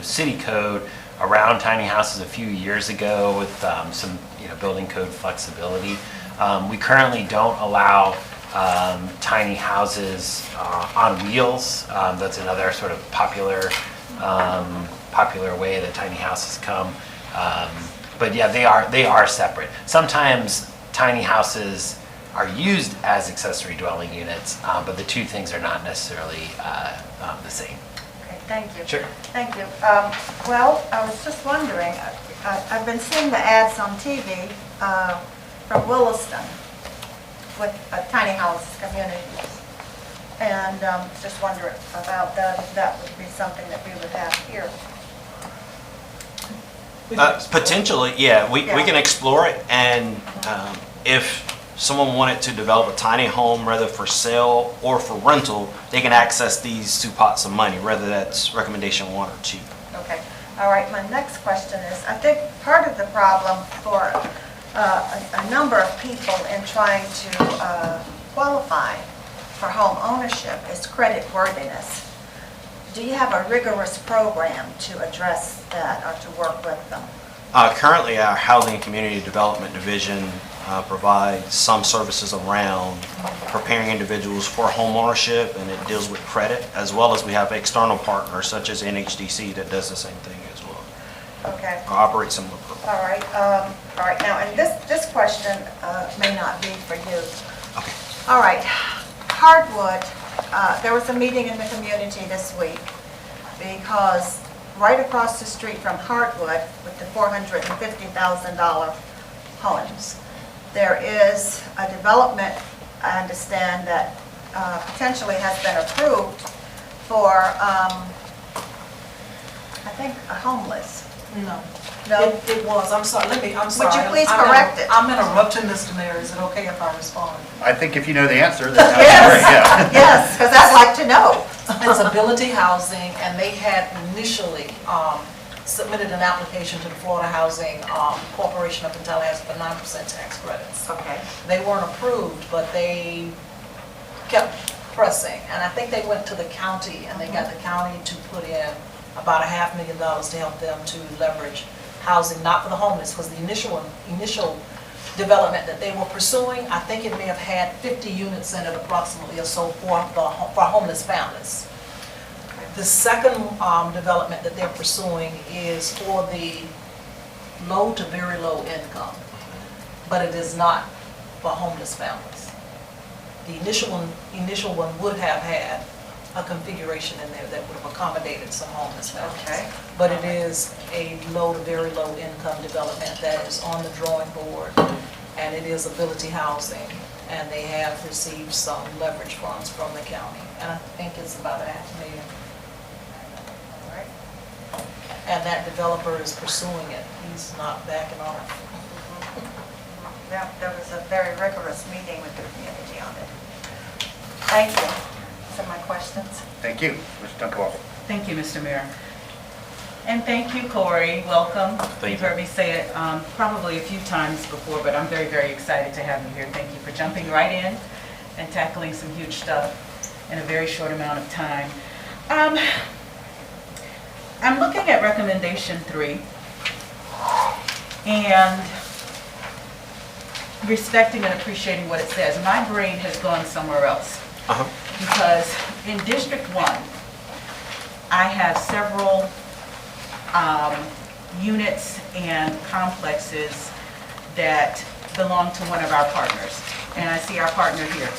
city code around tiny houses a few years ago with some building code flexibility. We currently don't allow tiny houses on wheels. That's another sort of popular way that tiny houses come. But yeah, they are separate. Sometimes tiny houses are used as accessory dwelling units, but the two things are not necessarily the same. Okay, thank you. Sure. Thank you. Well, I was just wondering, I've been seeing the ads on TV from Williston with tiny house communities. And just wondering about that, if that would be something that we would have here. Potentially, yeah, we Yeah. can explore it, and if someone wanted to develop a tiny home, whether for sale or for rental, they can access these two pots of money, whether that's recommendation 1 or 2. Okay, all right, my next question is, I think part of the problem for a number of people in trying to qualify for home ownership is credit worthiness. Do you have a rigorous program to address that or to work with them? Currently, our Housing and Community Development Division provides some services around preparing individuals for home ownership, and it deals with credit, as well as we have external partners such as NHDC that does the same thing as well. Okay. Or operates similar programs. All right, now, and this question may not be for you. Okay. All right, Hardwood, there was a meeting in the community this week because right across the street from Hardwood with the $450,000 homes, there is a development, I understand, that potentially has been approved for, I think, a homeless. No. No? It was, I'm sorry, I'm sorry. Would you please I'm correct it? I'm interrupting, Mr. Mayor, is it okay if I respond? I think if you know the answer, then that's great, yeah. Yes, because I'd like to know. It's Ability Housing, and they had initially submitted an application to the Florida Housing Corporation up in Tallahassee for 9% tax credits. Okay. They weren't approved, but they kept pressing, and I think they went to the county, and they got the county to put in about $500,000 to help them to leverage housing, not for the homeless, because the initial development that they were pursuing, I think it may have had 50 units in it approximately or so for homeless families. The second development that they're pursuing is for the low to very low income, but it is not for homeless families. The initial one would have had a configuration in there that would have accommodated some homeless families. Okay. But it is a low to very low income development that is on the drawing board, and it is Ability Housing, and they have received some leverage funds from the county, and I think it's about $500,000. All right. And that developer is pursuing it, he's not backing off. Yeah, there was a very rigorous meeting with the community on it. Thank you. Those are my questions. Thank you, Mr. Dunkelwald. Thank you, Mr. Mayor. And thank you, Corey. Welcome. Thank You've you. heard me say it probably a few times before, but I'm very, very excited to have you here. Thank you for jumping right in and tackling some huge stuff in a very short amount of time. I'm looking at recommendation 3 and respecting and appreciating what it says. My brain has gone somewhere else. Because in District 1, I have several units and complexes that belong to one of our partners. And I see our partner here.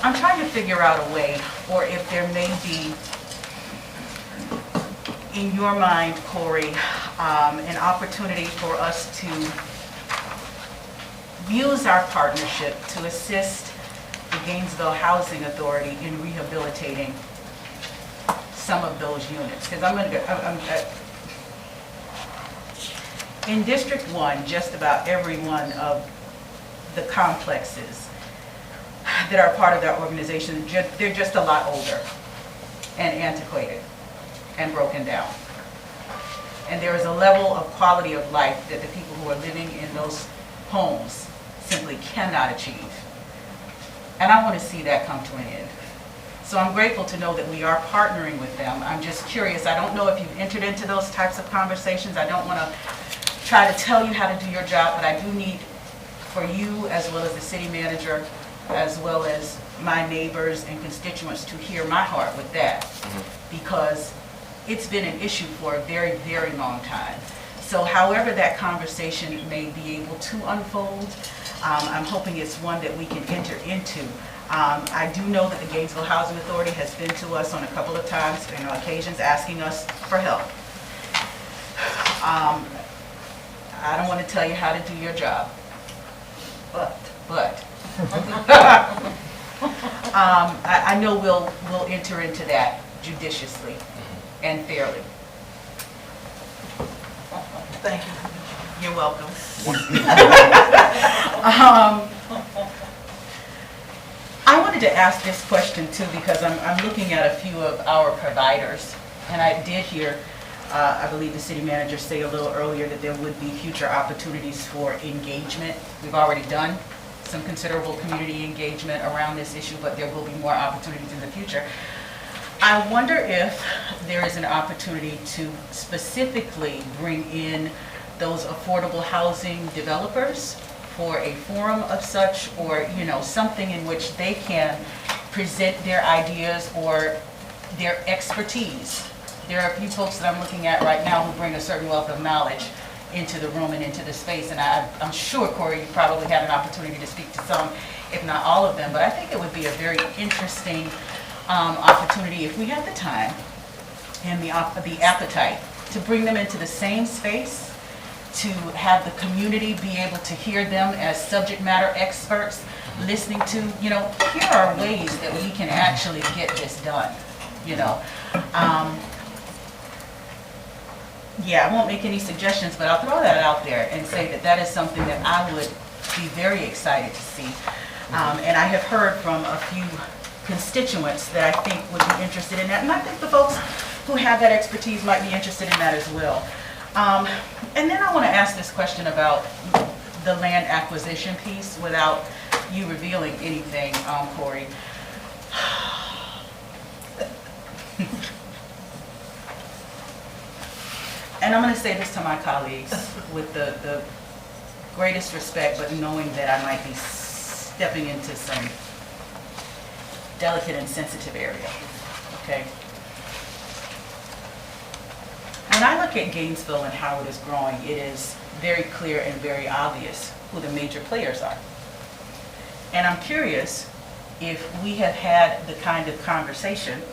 I'm trying to figure out a way, or if there may be, in your mind, Corey, an opportunity for us to use our partnership to assist the Gainesville Housing Authority in rehabilitating some of those units. Because in District 1, just about every one of the complexes that are part of that organization, they're just a lot older and antiquated and broken down. And there is a level of quality of life that the people who are living in those homes simply cannot achieve. And I want to see that come to an end. So I'm grateful to know that we are partnering with them. I'm just curious, I don't know if you've entered into those types of conversations. I don't want to try to tell you how to do your job, but I do need for you, as well as the city manager, as well as my neighbors and constituents, to hear my heart with that. Because it's been an issue for a very, very long time. So however that conversation may be able to unfold, I'm hoping it's one that we can enter into. I do know that the Gainesville Housing Authority has been to us on a couple of times, occasions, asking us for help. I don't want to tell you how to do your job, but I know we'll enter into that judiciously and fairly. Thank you. You're welcome. I wanted to ask this question too because I'm looking at a few of our providers, and I did hear, I believe the city manager say a little earlier that there would be future opportunities for engagement. We've already done some considerable community engagement around this issue, but there will be more opportunities in the future. I wonder if there is an opportunity to specifically bring in those affordable housing developers for a forum of such, or something in which they can present their ideas or their expertise. There are a few folks that I'm looking at right now who bring a certain wealth of knowledge into the room and into the space, and I'm sure, Corey, you probably had an opportunity to speak to some, if not all of them, but I think it would be a very interesting opportunity if we had the time and the appetite to bring them into the same space, to have the community be able to hear them as subject matter experts, listening to, here are ways that we can actually get this done, Yeah, I won't make any suggestions, but I'll throw that out there and say that is something that I would be very excited to see. And I have heard from a few constituents that I think would be interested in that. And I think the folks who have that expertise might be interested in that as well. And then I want to ask this question about the land acquisition piece without you revealing anything, Corey. And I'm going to say this to my colleagues with the greatest respect, but knowing that I might be stepping into some delicate and sensitive area, okay? When I look at Gainesville and how it is growing, it is very clear and very obvious who the major players are. And I'm curious if we have had the kind of conversation,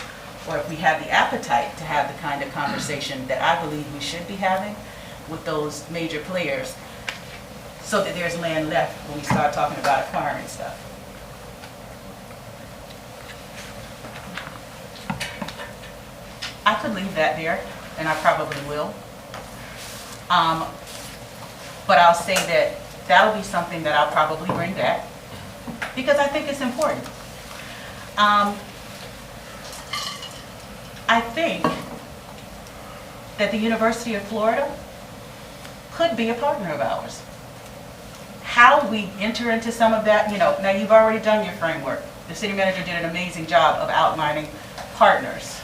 or if we have the appetite to have the kind of conversation that I believe we should be having with those major players, so that there's land left when we start talking about acquiring stuff. I could leave that there, and I probably will. But I'll say that that'll be something that I'll probably bring back, because I think it's important. I think that the University of Florida could be a partner of ours. How we enter into some of that, now you've already done your framework. The city manager did an amazing job of outlining partners.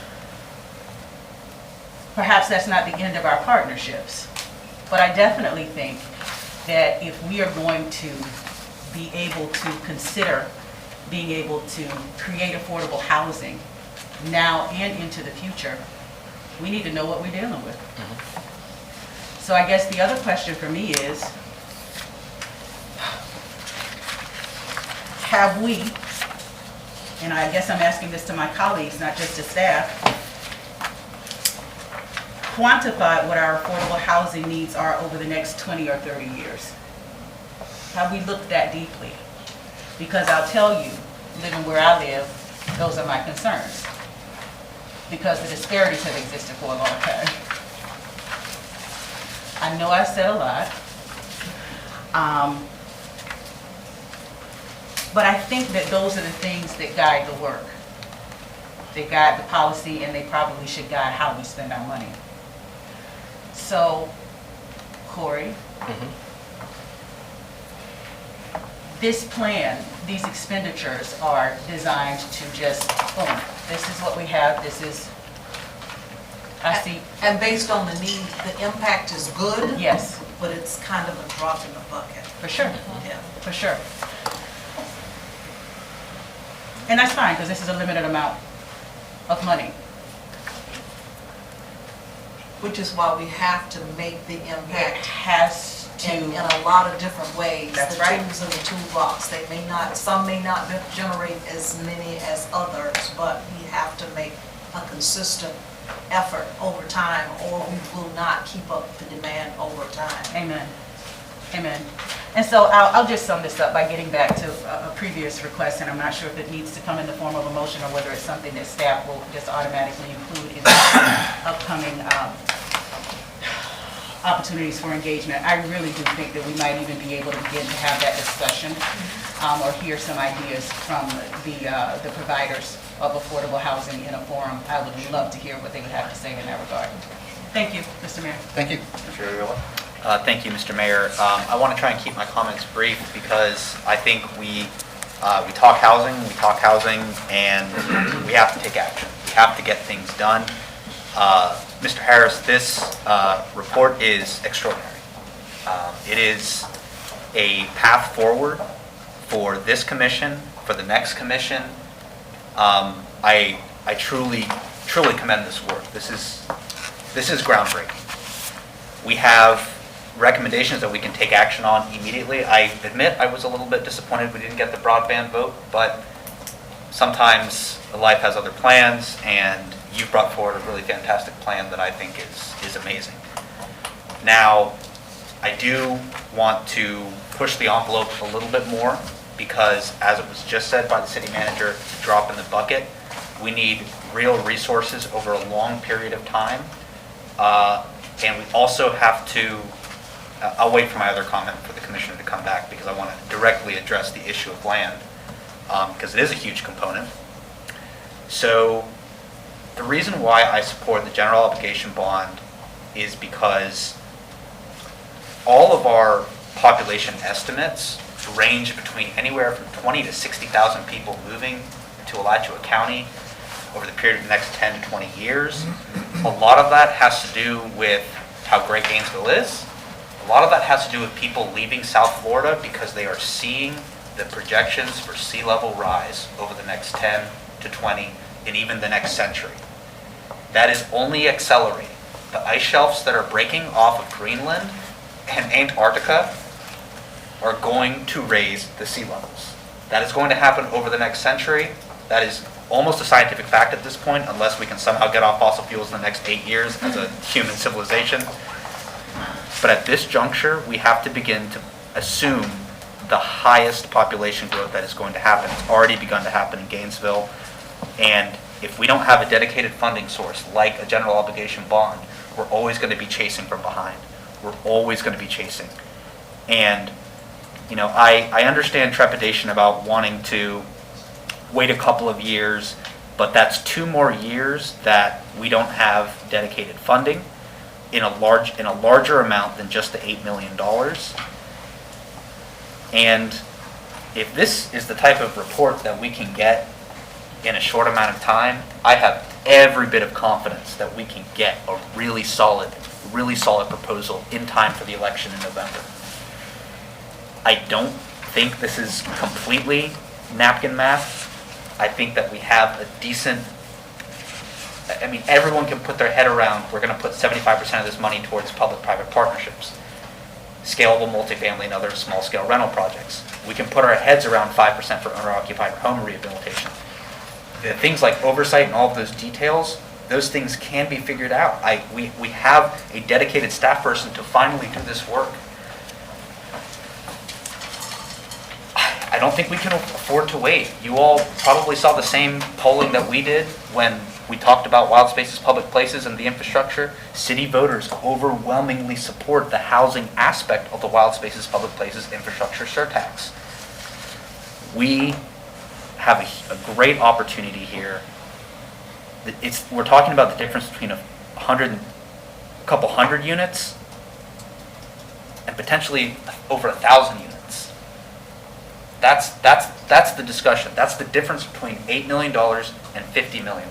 Perhaps that's not the end of our partnerships, but I definitely think that if we are going to be able to consider being able to create affordable housing now and into the future, we need to know what we're dealing with. So I guess the other question for me is, have we, and I guess I'm asking this to my colleagues, not just to staff, quantified what our affordable housing needs are over the next 20 or 30 years? Have we looked that deeply? Because I'll tell you, living where I live, those are my concerns. Because the disparities have existed for a long time. I know I said a lot. But I think that those are the things that guide the work. They guide the policy, and they probably should guide how we spend our money. So, Corey, this plan, these expenditures are designed to just, boom, this is what we have, this is, I see. And based on the need, the impact is good. Yes. But it's kind of a drop in the bucket. For sure. Yeah. For sure. And that's fine, because this is a limited amount of money. Which is why we have to make the impact. It has to. In a lot of different ways. That's the right. tools in the toolbox. They may not, some may not generate as many as others, but we have to make a consistent effort over time, or we will not keep up the demand over time. Amen. Amen. And so I'll just sum this up by getting back to a previous request, and I'm not sure if it needs to come in the form of a motion or whether it's something that staff will just automatically include in the upcoming opportunities for engagement. I really do think that we might even be able to begin to have that discussion or hear some ideas from the providers of affordable housing in a forum. I would love to hear what they would have to say in that regard. Thank you, Mr. Mayor. Thank you. Mr. Arriola? Thank you, Mr. Mayor. I want to try and keep my comments brief because I think we talk housing, and we have to take action. We have to get things done. Mr. Harris, this report is extraordinary. It is a path forward for this commission, for the next commission. I truly commend this work. This is groundbreaking. We have recommendations that we can take action on immediately. I admit I was a little bit disappointed we didn't get the broadband vote, but sometimes life has other plans, and you've brought forward a really fantastic plan that I think is amazing. Now, I do want to push the envelope a little bit more because, as it was just said by the city manager, drop in the bucket. We need real resources over a long period of time. And we also have to, I'll wait for my other comment for the commissioner to come back because I want to directly address the issue of land because it is a huge component. So the reason why I support the general obligation bond is because all of our population estimates range between anywhere from 20 to 60,000 people moving to Alachua County over the period of the next 10 to 20 years. A lot of that has to do with how great Gainesville is. A lot of that has to do with people leaving South Florida because they are seeing the projections for sea level rise over the next 10 to 20 and even the next century. That is only accelerating. The ice shelves that are breaking off of Greenland and Antarctica are going to raise the sea levels. That is going to happen over the next century. That is almost a scientific fact at this point, unless we can somehow get off fossil fuels in the next 8 years as a human civilization. But at this juncture, we have to begin to assume the highest population growth that is going to happen. It's already begun to happen in Gainesville. And if we don't have a dedicated funding source, like a general obligation bond, we're always going to be chasing from behind. We're always going to be chasing. And, you know, I understand trepidation about wanting to wait a couple of years, but that's 2 more years that we don't have dedicated funding in a larger amount than just the $8 million. And if this is the type of report that we can get in a short amount of time, I have every bit of confidence that we can get a really solid proposal in time for the election in November. I don't think this is completely napkin math. I think that we have a decent, I mean, everyone can put their head around, we're going to put 75% of this money towards public-private partnerships, scalable multifamily and other small-scale rental projects. We can put our heads around 5% for owner-occupied home rehabilitation. The things like oversight and all of those details, those things can be figured out. We have a dedicated staff person to finally do this work. I don't think we can afford to wait. You all probably saw the same polling that we did when we talked about wild spaces, public places, and the infrastructure. City voters overwhelmingly support the housing aspect of the wild spaces, public places, infrastructure surtax. We have a great opportunity here. We're talking about the difference between a couple hundred units and potentially over 1,000 units. That's the discussion. That's the difference between $8 million and $50 million.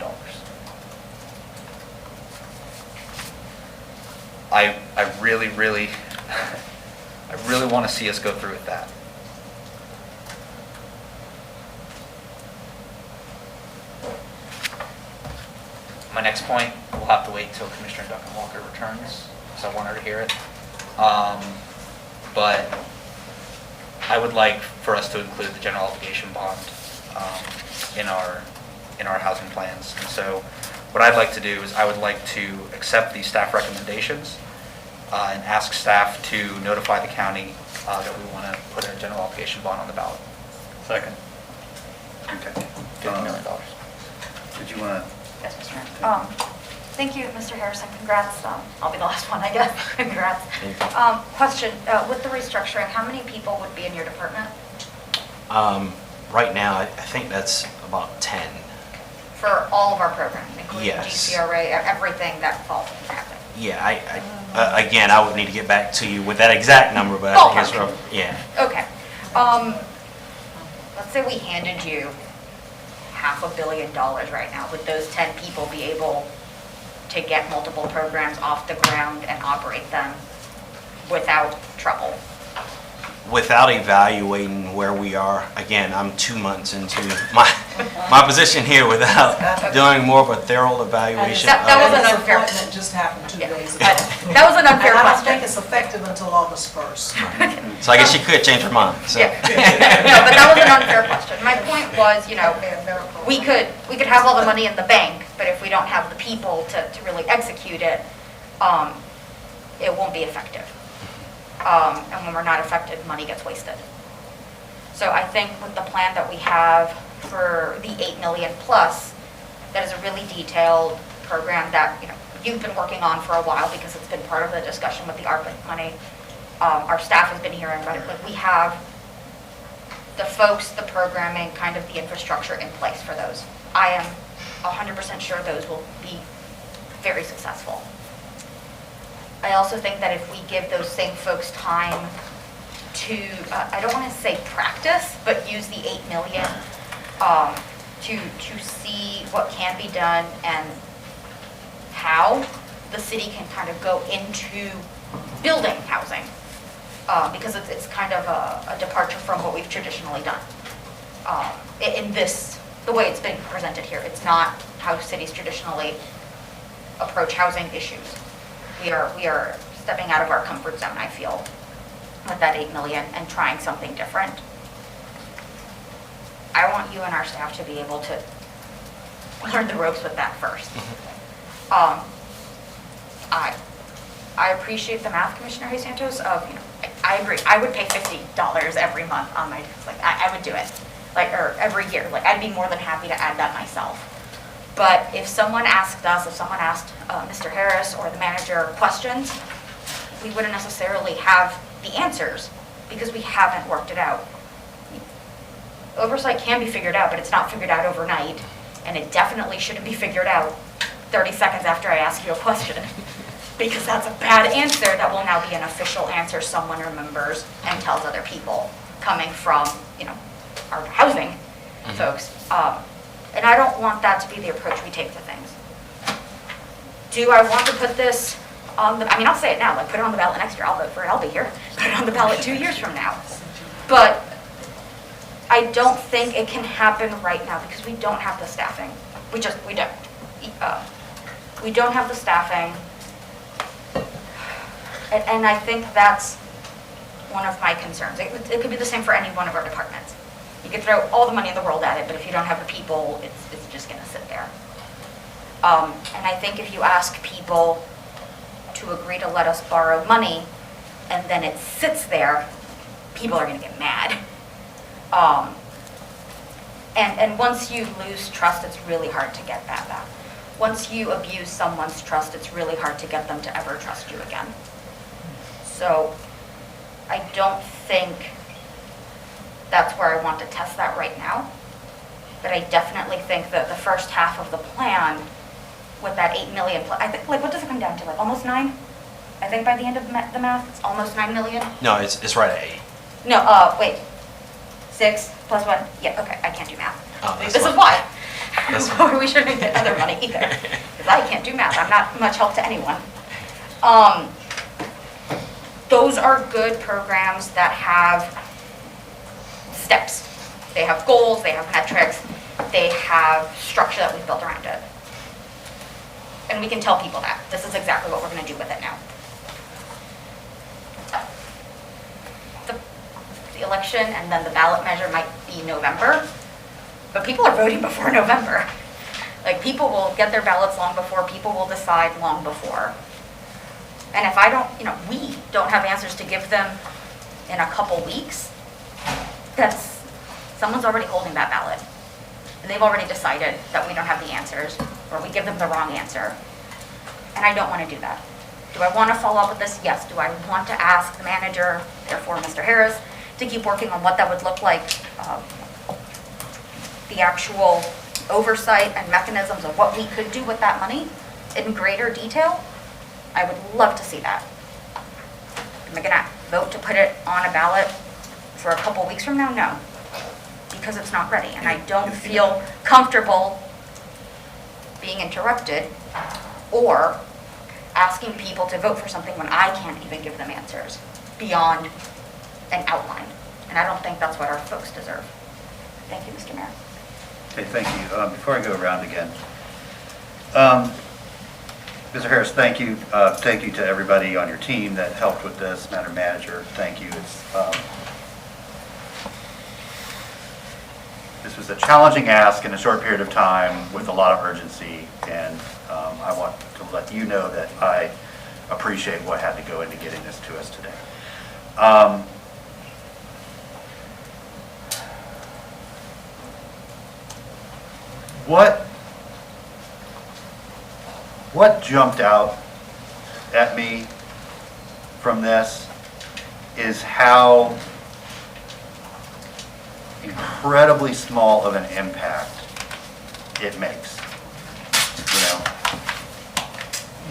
I really want to see us go through with that. My next point, we'll have to wait until Commissioner Duncan Walker returns, because I want her to hear it. But I would like for us to include the general obligation bond in our housing plans. And so what I'd like to do is I would like to accept these staff recommendations and ask staff to notify the county that we want to put a general obligation bond on the ballot. Second. Okay. $50 million. Did you want to? Yes, Mr. Mayor. Thank you, Mr. Harrison. Congrats. I'll be the last one, I guess. Congrats. Question, with the restructuring, how many people would be in your department? Right now, I think that's about 10. For all of our programs, including Yes. GCRA, everything that falls into that? Yeah, again, I would need to get back to you with that exact number, but I think it's rough, yeah. Okay. Let's say we handed you $500 million right now. Would those 10 people be able to get multiple programs off the ground and operate them without trouble? Without evaluating where we are, again, I'm 2 months into my position here without doing more of a thorough evaluation. That was an unfair question. That just happened 2 days ago. That was an unfair And I don't question. think it's effective until August 1st. So I guess she could change her mind, so. Yeah. No, but that was an unfair question. My point was, we could have all the money in the bank, but if we don't have the people to really execute it, it won't be effective. And when we're not effective, money gets wasted. So I think with the plan that we have for the 8 million plus, that is a really detailed program that you've been working on for a while because it's been part of the discussion with the ARPA money. Our staff has been hearing about it, but we have the folks, the programming, kind of the infrastructure in place for those. I am 100% sure those will be very successful. I also think that if we give those same folks time to, I don't want to say practice, but use the 8 million to see what can be done and how the city can kind of go into building housing, because it's kind of a departure from what we've traditionally done. In this, the way it's been presented here, it's not how cities traditionally approach housing issues. We are stepping out of our comfort zone, I feel, with that 8 million and trying something different. I want you and our staff to be able to learn the ropes with that first. I appreciate the math, Commissioner Hay Santos, I agree. I would pay $50 every month on my, I would do it, or every year. I'd be more than happy to add that myself. But if someone asked us, if someone asked Mr. Harris or the manager questions, we wouldn't necessarily have the answers because we haven't worked it out. Oversight can be figured out, but it's not figured out overnight, and it definitely shouldn't be figured out 30 seconds after I ask you a question, because that's a bad answer that will now be an official answer someone remembers and tells other people, coming from, our housing folks. And I don't want that to be the approach we take to things. Do I want to put this on the, I'll say it now, put it on the ballot next year, I'll vote for it, I'll be here. Put it on the ballot 2 years from now. But I don't think it can happen right now because we don't have the staffing. We don't. We don't have the staffing. And I think that's one of my concerns. It could be the same for any one of our departments. You could throw all the money in the world at it, but if you don't have the people, it's just going to sit there. And I think if you ask people to agree to let us borrow money, and then it sits there, people are going to get mad. And once you lose trust, it's really hard to get that back. Once you abuse someone's trust, it's really hard to get them to ever trust you again. So I don't think that's where I want to test that right now. But I definitely think that the first half of the plan with that 8 million, I think, what does it come down to? Almost 9? I think by the end of the math, it's almost 9 million. No, it's right at 8. No, wait. 6 plus 1. Yeah, okay, I can't do math. Oh, that's This fine. is why. That's fine. We shouldn't get other money either, because I can't do math. I'm not much help to anyone. Those are good programs that have steps. They have goals, they have metrics, they have structure that we've built around it. And we can tell people that. This is exactly what we're going to do with it now. The election and then the ballot measure might be November, but people are voting before November. People will get their ballots long before, people will decide long before. And if I don't, we don't have answers to give them in a couple weeks, someone's already holding that ballot. And they've already decided that we don't have the answers, or we give them the wrong answer. And I don't want to do that. Do I want to follow up with this? Yes. Do I want to ask the manager, therefore Mr. Harris, to keep working on what that would look like, the actual oversight and mechanisms of what we could do with that money in greater detail? I would love to see that. Am I going to vote to put it on a ballot for a couple weeks from now? No, because it's not ready, and I don't feel comfortable being interrupted or asking people to vote for something when I can't even give them answers beyond an outline. And I don't think that's what our folks deserve. Thank you, Mr. Mayor. Okay, thank you. Before I go around again, Mr. Harris, thank you. Thank you to everybody on your team that helped with this, Madam Manager. Thank you. This was a challenging ask in a short period of time with a lot of urgency, and I want to let you know that I appreciate what had to go into getting this to us today. What jumped out at me from this is how incredibly small of an impact it makes.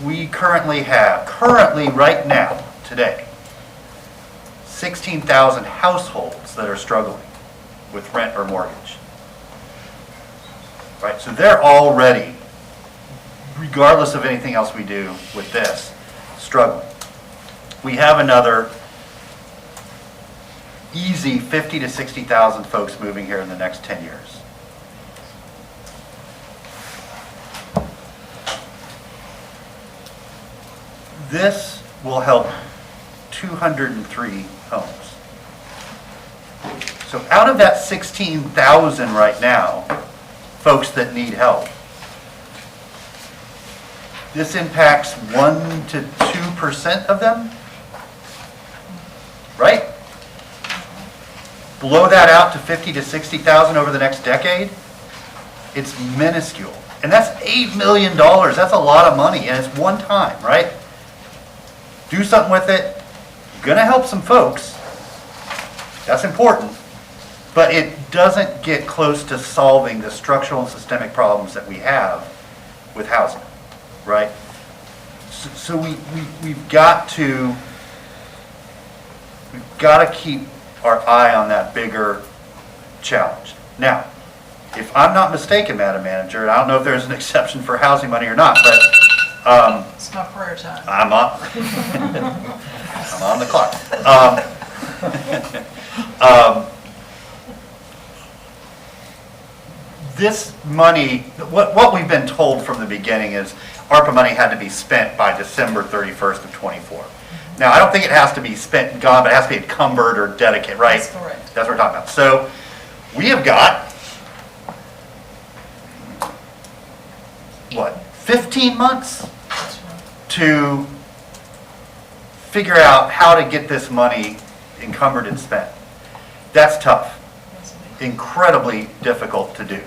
We currently right now, today, 16,000 households that are struggling with rent or mortgage. Right, so they're already, regardless of anything else we do with this, struggling. We have another easy 50 to 60,000 folks moving here in the next 10 years. This will help 203 homes. So out of that 16,000 right now, folks that need help, this impacts 1 to 2% of them, right? Blow that out to 50 to 60,000 over the next decade, it's minuscule. And that's $8 million. That's a lot of money, and it's one time, right? Do something with it. Gonna help some folks. That's important. But it doesn't get close to solving the structural and systemic problems that we have with housing, right? So we've got to keep our eye on that bigger challenge. Now, if I'm not mistaken, Madam Manager, and I don't know if there's an exception for housing money or not, but It's not prayer time. I'm on the clock. This money, what we've been told from the beginning is ARPA money had to be spent by December 31st of '24. Now, I don't think it has to be spent and gone, but it has to be encumbered or dedicated, right? That's correct. That's what we're talking about. So we have got, 15 months to figure out how to get this money encumbered and spent. That's tough. Incredibly difficult to do.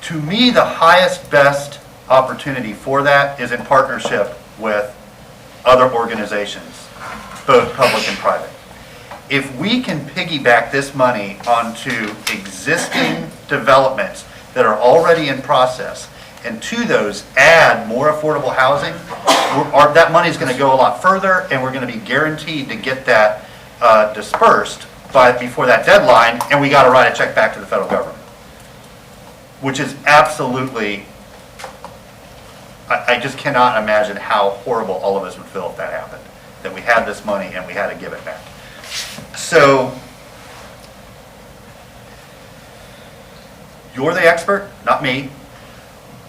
To me, the highest, best opportunity for that is in partnership with other organizations, both public and private. If we can piggyback this money onto existing developments that are already in process, and to those add more affordable housing, that money is going to go a lot further, and we're going to be guaranteed to get that dispersed before that deadline, and we got to write a check back to the federal government, which is absolutely, I just cannot imagine how horrible all of us would feel if that happened, that we had this money and we had to give it back. So, you're the expert, not me,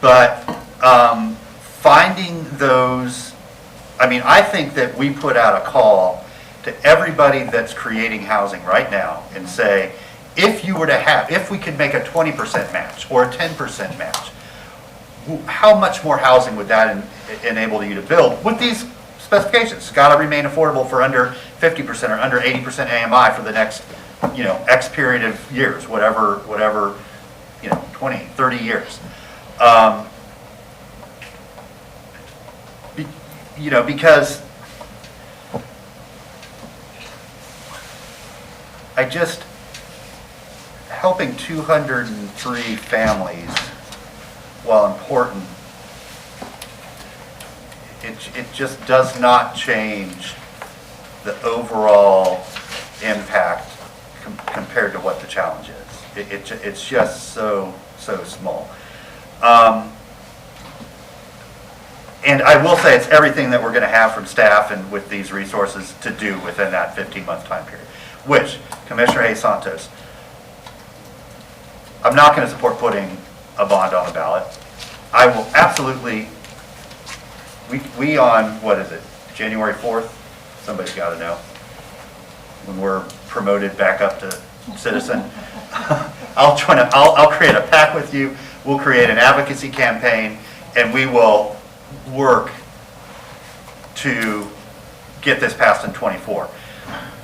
but finding those, I think that we put out a call to everybody that's creating housing right now and say, if we could make a 20% match or a 10% match, how much more housing would that enable you to build with these specifications? It's got to remain affordable for under 50% or under 80% AMI for the next, X period of years, whatever, 20, 30 years. Because helping 203 families, while important, it just does not change the overall impact compared to what the challenge is. It's just so small. And I will say it's everything that we're going to have from staff and with these resources to do within that 15-month time period, which, Commissioner Hayes Santos, I'm not going to support putting a bond on the ballot. I will absolutely, we on, what is it, January 4th? Somebody's got to know. When we're promoted back up to citizen. I'll create a pact with you. We'll create an advocacy campaign, and we will work to get this passed in '24.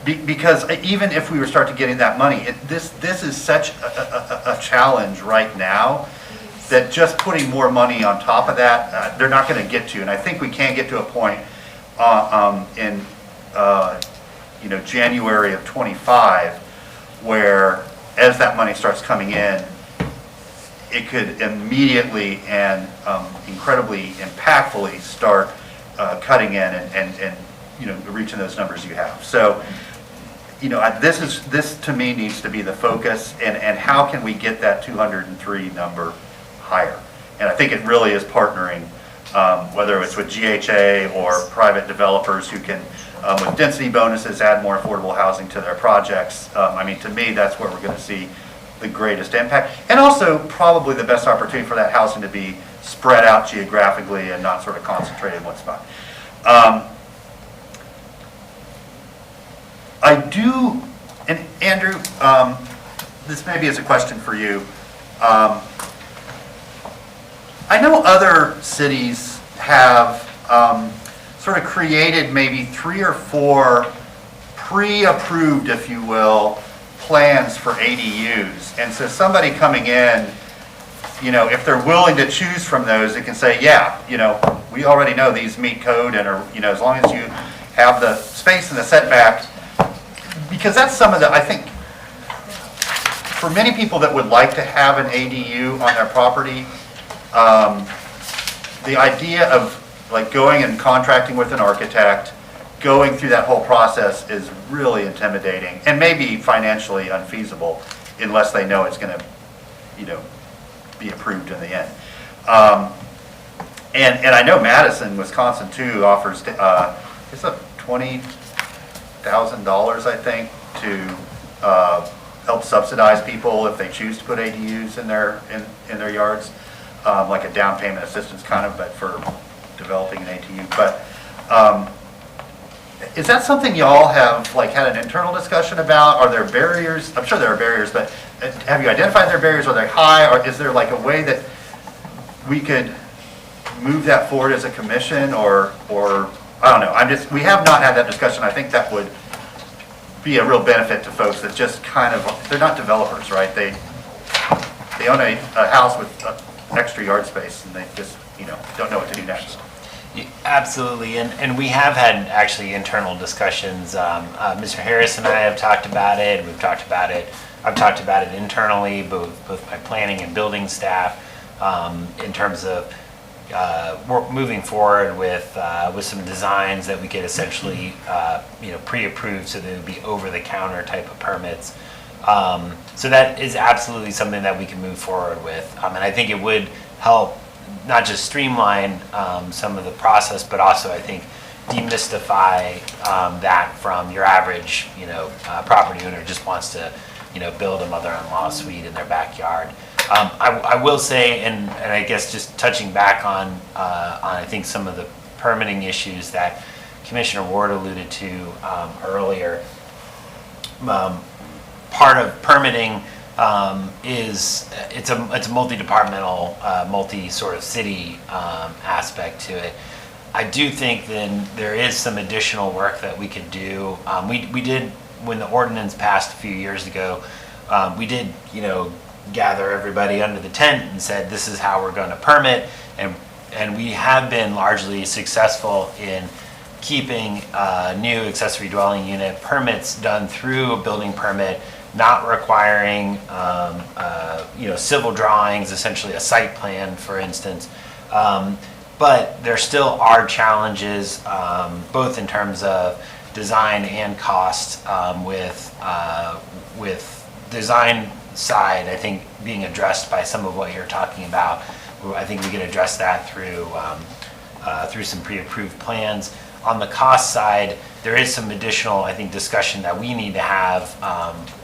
Because even if we were start to getting that money, this is such a challenge right now that just putting more money on top of that, they're not going to get to. And I think we can get to a point in January of '25 where, as that money starts coming in, it could immediately and incredibly impactfully start cutting in and reaching those numbers you have. So, this to me needs to be the focus, and how can we get that 203 number higher? And I think it really is partnering, whether it's with GHA or private developers who can, with density bonuses, add more affordable housing to their projects. To me, that's where we're going to see the greatest impact, and also probably the best opportunity for that housing to be spread out geographically and not sort of concentrated in one spot. I do, and Andrew, this maybe is a question for you. I know other cities have sort of created maybe 3 or 4 pre-approved, if you will, plans for ADUs. And so somebody coming in, if they're willing to choose from those, it can say, yeah, we already know these meet code, and are, as long as you have the space and the setback, because that's some of the, I think, for many people that would like to have an ADU on their property, the idea of like going and contracting with an architect, going through that whole process is really intimidating and maybe financially unfeasible unless they know it's going to, be approved in the end. And I know Madison, Wisconsin too offers, it's a $20,000, I think, to help subsidize people if they choose to put ADUs in their yards, like a down payment assistance kind of, but for developing an ADU. But is that something y'all have had an internal discussion about? Are there barriers? I'm sure there are barriers, but have you identified their barriers? Are they high? Or is there a way that we could move that forward as a commission, or I don't know. We have not had that discussion. I think that would be a real benefit to folks that just they're not developers, right? They own a house with extra yard space, and they just, don't know what to do next. Absolutely, and we have had actually internal discussions. Mr. Harris and I have talked about it. We've talked about it. I've talked about it internally, both my planning and building staff, in terms of moving forward with some designs that we could essentially pre-approve, so that it would be over-the-counter type of permits. So that is absolutely something that we can move forward with, and I think it would help not just streamline some of the process, but also I think demystify that from your average property owner who just wants to build a mother-in-law suite in their backyard. I will say, and I guess just touching back on I think some of the permitting issues that Commissioner Ward alluded to earlier. Part of permitting it's a multi-departmental, multi sort of city aspect to it. I do think then there is some additional work that we could do. We did, when the ordinance passed a few years ago, we did, gather everybody under the tent and said, this is how we're going to permit. And we have been largely successful in keeping new accessory dwelling unit permits done through a building permit, not requiring, civil drawings, essentially a site plan, for instance. But there still are challenges, both in terms of design and cost, with design side, I think, being addressed by some of what you're talking about. I think we can address that through some pre-approved plans. On the cost side, there is some additional, I think, discussion that we need to have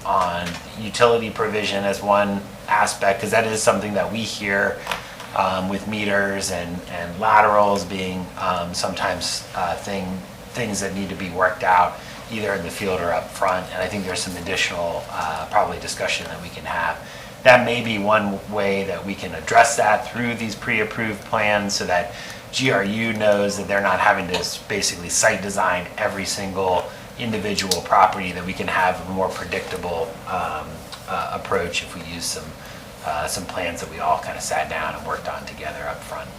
on utility provision as one aspect, because that is something that we hear with meters and laterals being sometimes things that need to be worked out either in the field or up front. And I think there's some additional probably discussion that we can have. That may be one way that we can address that through these pre-approved plans, so that GRU knows that they're not having to basically site design every single individual property, that we can have a more predictable approach if we use some plans that we all kind of sat down and worked on together up front.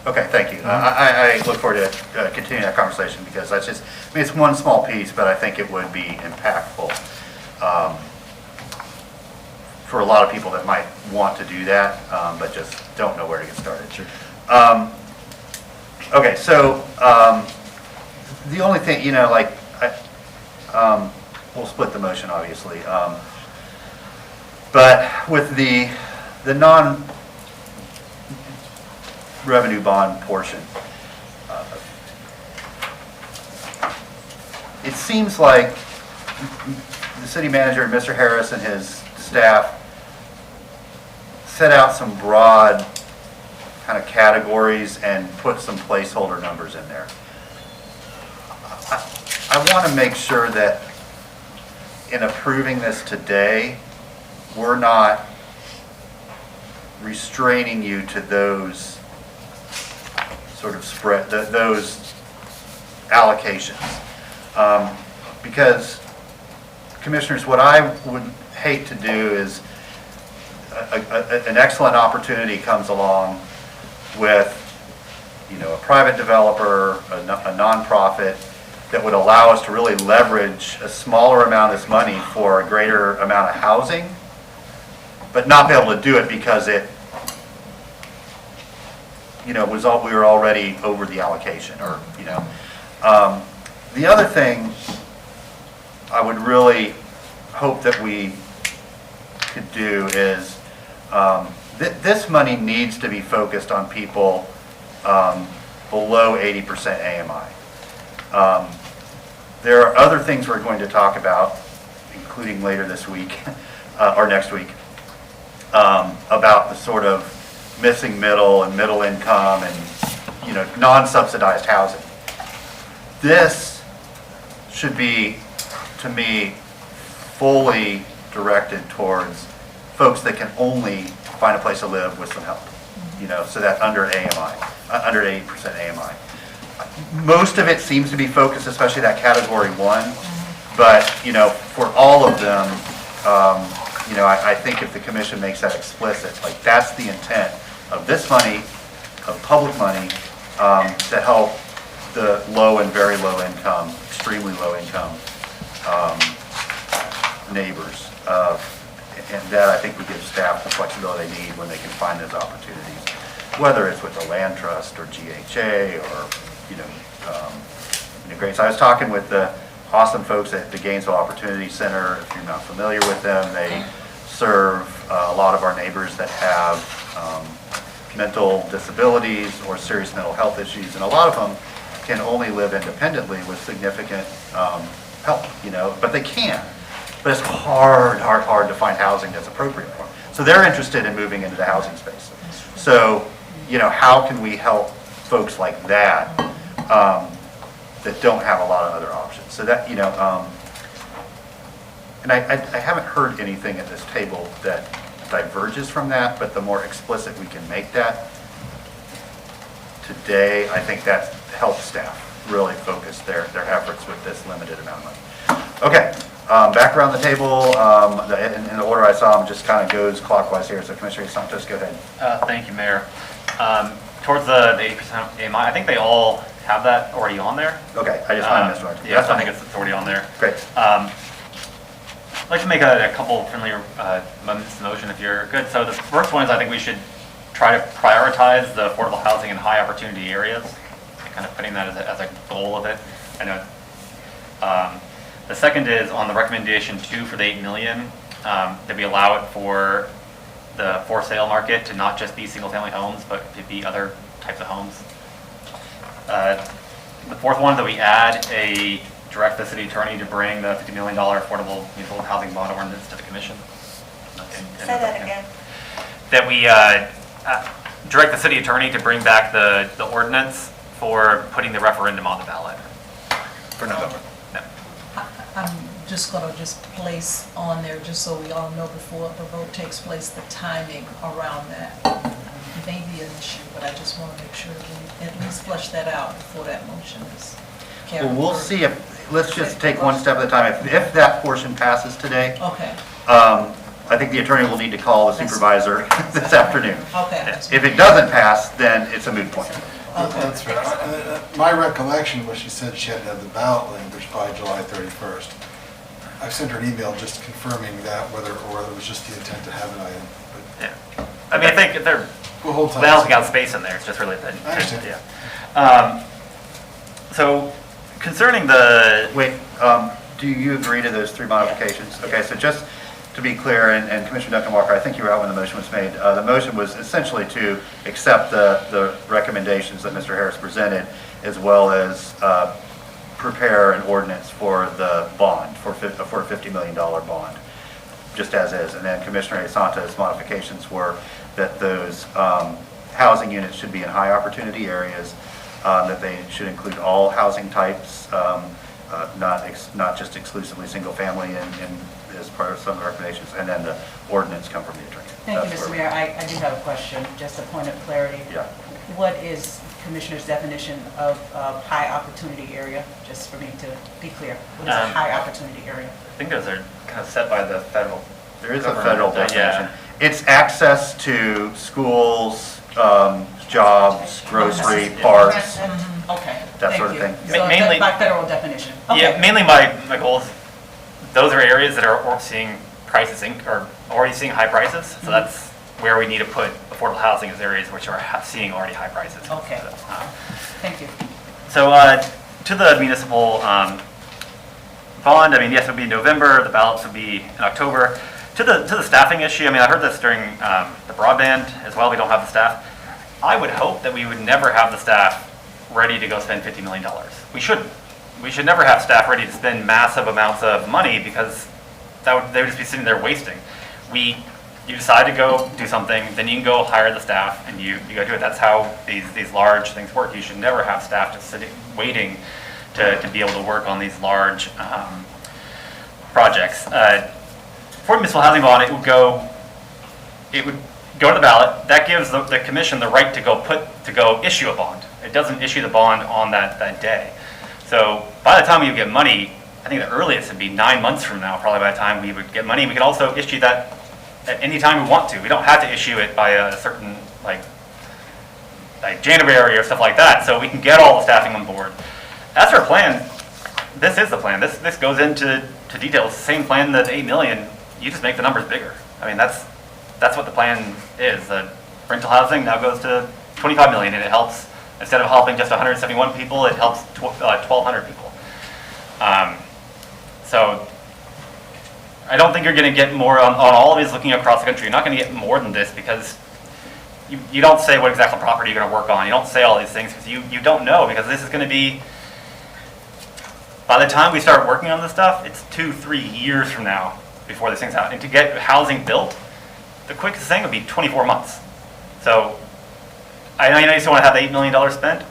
Okay, thank you. I look forward to continuing that conversation, because that's just, it's one small piece, but I think it would be impactful for a lot of people that might want to do that, but just don't know where to get started. Sure. Okay, so the only thing, we'll split the motion, obviously, but with the non-revenue bond portion, it seems like the city manager, Mr. Harris, and his staff set out some broad kind of categories and put some placeholder numbers in there. I want to make sure that in approving this today, we're not restraining you to those sort of those allocations. Because, commissioners, what I would hate to do is an excellent opportunity comes along with, a private developer, a nonprofit that would allow us to really leverage a smaller amount of this money for a greater amount of housing, but not be able to do it because it, we were already over the allocation, or, The other thing I would really hope that we could do is, this money needs to be focused on people below 80% AMI. There are other things we're going to talk about, including later this week, or next week, about the sort of missing middle and middle income and, non-subsidized housing. This should be, to me, fully directed towards folks that can only find a place to live with some help, so that under AMI, under 80% AMI. Most of it seems to be focused, especially that category 1, but, for all of them, I think if the commission makes that explicit, like that's the intent of this money, of public money, to help the low and very low income, extremely low income neighbors. And that, I think, would give staff the flexibility they need when they can find those opportunities, whether it's with the land trust or GHA or, great. So I was talking with the awesome folks at the Gainesville Opportunity Center. If you're not familiar with them, they serve a lot of our neighbors that have mental disabilities or serious mental health issues, and a lot of them can only live independently with significant help, but they can. But it's hard to find housing that's appropriate for them. So they're interested in moving into the housing space. So, how can we help folks like that that don't have a lot of other options? So that, and I haven't heard anything at this table that diverges from that, but the more explicit we can make that today, I think that helps staff really focus their efforts with this limited amount of money. Okay, back around the table, in the order I saw them, just kind of goes clockwise here, so Commissioner Santos, go ahead. Thank you, Mayor. Towards the 80% AMI, I think they all have that already on there. Okay, I just wanted to miss one. Yes, I think it's already on there. Great. I'd like to make a couple friendly amendments to the motion if you're good. So the first one is I think we should try to prioritize the affordable housing in high opportunity areas, kind of putting that as a goal of it. I know. The second is on the recommendation 2 for the 8 million, that we allow it for the for sale market to not just be single family homes, but to be other types of homes. The fourth one, that we add direct the city attorney to bring the $50 million affordable municipal housing bond ordinance to the commission. Say that again. That we direct the city attorney to bring back the ordinance for putting the referendum on the ballot. For November. I'm just gonna place on there, just so we all know before the vote takes place, the timing around that. It may be an issue, but I just want to make sure we at least flesh that out before that motion is carried. Well, we'll see let's just take one step at a time. If that portion passes today, Okay, I think the attorney will need to call the supervisor this afternoon. okay. If it doesn't pass, then it's a moot point. That's right. My recollection was she said she had to have the ballot language by July 31st. I've sent her an email just confirming that, whether it was just the intent to have an item. Yeah. I mean, I think they're We'll hold tight. balancing out space in there. It's just really the I understand. yeah. So concerning the Wait, do you agree to those 3 modifications? Okay, so just to be clear, and Commissioner Duncan Walker, I think you were out when the motion was made. The motion was essentially to accept the recommendations that Mr. Harris presented, as well as prepare an ordinance for the bond, for a $50 million bond, just as is. And then Commissioner Santos' modifications were that those housing units should be in high opportunity areas, that they should include all housing types, not just exclusively single family and as part of some of the recommendations, and then the ordinance come from the attorney. Thank you, That's Mr. where Mayor. I do have a question, just a point of clarity. Yeah. What is Commissioner's definition of high opportunity area, just for me to be clear? What is a high opportunity area? I think those are kind of set by the federal. There is a government. federal definition. It's access to schools, jobs, grocery, parks, Okay. that sort of Thank thing. you. So Mainly- by federal definition. Yeah, Okay. mainly my goals, those are areas that are seeing prices, or already seeing high prices. So that's where we need to put affordable housing, is areas which are seeing already high prices. Okay. So, Thank you. So to the municipal bond, I mean, yes, it would be in November, the ballots would be in October. To the staffing issue, I mean, I heard this during the broadband as well, we don't have the staff. I would hope that we would never have the staff ready to go spend $50 million. We shouldn't. We should never have staff ready to spend massive amounts of money, because they would just be sitting there wasting. You decide to go do something, then you can go hire the staff and you go do it. That's how these large things work. You should never have staff just sitting, waiting to be able to work on these large projects. For municipal housing bond, it would go to the ballot. That gives the commission the right to go issue a bond. It doesn't issue the bond on that day. So by the time we get money, I think the earliest would be 9 months from now, probably by the time we would get money. We could also issue that at any time we want to. We don't have to issue it by a certain, like January or stuff like that, so we can get all the staffing on board. That's our plan. This is the plan. This goes into details. Same plan that's 8 million. You just make the numbers bigger. I mean, that's what the plan is. Rental housing now goes to 25 million, and it helps. Instead of helping just 171 people, it helps 1,200 people. So I don't think you're going to get more on all of these looking across the country. You're not going to get more than this, because you don't say what exact property you're going to work on. You don't say all these things because you don't know, because this is going to be, by the time we start working on this stuff, it's 2-3 years from now before this thing's out. And to get housing built, the quickest thing would be 24 months. So I know you still want to have the $8 million spent.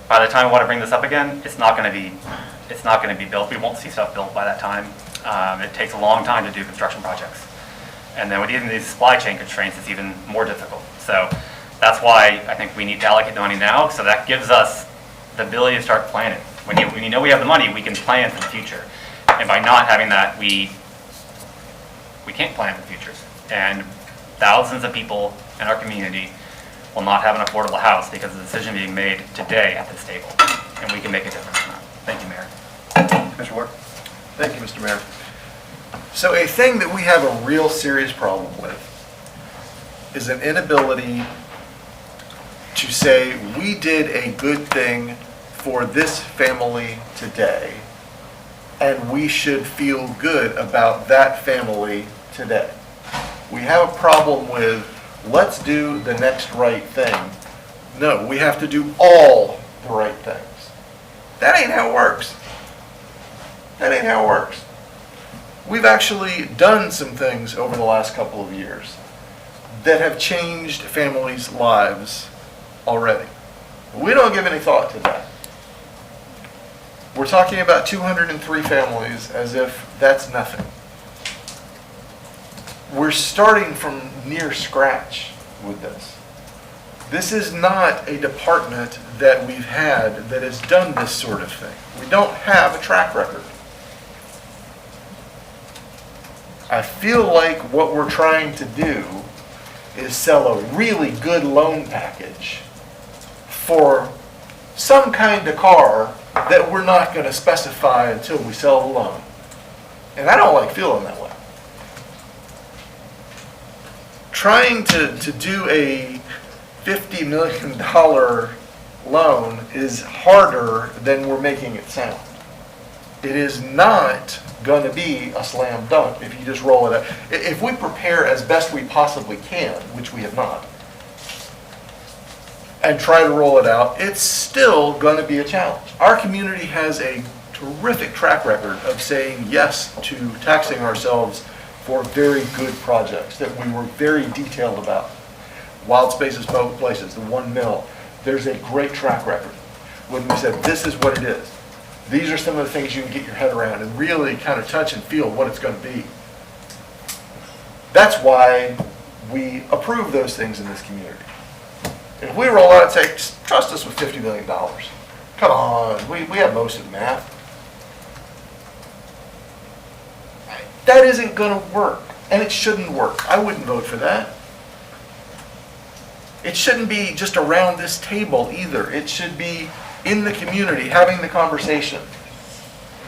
By the time we want to bring this up again, it's not going to be built. We won't see stuff built by that time. It takes a long time to do construction projects. And then with even these supply chain constraints, it's even more difficult. So that's why I think we need to allocate the money now, so that gives us the ability to start planning. When you know we have the money, we can plan for the future. And by not having that, we can't plan for the future. And thousands of people in our community will not have an affordable house because of the decision being made today at this table. And we can make a difference in that. Thank you, Mayor. Commissioner Ward? Thank you, Mr. Mayor. So a thing that we have a real serious problem with is an inability to say, we did a good thing for this family today, and we should feel good about that family today. We have a problem with, let's do the next right thing. No, we have to do all the right things. That ain't how it works. That ain't how it works. We've actually done some things over the last couple of years that have changed families' lives already. We don't give any thought to that. We're talking about 203 families as if that's nothing. We're starting from near scratch with this. This is not a department that we've had that has done this sort of thing. We don't have a track record. I feel like what we're trying to do is sell a really good loan package for some kind of car that we're not going to specify until we sell the loan. And I don't like feeling that way. Trying to do a $50 million loan is harder than we're making it sound. It is not going to be a slam dunk if you just roll it out. If we prepare as best we possibly can, which we have not, and try to roll it out, it's still going to be a challenge. Our community has a terrific track record of saying yes to taxing ourselves for very good projects that we were very detailed about. Wild Spaces Public Places, the 1 mil, there's a great track record. When we said, this is what it is. These are some of the things you can get your head around and really kind of touch and feel what it's going to be. That's why we approve those things in this community. If we roll out and say, trust us with $50 million. Come on, we have most of the math. That isn't going to work, and it shouldn't work. I wouldn't vote for that. It shouldn't be just around this table either. It should be in the community, having the conversation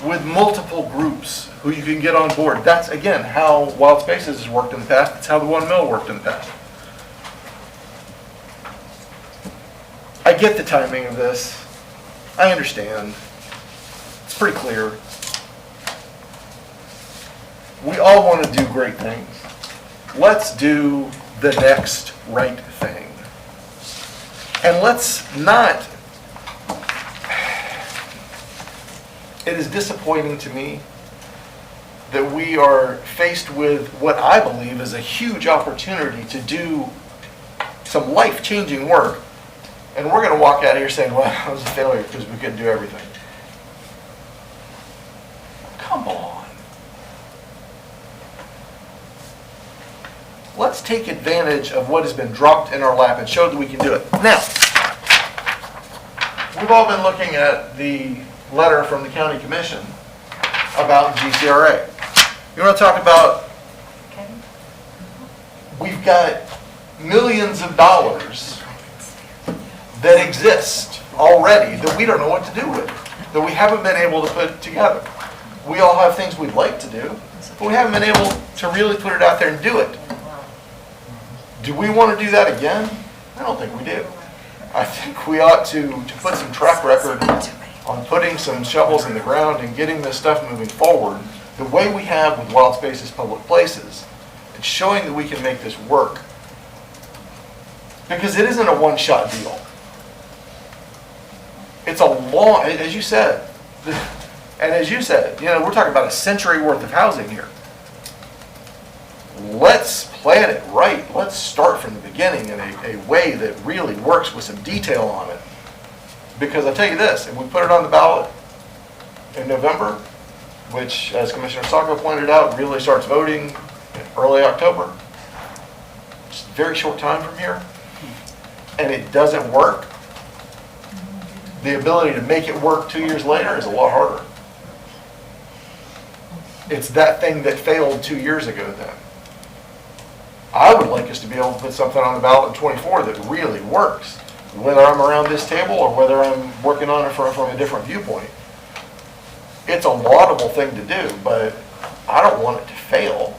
with multiple groups who you can get on board. That's, again, how Wild Spaces has worked in the past. That's how the 1 mil worked in the past. I get the timing of this. I understand. It's pretty clear. We all want to do great things. Let's do the next right thing. And let's not... It is disappointing to me that we are faced with what I believe is a huge opportunity to do some life-changing work, and we're going to walk out of here saying, well, it was a failure because we couldn't do everything. Come on. Let's take advantage of what has been dropped in our lap and show that we can do it. Now, we've all been looking at the letter from the county commission about GCRA. You want to talk about, we've got millions of dollars that exist already that we don't know what to do with, that we haven't been able to put together. We all have things we'd like to do, but we haven't been able to really put it out there and do it. Do we want to do that again? I don't think we do. I think we ought to put some track record on putting some shovels in the ground and getting this stuff moving forward the way we have with Wild Spaces Public Places, and showing that we can make this work. Because it isn't a one-shot deal. It's a long, as you said, and as you said, you know, we're talking about a century worth of housing here. Let's plan it right. Let's start from the beginning in a way that really works with some detail on it. Because I'll tell you this, if we put it on the ballot in November, which, as Commissioner Sacco pointed out, really starts voting in early October. It's a very short time from here, and it doesn't work, the ability to make it work 2 years later is a lot harder. It's that thing that failed 2 years ago then. I would like us to be able to put something on the ballot in '24 that really works, whether I'm around this table or whether I'm working on it from a different viewpoint. It's a laudable thing to do, but I don't want it to fail.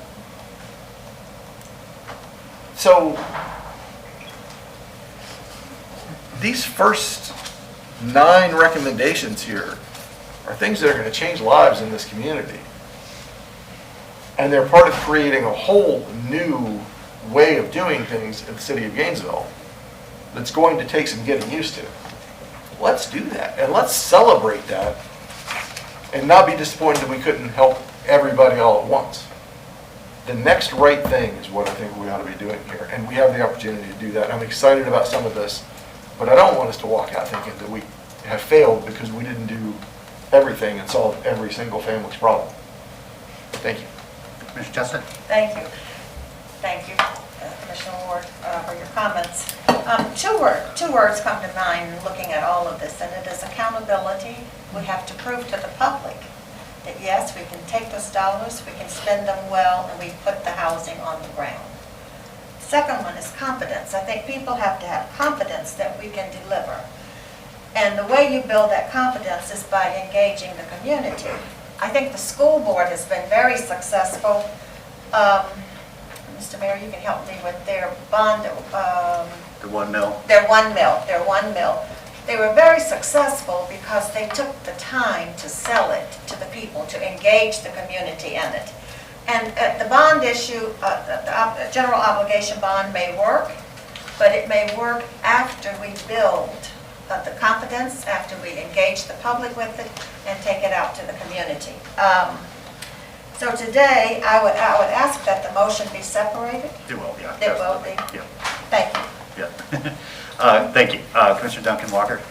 So these first 9 recommendations here are things that are going to change lives in this community. And they're part of creating a whole new way of doing things in the city of Gainesville that's going to take some getting used to. Let's do that, and let's celebrate that, and not be disappointed that we couldn't help everybody all at once. The next right thing is what I think we ought to be doing here, and we have the opportunity to do that. I'm excited about some of this, but I don't want us to walk out thinking that we have failed because we didn't do everything and solve every single family's problem. Thank you. Commissioner Chestnut? Thank you. Thank you, Commissioner Ward, for your comments. Two words come to mind looking at all of this, and it is accountability. We have to prove to the public that yes, we can take those dollars, we can spend them well, and we put the housing on the ground. Second one is confidence. I think people have to have confidence that we can deliver. And the way you build that confidence is by engaging the community. I think the school board has been very successful. Mr. Mayor, you can help me with their bond. The 1 mil. Their 1 mil. They were very successful because they took the time to sell it to the people, to engage the community in it. And the bond issue, the general obligation bond may work, but it may work after we build the confidence, after we engage the public with it and take it out to the community. So today, I would ask that the motion be separated. It will, yeah. It will be. Yeah. Thank you. Yeah. Thank you. Commissioner Duncan Walker,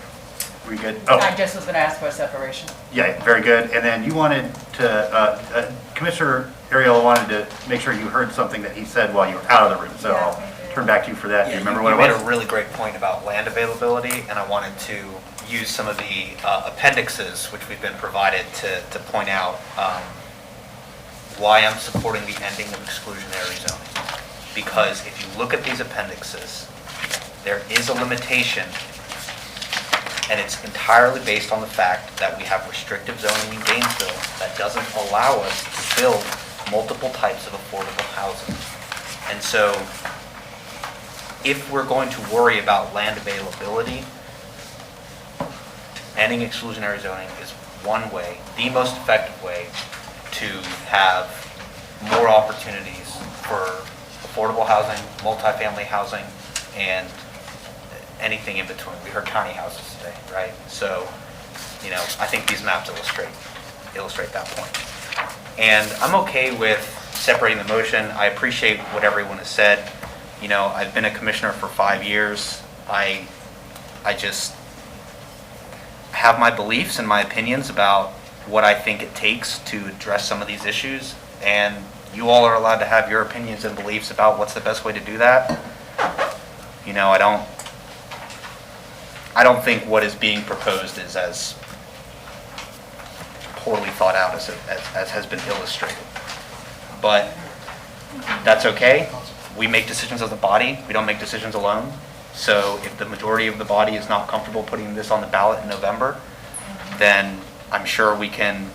we good? Oh, I just was going to ask for a separation. yeah, very good. And then you wanted to, Commissioner Ariel wanted to make sure you heard something that he said while you were out of the room. So Yeah, I'll turn back to you for that. Do you remember what it You made was? a really great point about land availability, and I wanted to use some of the appendixes which we've been provided to point out why I'm supporting the ending of exclusionary zoning. Because if you look at these appendixes, there is a limitation, and it's entirely based on the fact that we have restrictive zoning in Gainesville that doesn't allow us to build multiple types of affordable housing. And so, if we're going to worry about land availability, ending exclusionary zoning is one way, the most effective way to have more opportunities for affordable housing, multifamily housing, and anything in between. We heard tiny houses today, right? So, I think these maps illustrate that point. And I'm okay with separating the motion. I appreciate what everyone has said. I've been a commissioner for 5 years. I just have my beliefs and my opinions about what I think it takes to address some of these issues, and you all are allowed to have your opinions and beliefs about what's the best way to do that. I don't think what is being proposed is as poorly thought out as has been illustrated. But that's okay. We make decisions as a body. We don't make decisions alone. So if the majority of the body is not comfortable putting this on the ballot in November, then I'm sure we can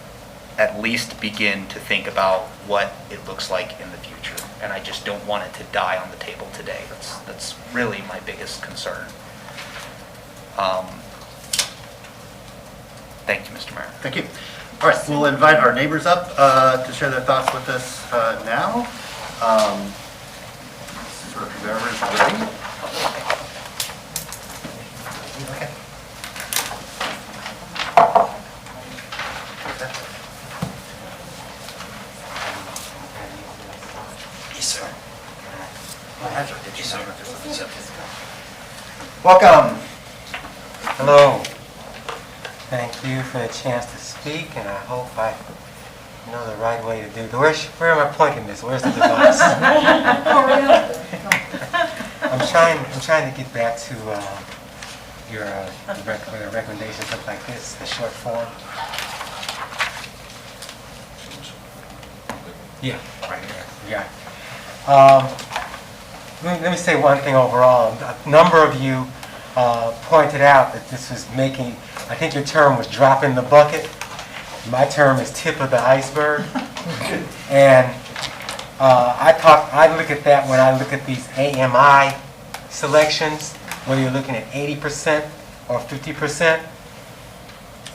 at least begin to think about what it looks like in the future. And I just don't want it to die on the table today. That's really my biggest concern. Thank you, Mr. Mayor. Thank you. All right, we'll invite our neighbors up to share their thoughts with us now. Sort of whoever is ready. Okay. Yes, sir. Welcome. Hello. Thank you for the chance to speak, and I hope I know the right way to do it. Where am I pointing this? Where's the device? I'm trying to get back to your recommendations look like this, the short form. Yeah, right here. Yeah. Let me say one thing overall. A number of you pointed out that this was making, I think your term was drop in the bucket. My term is tip of the iceberg. And I look at that when I look at these AMI selections, whether you're looking at 80% or 50%.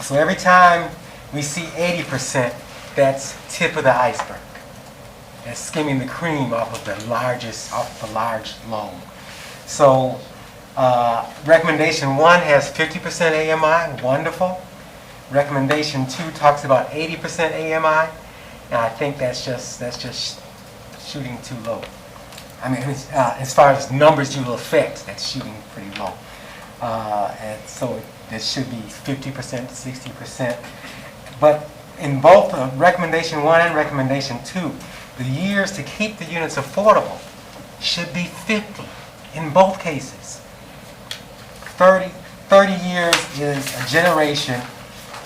So every time we see 80%, that's tip of the iceberg. That's skimming the cream off of the large loan. So recommendation 1 has 50% AMI, wonderful. Recommendation 2 talks about 80% AMI, and I think that's just shooting too low. I mean, as far as numbers you will affect, that's shooting pretty low. And so it should be 50% to 60%. But in both recommendation 1 and recommendation 2, the years to keep the units affordable should be 50 in both cases. 30 years is a generation.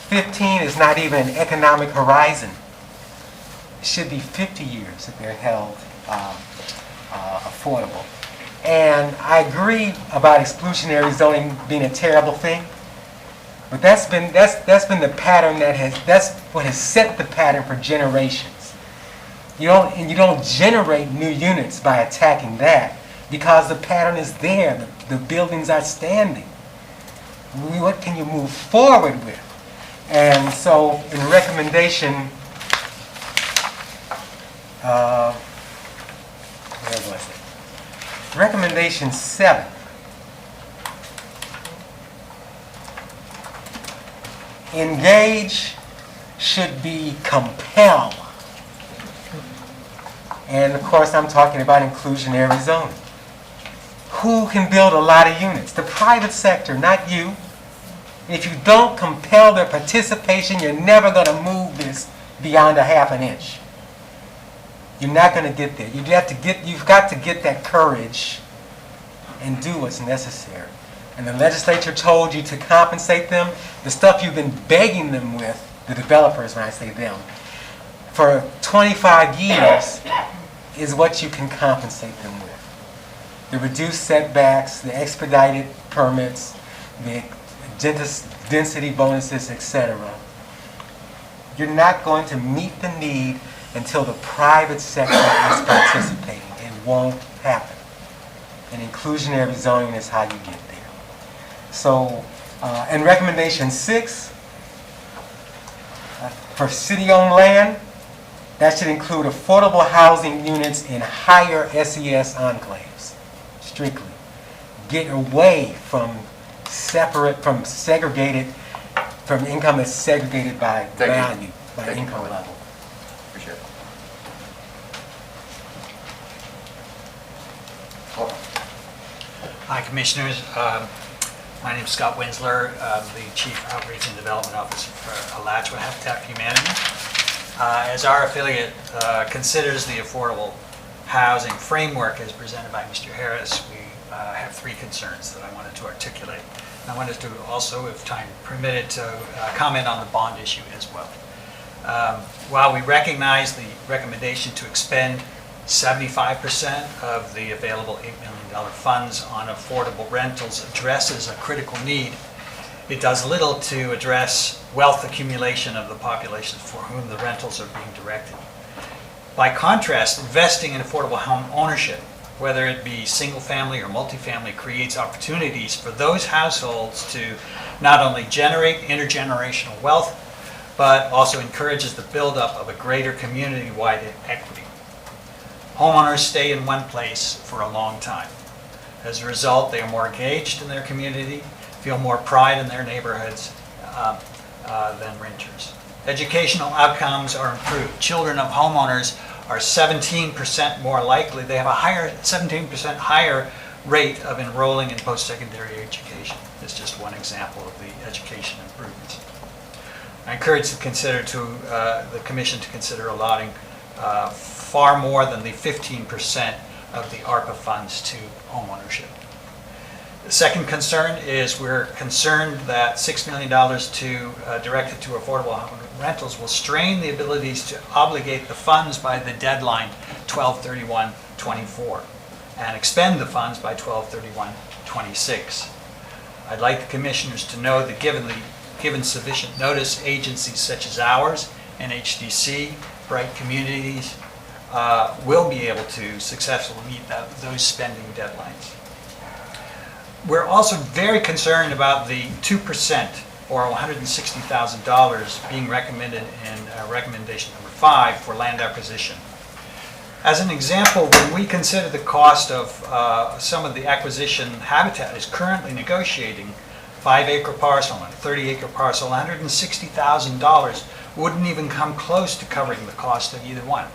15 is not even an economic horizon. It should be 50 years that they're held affordable. And I agree about exclusionary zoning being a terrible thing, but that's been the pattern that's what has set the pattern for generations. You don't generate new units by attacking that because the pattern is there. The buildings are standing. What can you move forward with? And so in recommendation, where was it? Recommendation 7. Engage should be compel. And of course I'm talking about inclusionary zoning. Who can build a lot of units? The private sector, not you. If you don't compel their participation, you're never going to move this beyond a ½ an inch. You're not going to get there. You've got to get that courage and do what's necessary. And the legislature told you to compensate them. The stuff you've been begging them with, the developers, when I say them, for 25 years is what you can compensate them with. The reduced setbacks, the expedited permits, the density bonuses, etc. You're not going to meet the need until the private sector is participating. It won't happen. And inclusionary zoning is how you get there. So, in recommendation 6, for city-owned land, that should include affordable housing units in higher SES enclaves, strictly. Get away from income that's segregated by value, by income level. Appreciate it. Hi, Commissioners. My name is Scott Winsler. I'm the Chief Outreach and Development Officer for Alachua Habitat for Humanity. As our affiliate considers the affordable housing framework as presented by Mr. Harris, we have 3 concerns that I wanted to articulate. And I wanted to also, if time permitted, to comment on the bond issue as well. While we recognize the recommendation to expend 75% of the available $8 million funds on affordable rentals addresses a critical need, it does little to address wealth accumulation of the populations for whom the rentals are being directed. By contrast, investing in affordable home ownership, whether it be single-family or multifamily, creates opportunities for those households to not only generate intergenerational wealth, but also encourages the buildup of a greater community-wide equity. Homeowners stay in one place for a long time. As a result, they are more engaged in their community, feel more pride in their neighborhoods than renters. Educational outcomes are improved. Children of homeowners are 17% more likely, they have a 17% higher rate of enrolling in post-secondary education. It's just one example of the education improvements. I encourage the commission to consider allotting far more than the 15% of the ARPA funds to homeownership. The second concern is we're concerned that $6 million directed to affordable home rentals will strain the abilities to obligate the funds by the deadline 12/31/24 and expend the funds by 12/31/26. I'd like the commissioners to know that given sufficient notice, agencies such as ours, NHDC, Bright Communities, will be able to successfully meet those spending deadlines. We're also very concerned about the 2% or $160,000 being recommended in recommendation number 5 for land acquisition. As an example, when we consider the cost of some of the acquisition Habitat is currently negotiating, 5-acre parcel and a 30-acre parcel, $160,000 wouldn't even come close to covering the cost of either one.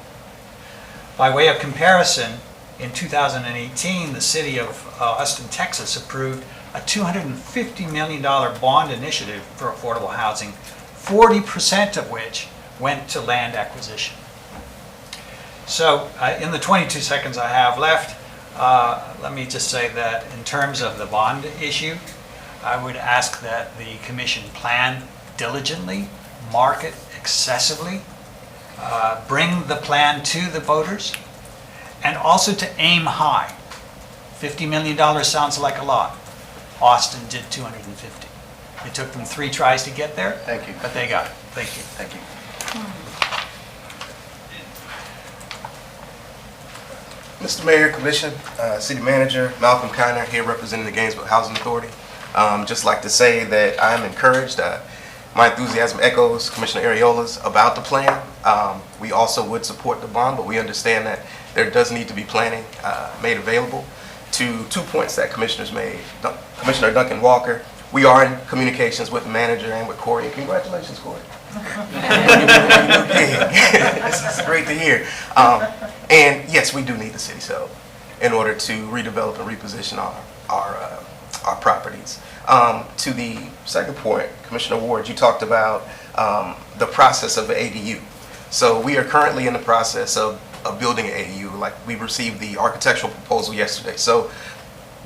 By way of comparison, in 2018, the city of Austin, Texas approved a $250 million bond initiative for affordable housing, 40% of which went to land acquisition. So in the 22 seconds I have left, let me just say that in terms of the bond issue, I would ask that the commission plan diligently, market excessively, bring the plan to the voters, and also to aim high. $50 million sounds like a lot. Austin did 250. It took them 3 tries to get there. Thank you. But they got it. Thank you. Thank you. Mr. Mayor, Commission, City Manager, Malcolm Kiner here representing the Gainesville Housing Authority. Just like to say that I am encouraged. My enthusiasm echoes Commissioner Ariola's about the plan. We also would support the bond, but we understand that there does need to be planning made available. To 2 points that commissioners made, Commissioner Duncan Walker, we are in communications with the manager and with Corey. Congratulations, Corey. This is great to hear. And yes, we do need the city so in order to redevelop and reposition our properties. To the second point, Commissioner Ward, you talked about the process of the ADU. So we are currently in the process of building an ADU. Like, we received the architectural proposal yesterday. So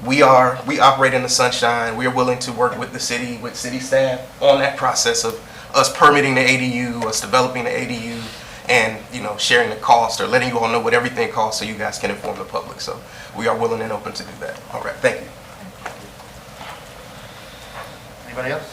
we operate in the sunshine. We are willing to work with the city, with city staff on that process of us permitting the ADU, us developing the ADU, and sharing the cost or letting you all know what everything costs so you guys can inform the public. So we are willing and open to do that. All right, thank you. Anybody else?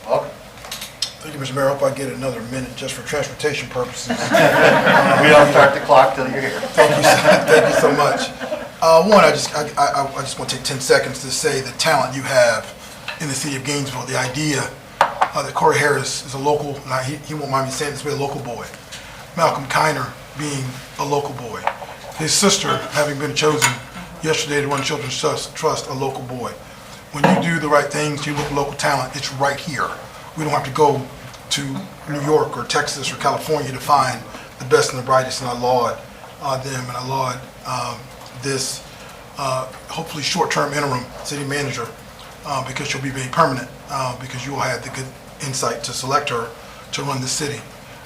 Welcome. Thank you, Mr. Mayor. I hope I get another minute just for transportation purposes. We don't start the clock till you're here. Thank you so much. One, I just want to take 10 seconds to say the talent you have in the city of Gainesville, the idea that Corey Harris is a local, and he won't mind me saying this, but a local boy. Malcolm Kiner being a local boy. His sister having been chosen yesterday to run Children's Trust, a local boy. When you do the right things, you look at local talent, it's right here. We don't have to go to New York or Texas or California to find the best and the brightest, and I laud them, and I laud this hopefully short-term interim city manager because she'll be made permanent because you will have the good insight to select her to run the city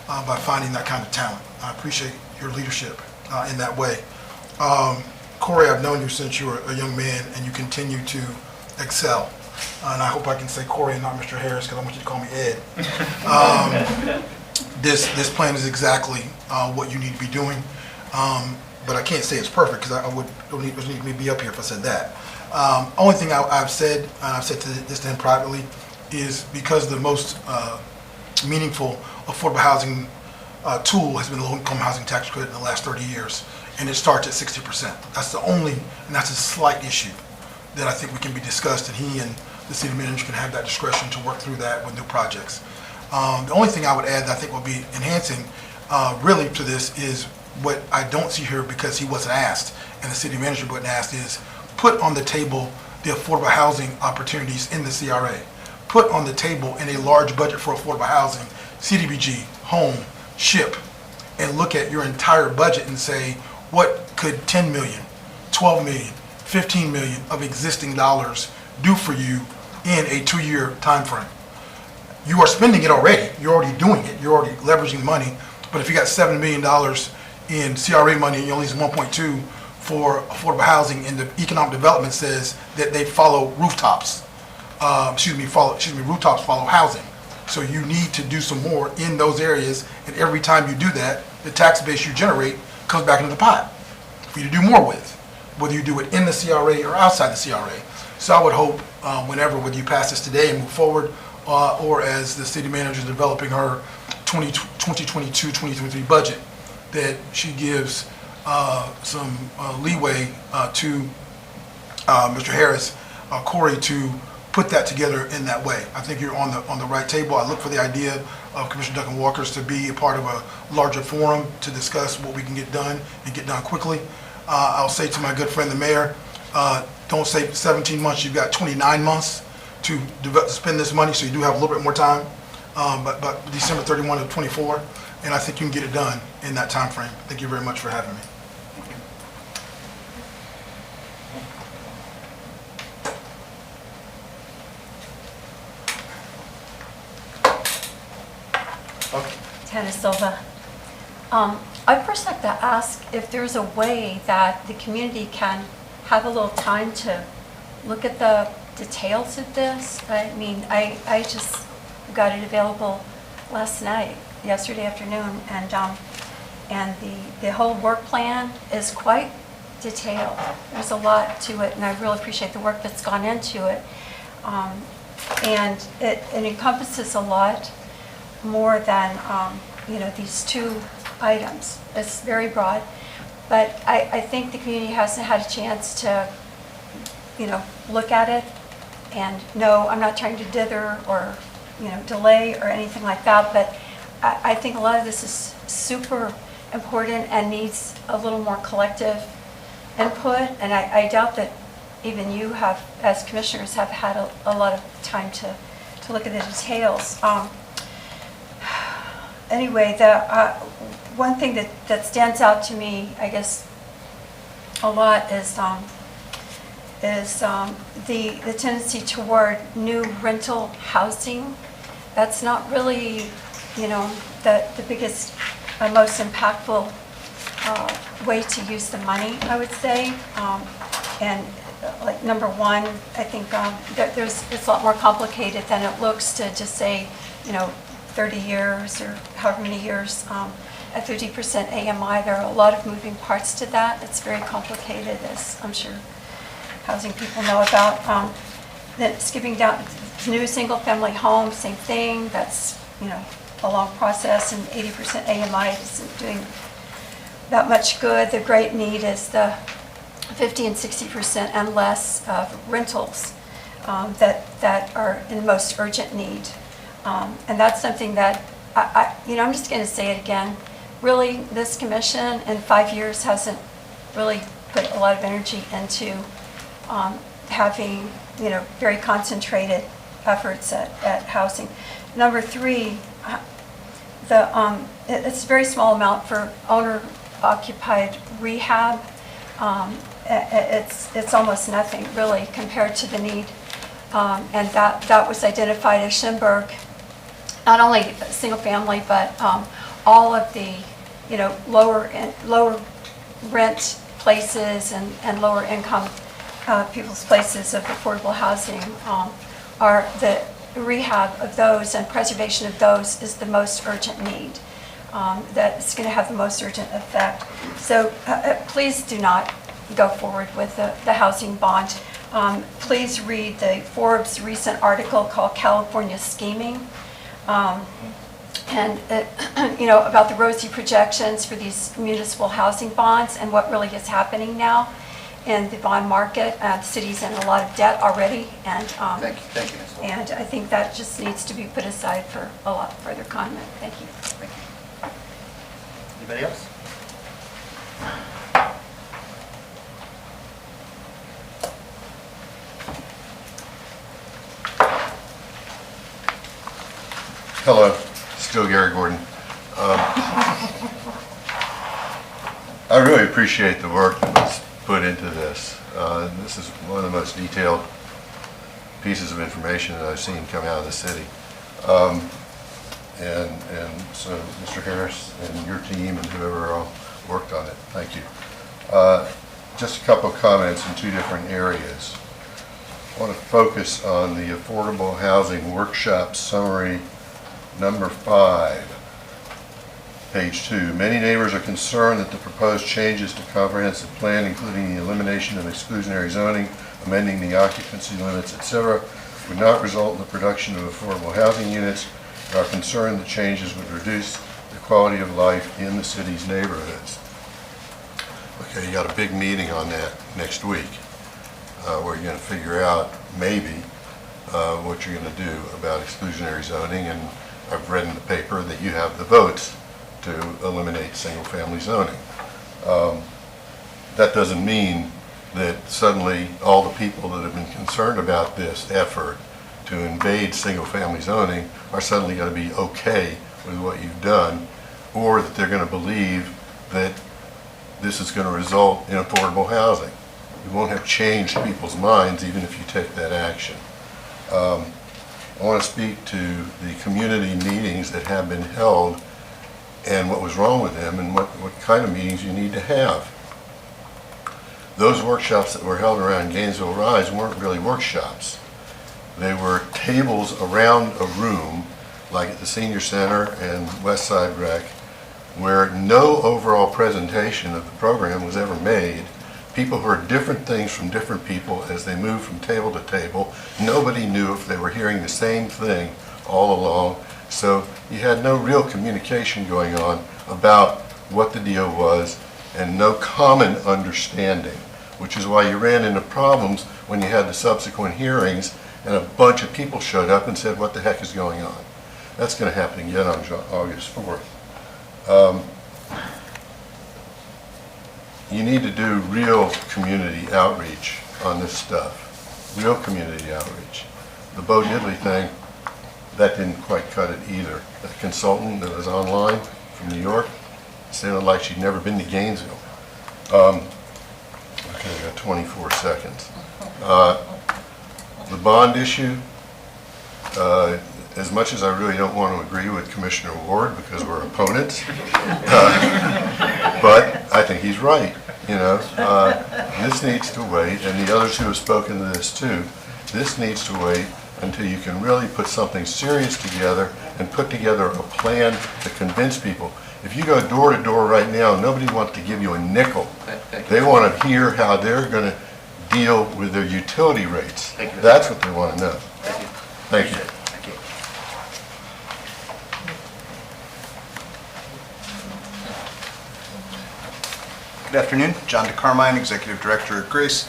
by finding that kind of talent. I appreciate your leadership in that way. Corey, I've known you since you were a young man, and you continue to excel. And I hope I can say Corey and not Mr. Harris, because I want you to call me Ed. This plan is exactly what you need to be doing, but I can't say it's perfect because I would need me to be up here if I said that. Only thing I've said, and I've said this to him privately, is because the most meaningful affordable housing tool has been the low-income housing tax credit in the last 30 years, and it starts at 60%. That's the only, and that's a slight issue that I think we can be discussed, and he and the city manager can have that discretion to work through that with new projects. The only thing I would add that I think will be enhancing really to this is what I don't see here because he wasn't asked, and the city manager wasn't asked, is put on the table the affordable housing opportunities in the CRA. Put on the table in a large budget for affordable housing, CDBG, home, SHIP, and look at your entire budget and say, what could 10 million, 12 million, 15 million of existing dollars do for you in a 2-year time frame? You are spending it already. You're already doing it. You're already leveraging money. But if you got $7 million in CRA money and you only use 1.2 for affordable housing, and the economic development says that they follow rooftops. Rooftops follow housing. So you need to do some more in those areas, and every time you do that, the tax base you generate comes back into the pot for you to do more with, whether you do it in the CRA or outside the CRA. So I would hope whether you pass this today and move forward, or as the city manager is developing her 2022-2023 budget, that she gives some leeway to Mr. Harris, Corey, to put that together in that way. I think you're on the right table. I look for the idea of Commissioner Duncan Walker's to be a part of a larger forum to discuss what we can get done and get done quickly. I'll say to my good friend the mayor, don't say 17 months, you've got 29 months to spend this money, so you do have a little bit more time, but December 31 of 24, and I think you can get it done in that time frame. Thank you very much for having me. Tana Silva. I'd first like to ask if there's a way that the community can have a little time to look at the details of this. I mean, I just got it available yesterday afternoon, and the whole work plan is quite detailed. There's a lot to it, and I really appreciate the work that's gone into it. And it encompasses a lot more than these 2 items. It's very broad, but I think the community hasn't had a chance to look at it. And no, I'm not trying to dither or delay or anything like that, but I think a lot of this is super important and needs a little more collective input, and I doubt that even you have, as commissioners, have had a lot of time to look at the details. Anyway, the one thing that stands out to me, I guess, a lot is the tendency toward new rental housing. That's not really, the biggest, most impactful way to use the money, I would say. And like number one, I think it's a lot more complicated than it looks to just say, 30 years or however many years at 50% AMI. There are a lot of moving parts to that. It's very complicated, as I'm sure housing people know about. Then skipping down, new single-family homes, same thing. That's, a long process, and 80% AMI isn't doing that much good. The great need is the 50 and 60% and less of rentals that are in most urgent need. And that's something that, I'm just going to say it again, really, this commission in 5 years hasn't really put a lot of energy into having, very concentrated efforts at housing. Number 3, it's a very small amount for owner-occupied rehab. It's almost nothing, really, compared to the need. And that was identified as Schimberg, not only single family, but all of the, lower rent places and lower income people's places of affordable housing are the rehab of those and preservation of those is the most urgent need. That's going to have the most urgent effect. So please do not go forward with the housing bond. Please read the Forbes recent article called California Scheming. And about the rosy projections for these municipal housing bonds and what really is happening now in the bond market. The city's in a lot of debt already, and Thank you, Ms. and I think that just needs to be put aside for a lot further comment. Thank you. Anybody else? Hello, still Gary Gordon. I really appreciate the work that was put into this. This is one of the most detailed pieces of information that I've seen come out of the city. And so, Mr. Harris and your team and whoever all worked on it, thank you. Just a couple of comments in two different areas. I want to focus on the Affordable Housing Workshop Summary number 5. Page 2. Many neighbors are concerned that the proposed changes to comprehensive plan, including the elimination of exclusionary zoning, amending the occupancy limits, etc., would not result in the production of affordable housing units, and are concerned the changes would reduce the quality of life in the city's neighborhoods. Okay, you got a big meeting on that next week, where you're going to figure out maybe what you're going to do about exclusionary zoning, and I've read in the paper that you have the votes to eliminate single-family zoning. That doesn't mean that suddenly all the people that have been concerned about this effort to invade single-family zoning are suddenly going to be okay with what you've done, or that they're going to believe that this is going to result in affordable housing. You won't have changed people's minds even if you take that action. I want to speak to the community meetings that have been held and what was wrong with them and what kind of meetings you need to have. Those workshops that were held around Gainesville Rise weren't really workshops. They were tables around a room, like at the Senior Center and West Side Rec, where no overall presentation of the program was ever made. People heard different things from different people as they moved from table to table. Nobody knew if they were hearing the same thing all along. So you had no real communication going on about what the deal was and no common understanding, which is why you ran into problems when you had the subsequent hearings and a bunch of people showed up and said, what the heck is going on? That's going to happen again on August 4th. You need to do real community outreach on this stuff, real community outreach. The Bo Diddley thing, that didn't quite cut it either. That consultant that was online from New York sounded like she'd never been to Gainesville. Okay, I got 24 seconds. The bond issue, as much as I really don't want to agree with Commissioner Ward because we're opponents, but I think he's right. You know, this needs to wait, and the others who have spoken to this too, this needs to wait until you can really put something serious together and put together a plan to convince people. If you go door to door right now, nobody wants to give you a nickel. They want to hear how they're going to deal with their utility rates. That's what they want to know. Thank you. Good afternoon, John DeCarmine, Executive Director at Grace.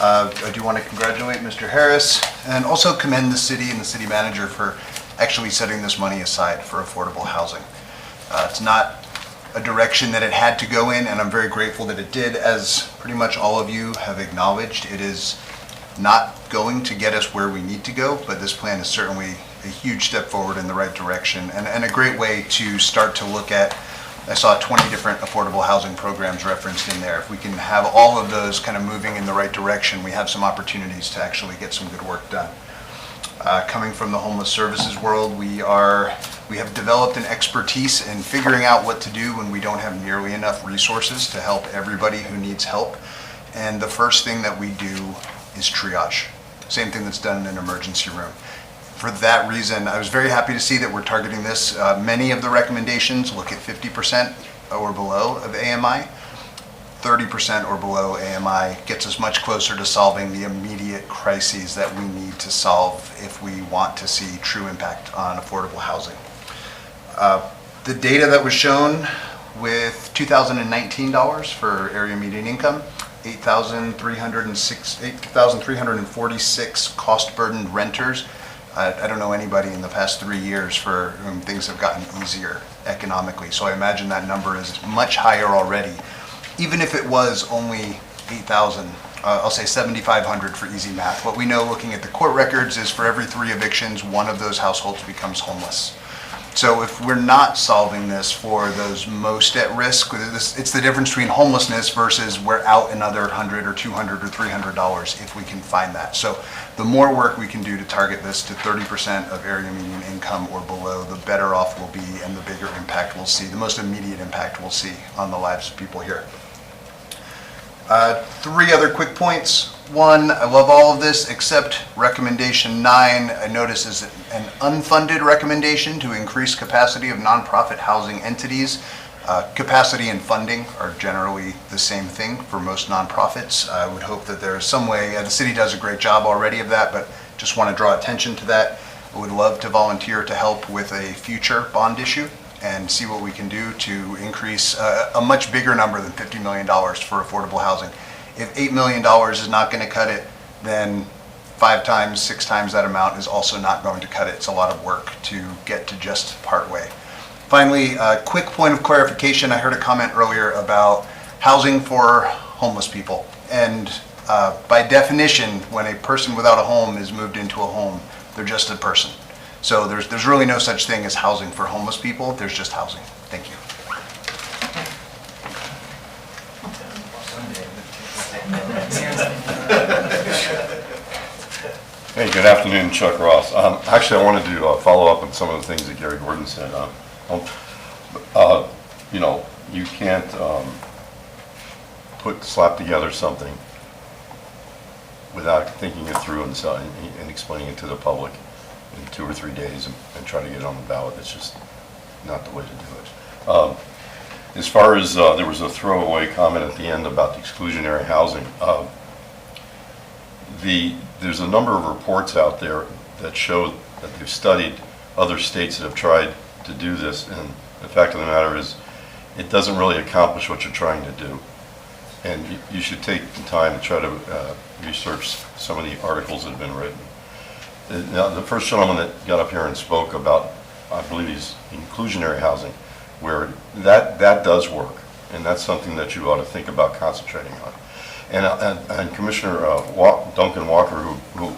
I do want to congratulate Mr. Harris and also commend the city and the city manager for actually setting this money aside for affordable housing. It's not a direction that it had to go in, and I'm very grateful that it did. As pretty much all of you have acknowledged, it is not going to get us where we need to go, but this plan is certainly a huge step forward in the right direction and a great way to start to look at. I saw 20 different affordable housing programs referenced in there. If we can have all of those kind of moving in the right direction, we have some opportunities to actually get some good work done. Coming from the homeless services world, we have developed an expertise in figuring out what to do when we don't have nearly enough resources to help everybody who needs help. And the first thing that we do is triage. Same thing that's done in an emergency room. For that reason, I was very happy to see that we're targeting this. Many of the recommendations look at 50% or below of AMI. 30% or below AMI gets us much closer to solving the immediate crises that we need to solve if we want to see true impact on affordable housing. The data that was shown with 2019 dollars for area median income, 8,346 cost-burdened renters. I don't know anybody in the past 3 years for whom things have gotten easier economically, so I imagine that number is much higher already. Even if it was only 8,000, I'll say 7,500 for easy math. What we know looking at the court records is for every 3 evictions, one of those households becomes homeless. So if we're not solving this for those most at risk, it's the difference between homelessness versus we're out another $100 or $200 or $300 if we can find that. So the more work we can do to target this to 30% of area median income or below, the better off we'll be and the bigger impact we'll see, the most immediate impact we'll see on the lives of people here. 3 other quick points. 1, I love all of this except recommendation 9. I notice is an unfunded recommendation to increase capacity of nonprofit housing entities. Capacity and funding are generally the same thing for most nonprofits. I would hope that there's some way, the city does a great job already of that, but just want to draw attention to that. I would love to volunteer to help with a future bond issue and see what we can do to increase a much bigger number than $50 million for affordable housing. If $8 million is not going to cut it, then 5 times, 6 times that amount is also not going to cut it. It's a lot of work to get to just part way. Finally, a quick point of clarification. I heard a comment earlier about housing for homeless people. And by definition, when a person without a home is moved into a home, they're just a person. So there's really no such thing as housing for homeless people. There's just housing. Thank you. Hey, good afternoon, Chuck Ross. Actually, I wanted to follow up on some of the things that Gary Gordon said. You know, you can't slap together something without thinking it through and explaining it to the public in 2 or 3 days and try to get it on the ballot. It's just not the way to do it. As far as there was a throwaway comment at the end about the exclusionary housing. There's a number of reports out there that show that they've studied other states that have tried to do this, and the fact of the matter is it doesn't really accomplish what you're trying to do. And you should take the time to try to research some of the articles that have been written. Now, the first gentleman that got up here and spoke about, I believe he's inclusionary housing, where that does work, and that's something that you ought to think about concentrating on. And Commissioner Duncan Walker, who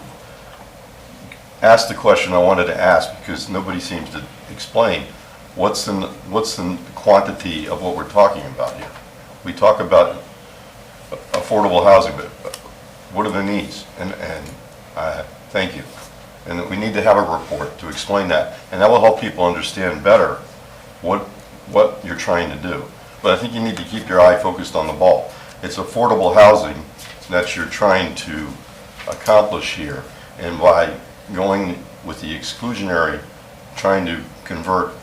asked the question I wanted to ask, because nobody seems to explain what's the quantity of what we're talking about here. We talk about affordable housing, but what are the needs? And thank you. And we need to have a report to explain that, and that will help people understand better what you're trying to do. But I think you need to keep your eye focused on the ball. It's affordable housing that you're trying to accomplish here, and by going with the exclusionary, trying to convert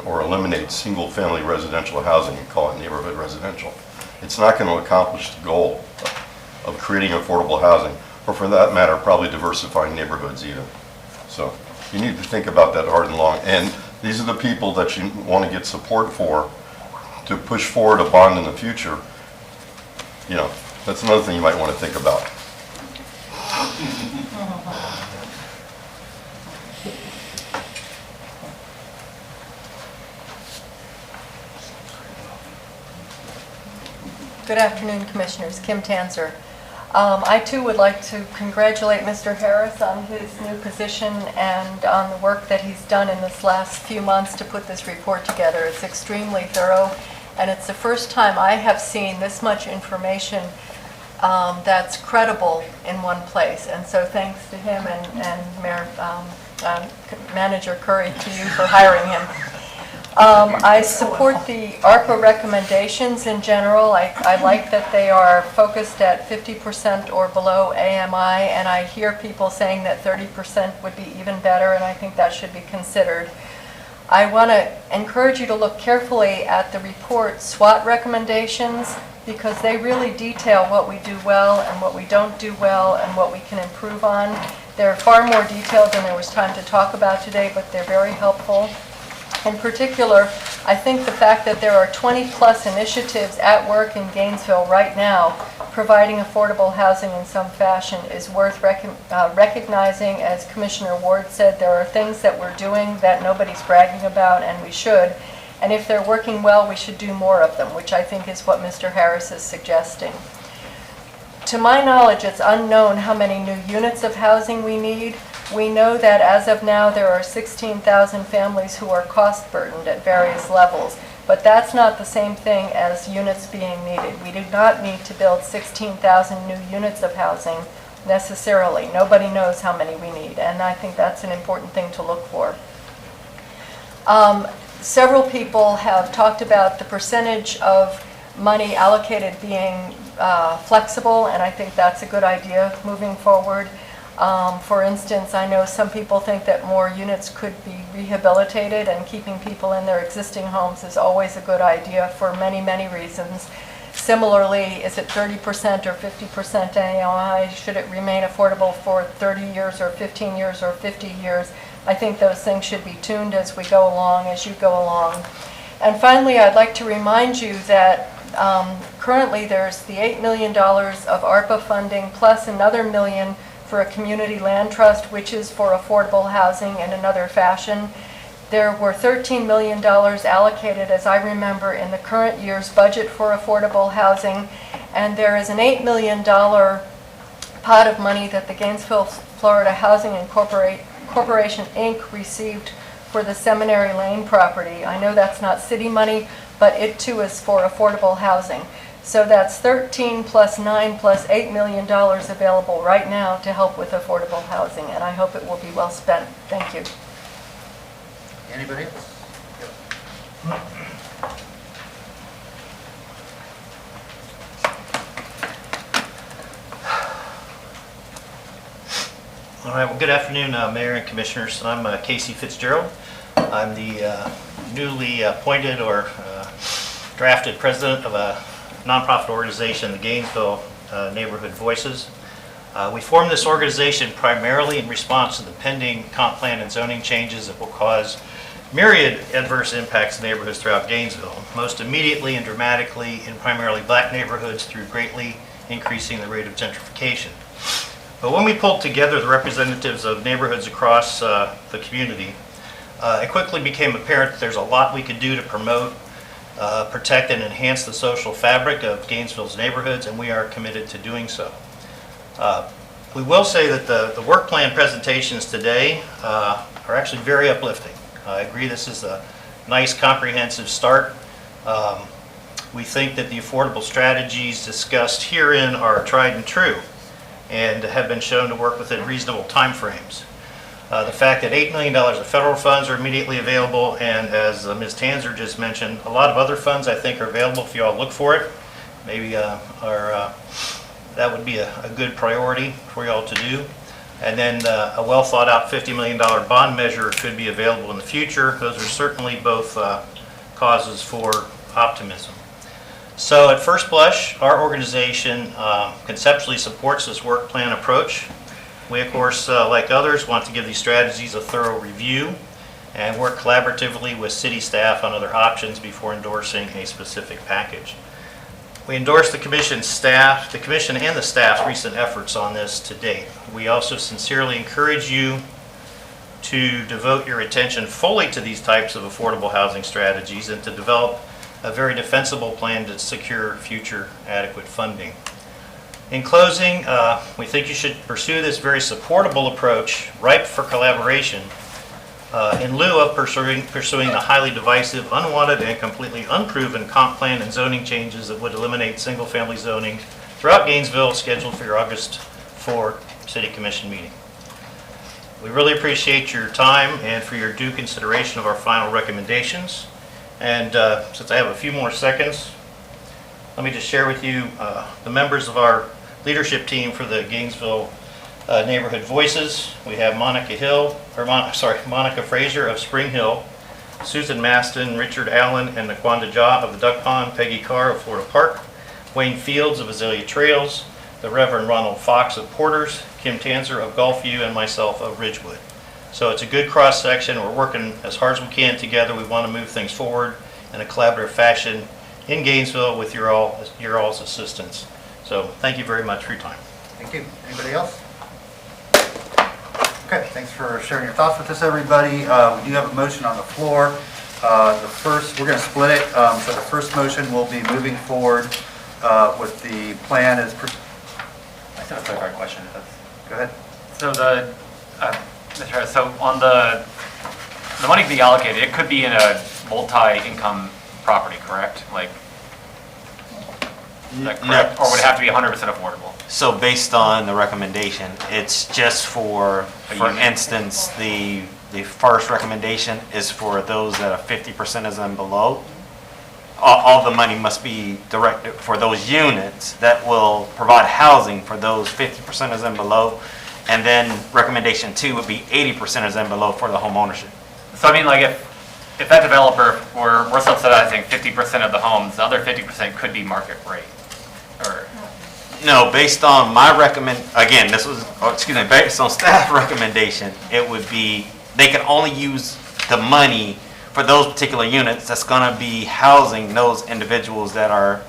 or eliminate single-family residential housing and call it neighborhood residential, it's not going to accomplish the goal of creating affordable housing, or for that matter, probably diversifying neighborhoods either. So you need to think about that hard and long. And these are the people that you want to get support for to push forward a bond in the future. You know, that's another thing you might want to think about. Good afternoon, Commissioners. Kim Tanzer. I too would like to congratulate Mr. Harris on his new position and on the work that he's done in this last few months to put this report together. It's extremely thorough, and it's the first time I have seen this much information that's credible in one place. And so thanks to him and Mayor, Manager Curry, to you for hiring him. I support the ARPA recommendations in general. I like that they are focused at 50% or below AMI, and I hear people saying that 30% would be even better, and I think that should be considered. I want to encourage you to look carefully at the report SWOT recommendations, because they really detail what we do well and what we don't do well and what we can improve on. They're far more detailed than there was time to talk about today, but they're very helpful. In particular, I think the fact that there are 20-plus initiatives at work in Gainesville right now providing affordable housing in some fashion is worth recognizing. As Commissioner Ward said, there are things that we're doing that nobody's bragging about, and we should. And if they're working well, we should do more of them, which I think is what Mr. Harris is suggesting. To my knowledge, it's unknown how many new units of housing we need. We know that as of now, there are 16,000 families who are cost burdened at various levels, but that's not the same thing as units being needed. We do not need to build 16,000 new units of housing necessarily. Nobody knows how many we need, and I think that's an important thing to look for. Several people have talked about the percentage of money allocated being flexible, and I think that's a good idea moving forward. For instance, I know some people think that more units could be rehabilitated, and keeping people in their existing homes is always a good idea for many, many reasons. Similarly, is it 30% or 50% AMI? Should it remain affordable for 30 years or 15 years or 50 years? I think those things should be tuned as we go along, as you go along. And finally, I'd like to remind you that currently there's the $8 million of ARPA funding plus another $1 million for a community land trust, which is for affordable housing in another fashion. There were $13 million allocated, as I remember, in the current year's budget for affordable housing, and there is an $8 million pot of money that the Gainesville, Florida Housing Corporation, Inc. received for the Seminary Lane property. I know that's not city money, but it too is for affordable housing. So that's 13 plus 9 plus $8 million available right now to help with affordable housing, and I hope it will be well spent. Thank you. Anybody else? All right, well, good afternoon, Mayor and Commissioners. I'm Casey Fitzgerald. I'm the newly appointed or drafted president of a nonprofit organization, the Gainesville Neighborhood Voices. We formed this organization primarily in response to the pending comp plan and zoning changes that will cause myriad adverse impacts to neighborhoods throughout Gainesville, most immediately and dramatically in primarily black neighborhoods through greatly increasing the rate of gentrification. But when we pulled together the representatives of neighborhoods across the community, it quickly became apparent that there's a lot we could do to promote, protect, and enhance the social fabric of Gainesville's neighborhoods, and we are committed to doing so. We will say that the work plan presentations today are actually very uplifting. I agree this is a nice comprehensive start. We think that the affordable strategies discussed herein are tried and true and have been shown to work within reasonable timeframes. The fact that $8 million of federal funds are immediately available, and as Ms. Tanzer just mentioned, a lot of other funds I think are available if you all look for it. Maybe that would be a good priority for you all to do. And then a well thought out $50 million bond measure could be available in the future. Those are certainly both causes for optimism. So at first blush, our organization conceptually supports this work plan approach. We, of course, like others, want to give these strategies a thorough review and work collaboratively with city staff on other options before endorsing a specific package. We endorse the commission and the staff's recent efforts on this to date. We also sincerely encourage you to devote your attention fully to these types of affordable housing strategies and to develop a very defensible plan to secure future adequate funding. In closing, we think you should pursue this very supportable approach, ripe for collaboration, in lieu of pursuing the highly divisive, unwanted, and completely unproven comp plan and zoning changes that would eliminate single-family zoning throughout Gainesville, scheduled for your August 4 City Commission meeting. We really appreciate your time and for your due consideration of our final recommendations. And since I have a few more seconds, let me just share with you the members of our leadership team for the Gainesville Neighborhood Voices. We have Monica Frazier of Spring Hill, Susan Maston, Richard Allen, and Naquanda Jah of the Duck Pond, Peggy Carr of Florida Park, Wayne Fields of Azalea Trails, the Reverend Ronald Fox of Porters, Kim Tanzer of Gulfview, and myself of Ridgewood. So it's a good cross-section. We're working as hard as we can together. We want to move things forward in a collaborative fashion in Gainesville with your all's assistance. So thank you very much for your time. Thank you. Anybody else? Okay, thanks for sharing your thoughts with us, everybody. We do have a motion on the floor. We're going to split it. So the first motion will be moving forward with the plan as. I just have a quick question. Go ahead. So the Mr. Harris, so on the money to be allocated, it could be in a multi-income property, correct? Like, is that correct? Or would it have to be 100% affordable? So based on the recommendation, it's just for instance, the first recommendation is for those that are 50% is and below. All the money must be directed for those units that will provide housing for those 50% is and below. And then recommendation 2 would be 80% is and below for the home ownership. So I mean, like if that developer, we're subsidizing 50% of the homes, the other 50% could be market rate, or? No, based on my again, this was, based on staff recommendation, it would be, they can only use the money for those particular units that's gonna be housing those individuals that are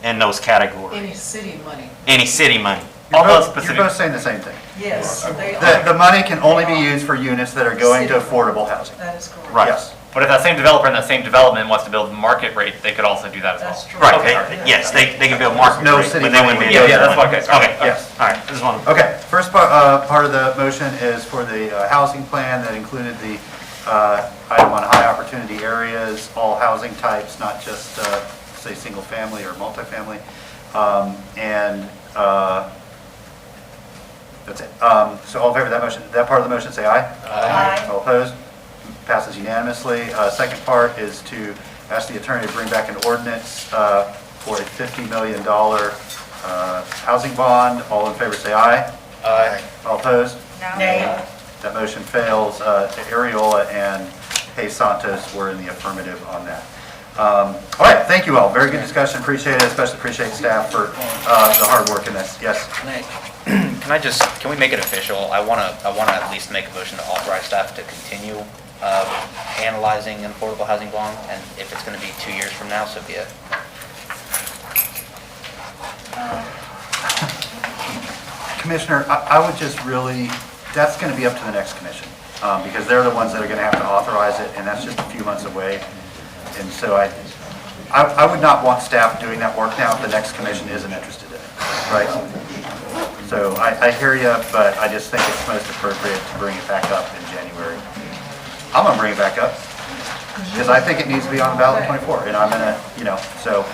in those categories. Any city money. Any city money. You're both saying the same thing. Yes. They are. The money can only be used for units that are going to affordable housing. That is correct. Right. Yes. But if that same developer in that same development wants to build market rate, they could also do that as well. That's true. Right, Okay. yes, they can build market No rate, city but they wouldn't money be. would Yeah, go that's there. okay. Okay, Yes. all right, just one. Okay, first part of the motion is for the housing plan that included the item on high opportunity areas, all housing types, not just, say, single family or multifamily. And that's it. So all in favor of that motion, that part of the motion, say aye. Aye. All opposed? Passes unanimously. Second part is to ask the attorney to bring back an ordinance for a $50 million housing bond. All in favor, say aye. Aye. All opposed? No? That motion fails. Ariola and Hayes Santos were in the affirmative on that. All right, thank you all. Very good discussion. Appreciate it, especially appreciate staff for the hard work in this. Yes? Can we make it official? I want to at least make a motion to authorize staff to continue analyzing an affordable housing bond, and if it's going to be 2 years from now, so be it. Commissioner, I would just really, that's going to be up to the next commission, because they're the ones that are going to have to authorize it, and that's just a few months away. And so I would not want staff doing that work now if the next commission isn't interested in it, right? So I hear you, but I just think it's most appropriate to bring it back up in January. I'm going to bring it back up, because I think it needs to be on the ballot in 24, and I'm going to, so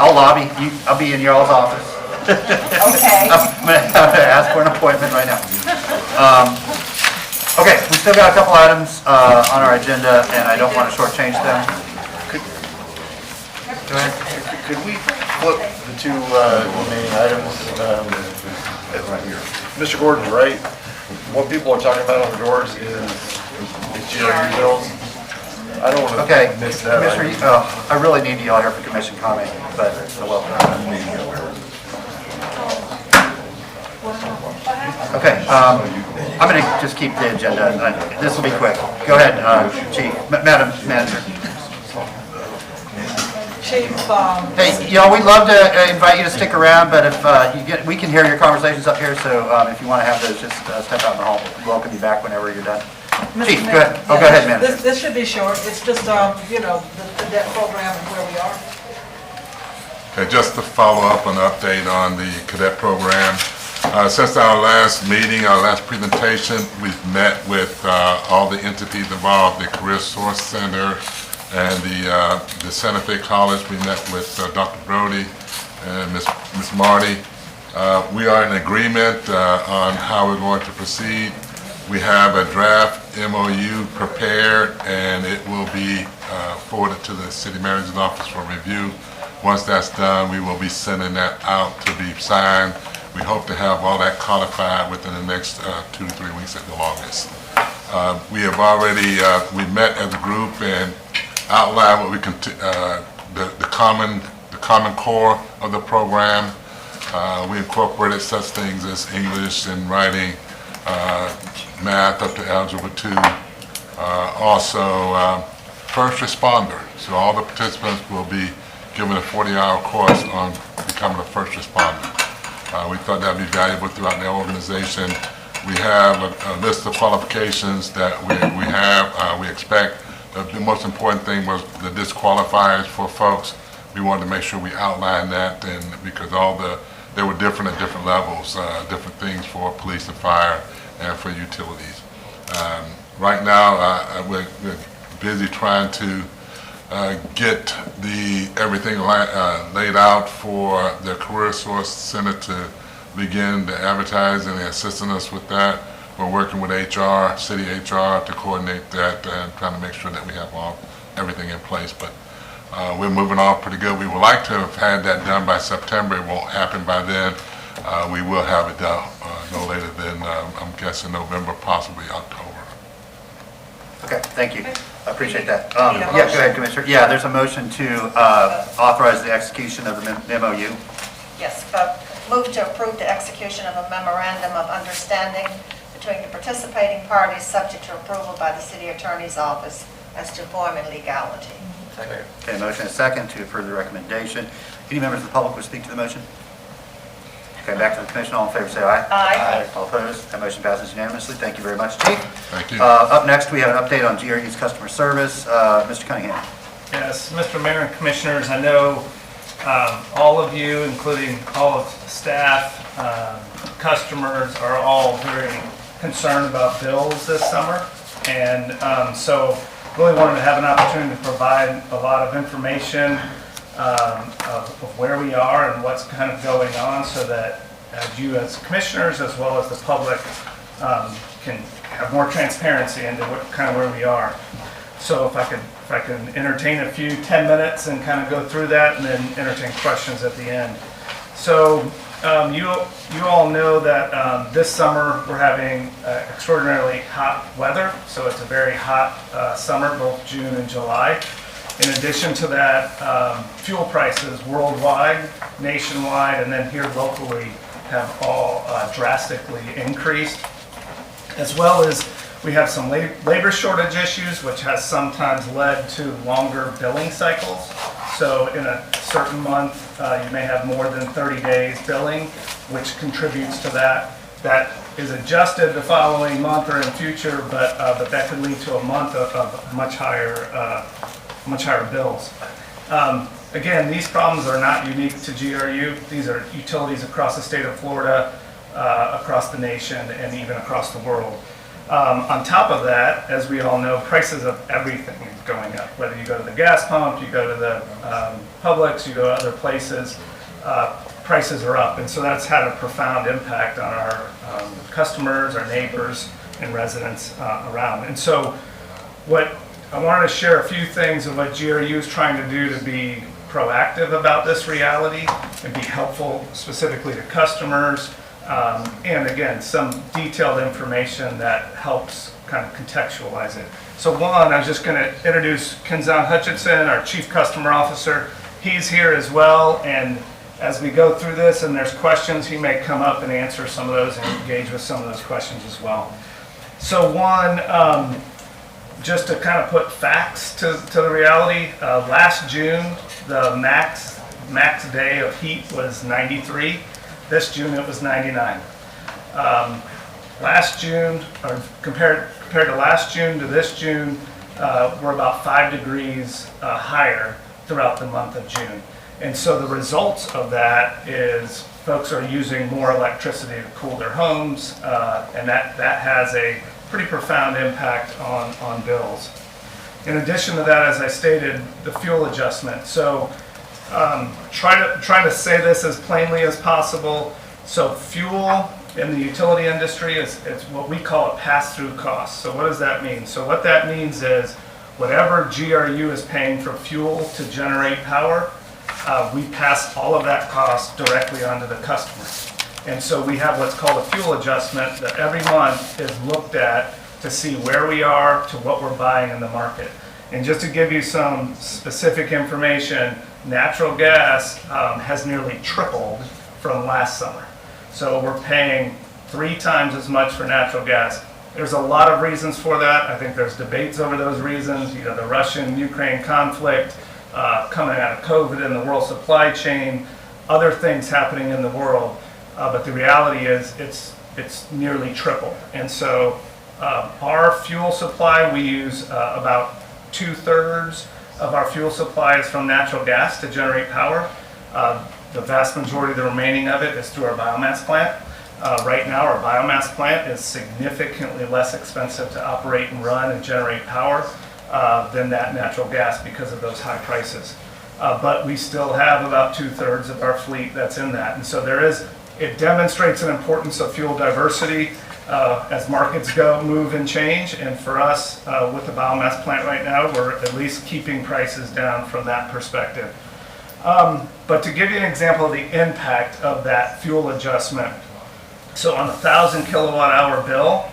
I'll lobby, I'll be in y'all's office. Okay. I'm going to ask for an appointment right now. Okay, we still got a couple items on our agenda, and I don't want to shortchange them. Go ahead. Could we flip the two remaining items? Mr. Gordon's right. What people are talking about on the doors is GRU bills. I don't want to Okay, miss that. Commissioner, I really need y'all here for commission comment, but, well. Okay, I'm going to just keep the agenda. This will be quick. Go ahead, Chief, Madam Manager. Chief, Hey, we'd love to invite you to stick around, but if we can hear your conversations up here, so if you want to have those, just step out in the hall. We'll welcome you back whenever you're done. Chief, go ahead. Go ahead, Manager. This should be short. It's just, the debt program and where we are. Okay, just to follow up an update on the cadet program. Since our last meeting, our last presentation, we've met with all the entities involved, the Career Source Center and the Santa Fe College. We met with Dr. Brody and Ms. Marty. We are in agreement on how we're going to proceed. We have a draft MOU prepared, and it will be forwarded to the city manager's office for review. Once that's done, we will be sending that out to be signed. We hope to have all that codified within the next 2 to 3 weeks at the longest. We have already, we met as a group and outlined what we can, the common core of the program. We incorporated such things as English and writing, math up to Algebra 2. Also, first responder. So all the participants will be given a 40-hour course on becoming a first responder. We thought that would be valuable throughout the organization. We have a list of qualifications that we expect. The most important thing was the disqualifiers for folks. We wanted to make sure we outlined that, and because they were different at different levels, different things for police and fire and for utilities. Right now, we're busy trying to get everything laid out for the Career Source Center to begin the advertising and assisting us with that. We're working with HR, city HR, to coordinate that and trying to make sure that we have everything in place. But we're moving on pretty good. We would like to have had that done by September. It won't happen by then. We will have it done no later than, I'm guessing, November, possibly October. Okay, thank you. I appreciate that. Need a Yeah, go motion? ahead, Commissioner. Yeah, there's a motion to authorize the execution of the MOU. Yes, move to approve the execution of a memorandum of understanding between the participating parties subject to approval by the city attorney's office as to form and legality. Okay, motion is second to approve the recommendation. Any members of the public wish to speak to the motion? Okay, back to the commission. All in favor, say aye. Aye. All opposed? That motion passes unanimously. Thank you very much, Chief. Thank you. Up next, we have an update on GRU's customer service. Mr. Cunningham. Yes, Mr. Mayor and Commissioners, I know all of you, including all of staff, customers, are all very concerned about bills this summer. And so really wanted to have an opportunity to provide a lot of information of where we are and what's kind of going on, so that you as commissioners as well as the public can have more transparency into kind of where we are. So if I can entertain a few 10 minutes and kind of go through that, and then entertain questions at the end. So you all know that this summer we're having extraordinarily hot weather. So it's a very hot summer, both June and July. In addition to that, fuel prices worldwide, nationwide, and then here locally have all drastically increased, as well as we have some labor shortage issues, which has sometimes led to longer billing cycles. So in a certain month, you may have more than 30 days billing, which contributes to that. That is adjusted the following month or in future, but that could lead to a month of much higher bills. Again, these problems are not unique to GRU. These are utilities across the state of Florida, across the nation, and even across the world. On top of that, as we all know, prices of everything is going up. Whether you go to the gas pump, you go to the Publix, you go to other places, prices are up. And so that's had a profound impact on our customers, our neighbors, and residents around. And so what I wanted to share a few things of what GRU is trying to do to be proactive about this reality and be helpful specifically to customers. And again, some detailed information that helps kind of contextualize it. So one, I'm just going to introduce Kenzan Hutchinson, our Chief Customer Officer. He's here as well, and as we go through this and there's questions, he may come up and answer some of those and engage with some of those questions as well. So one, just to kind of put facts to the reality, last June, the max day of heat was 93. This June, it was 99. Last June, or compared to last June to this June, we're about 5 degrees higher throughout the month of June. And so the results of that is folks are using more electricity to cool their homes, and that has a pretty profound impact on bills. In addition to that, as I stated, the fuel adjustment. So try to say this as plainly as possible. So fuel in the utility industry is what we call a pass-through cost. So what does that mean? So what that means is whatever GRU is paying for fuel to generate power, we pass all of that cost directly onto the customer. And so we have what's called a fuel adjustment that every month is looked at to see where we are to what we're buying in the market. And just to give you some specific information, natural gas has nearly tripled from last summer. So we're paying 3 times as much for natural gas. There's a lot of reasons for that. I think there's debates over those reasons. You know, the Russian-Ukraine conflict, coming out of COVID in the world supply chain, other things happening in the world. But the reality is it's nearly tripled. And so our fuel supply, we use about 2/3 of our fuel supply is from natural gas to generate power. The vast majority of the remaining of it is through our biomass plant. Right now, our biomass plant is significantly less expensive to operate and run and generate power than that natural gas because of those high prices. But we still have about 2/3 of our fleet that's in that. And so it demonstrates an importance of fuel diversity as markets move and change. And for us, with the biomass plant right now, we're at least keeping prices down from that perspective. But to give you an example of the impact of that fuel adjustment, so on a 1,000 kilowatt hour bill,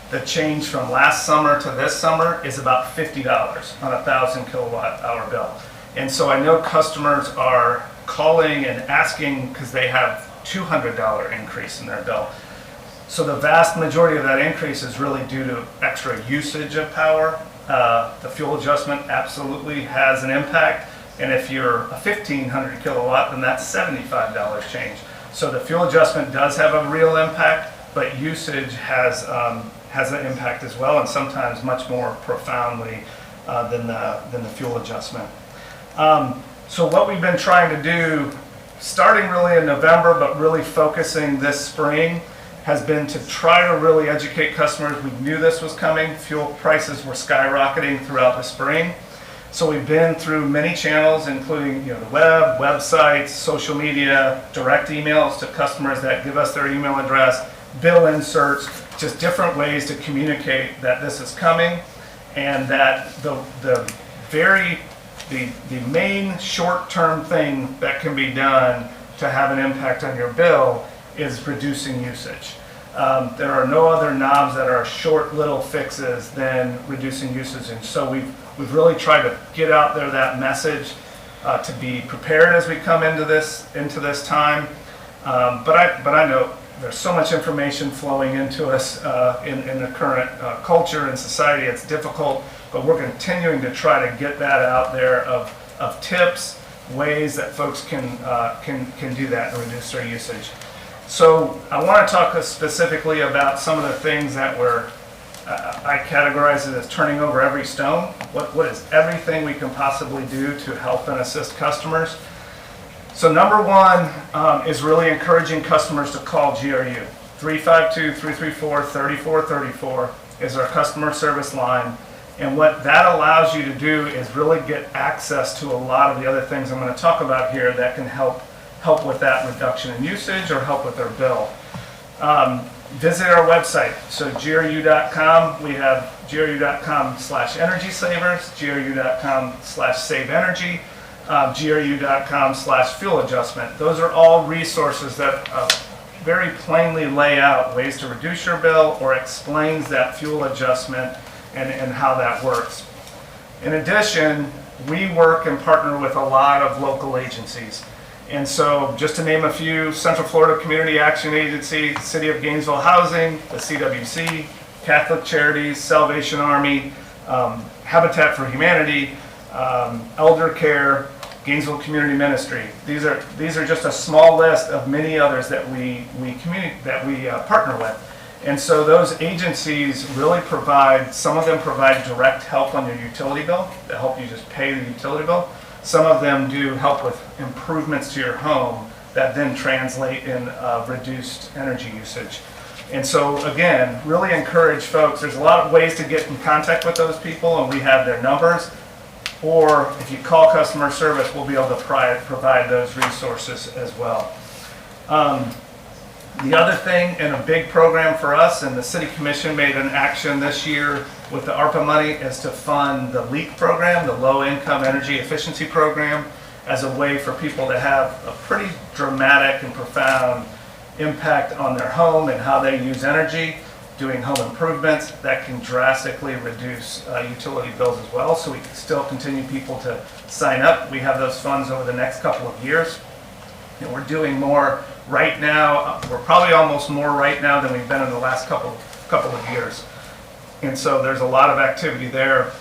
the change from last summer to this summer is about $50 on a 1,000 kilowatt hour bill. And so I know customers are calling and asking because they have $200 increase in their bill. So the vast majority of that increase is really due to extra usage of power. The fuel adjustment absolutely has an impact. And if you're a 1,500 kilowatt, then that's $75 change. So the fuel adjustment does have a real impact, but usage has an impact as well, and sometimes much more profoundly than the fuel adjustment. So what we've been trying to do, starting really in November, but really focusing this spring, has been to try to really educate customers. We knew this was coming. Fuel prices were skyrocketing throughout the spring. So we've been through many channels, including the web, websites, social media, direct emails to customers that give us their email address, bill inserts, just different ways to communicate that this is coming, and that the main short-term thing that can be done to have an impact on your bill is reducing usage. There are no other knobs that are short little fixes than reducing usage, and so we've really tried to get out there that message to be prepared as we come into this time. But I know there's so much information flowing into us in the current culture and society. It's difficult, but we're continuing to try to get that out there of tips, ways that folks can do that and reduce their usage. So I want to talk specifically about some of the things that I categorize it as turning over every stone. What is everything we can possibly do to help and assist customers? So number one is really encouraging customers to call GRU. 352-334-3434 is our customer service line. And what that allows you to do is really get access to a lot of the other things I'm going to talk about here that can help with that reduction in usage or help with their bill. Visit our website. So GRU.com, we have GRU.com/energy savers, GRU.com/save energy, GRU.com/fuel adjustment. Those are all resources that very plainly lay out ways to reduce your bill or explains that fuel adjustment and how that works. In addition, we work and partner with a lot of local agencies. And so just to name a few, Central Florida Community Action Agency, City of Gainesville Housing, the CWC, Catholic Charities, Salvation Army, Habitat for Humanity, Elder Care, Gainesville Community Ministry. These are just a small list of many others that we partner with. And so those agencies really some of them provide direct help on your utility bill, to help you just pay the utility bill. Some of them do help with improvements to your home that then translate in reduced energy usage. And so again, really encourage folks, there's a lot of ways to get in contact with those people, and we have their numbers. Or if you call customer service, we'll be able to provide those resources as well. The other thing, and a big program for us, and the City Commission made an action this year with the ARPA money, is to fund the LEAP program, the Low Income Energy Efficiency Program, as a way for people to have a pretty dramatic and profound impact on their home and how they use energy, doing home improvements that can drastically reduce utility bills as well. So we can still continue people to sign up. We have those funds over the next couple of years. And we're doing more right now. We're probably almost more right now than we've been in the last couple of years. And so there's a lot of activity there.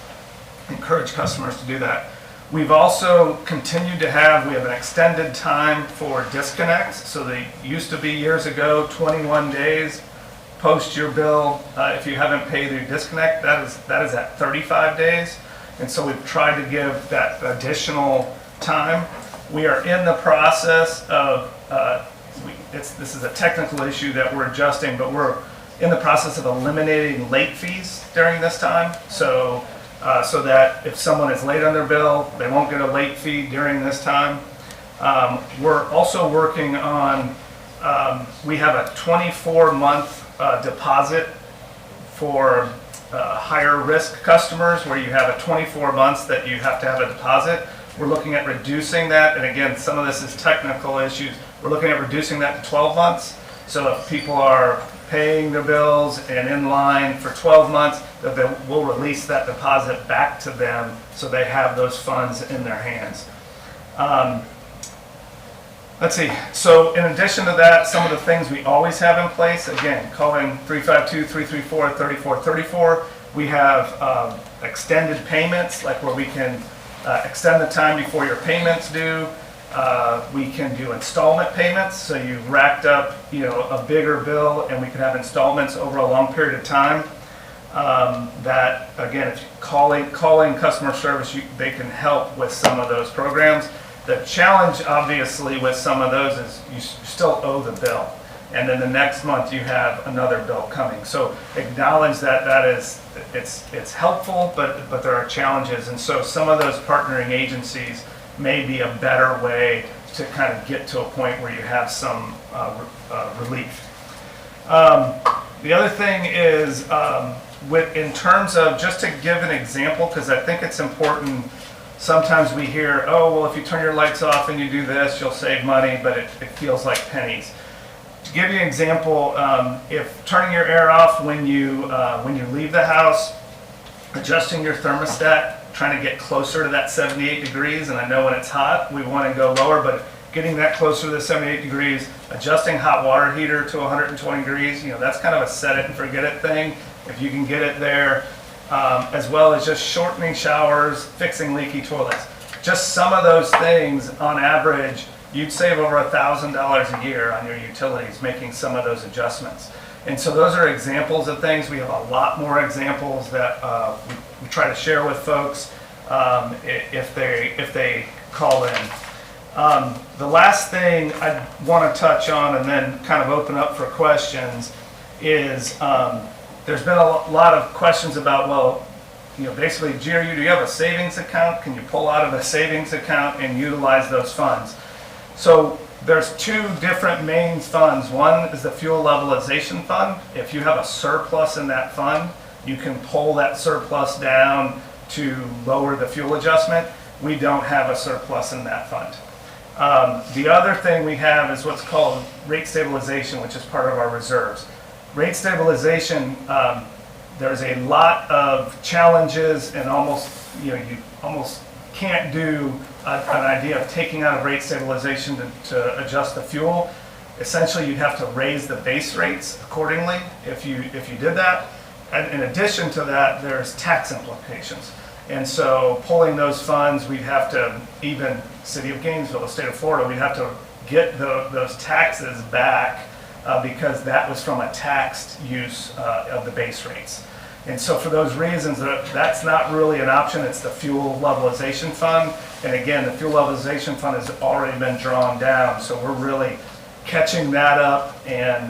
Encourage customers to do that. We've also continued to have an extended time for disconnects. So they used to be years ago, 21 days post your bill. If you haven't paid your disconnect, that is at 35 days. And so we've tried to give that additional time. We are in the process of, this is a technical issue that we're adjusting, but we're in the process of eliminating late fees during this time. So that if someone is late on their bill, they won't get a late fee during this time. We're also working on, we have a 24-month deposit for higher risk customers where you have a 24 months that you have to have a deposit. We're looking at reducing that, and again, some of this is technical issues. We're looking at reducing that to 12 months. So if people are paying their bills and in line for 12 months, that we'll release that deposit back to them so they have those funds in their hands. Let's see, so in addition to that, some of the things we always have in place, again, calling 352-334-3434, we have extended payments, like where we can extend the time before your payments due. We can do installment payments, so you've racked up, a bigger bill, and we can have installments over a long period of time. That, again, if you're calling customer service, they can help with some of those programs. The challenge, obviously, with some of those is you still owe the bill, and then the next month you have another bill coming. So acknowledge that it's helpful, but there are challenges, and so some of those partnering agencies may be a better way to kind of get to a point where you have some relief. The other thing is, in terms of, just to give an example, because I think it's important. Sometimes we hear, oh, well, if you turn your lights off and you do this, you'll save money, but it feels like pennies. To give you an example, if turning your air off when you leave the house, adjusting your thermostat, trying to get closer to that 78 degrees, and I know when it's hot, we want to go lower, but getting that closer to the 78 degrees, adjusting hot water heater to 120 degrees, that's kind of a set it and forget it thing. If you can get it there, as well as just shortening showers, fixing leaky toilets. Just some of those things, on average, you'd save over $1,000 a year on your utilities making some of those adjustments. And so those are examples of things. We have a lot more examples that we try to share with folks if they call in. The last thing I want to touch on and then kind of open up for questions is there's been a lot of questions about, well, basically, GRU, do you have a savings account? Can you pull out of a savings account and utilize those funds? So there's two different main funds. One is the fuel levelization fund. If you have a surplus in that fund, you can pull that surplus down to lower the fuel adjustment. We don't have a surplus in that fund. The other thing we have is what's called rate stabilization, which is part of our reserves. Rate stabilization, there's a lot of challenges and you almost can't do an idea of taking out of rate stabilization to adjust the fuel. Essentially, you'd have to raise the base rates accordingly if you did that. And in addition to that, there's tax implications. And so pulling those funds, we'd have to, even City of Gainesville, the state of Florida, we'd have to get those taxes back because that was from a taxed use of the base rates. And so for those reasons, that's not really an option. It's the fuel levelization fund. And again, the fuel levelization fund has already been drawn down. So we're really catching that up and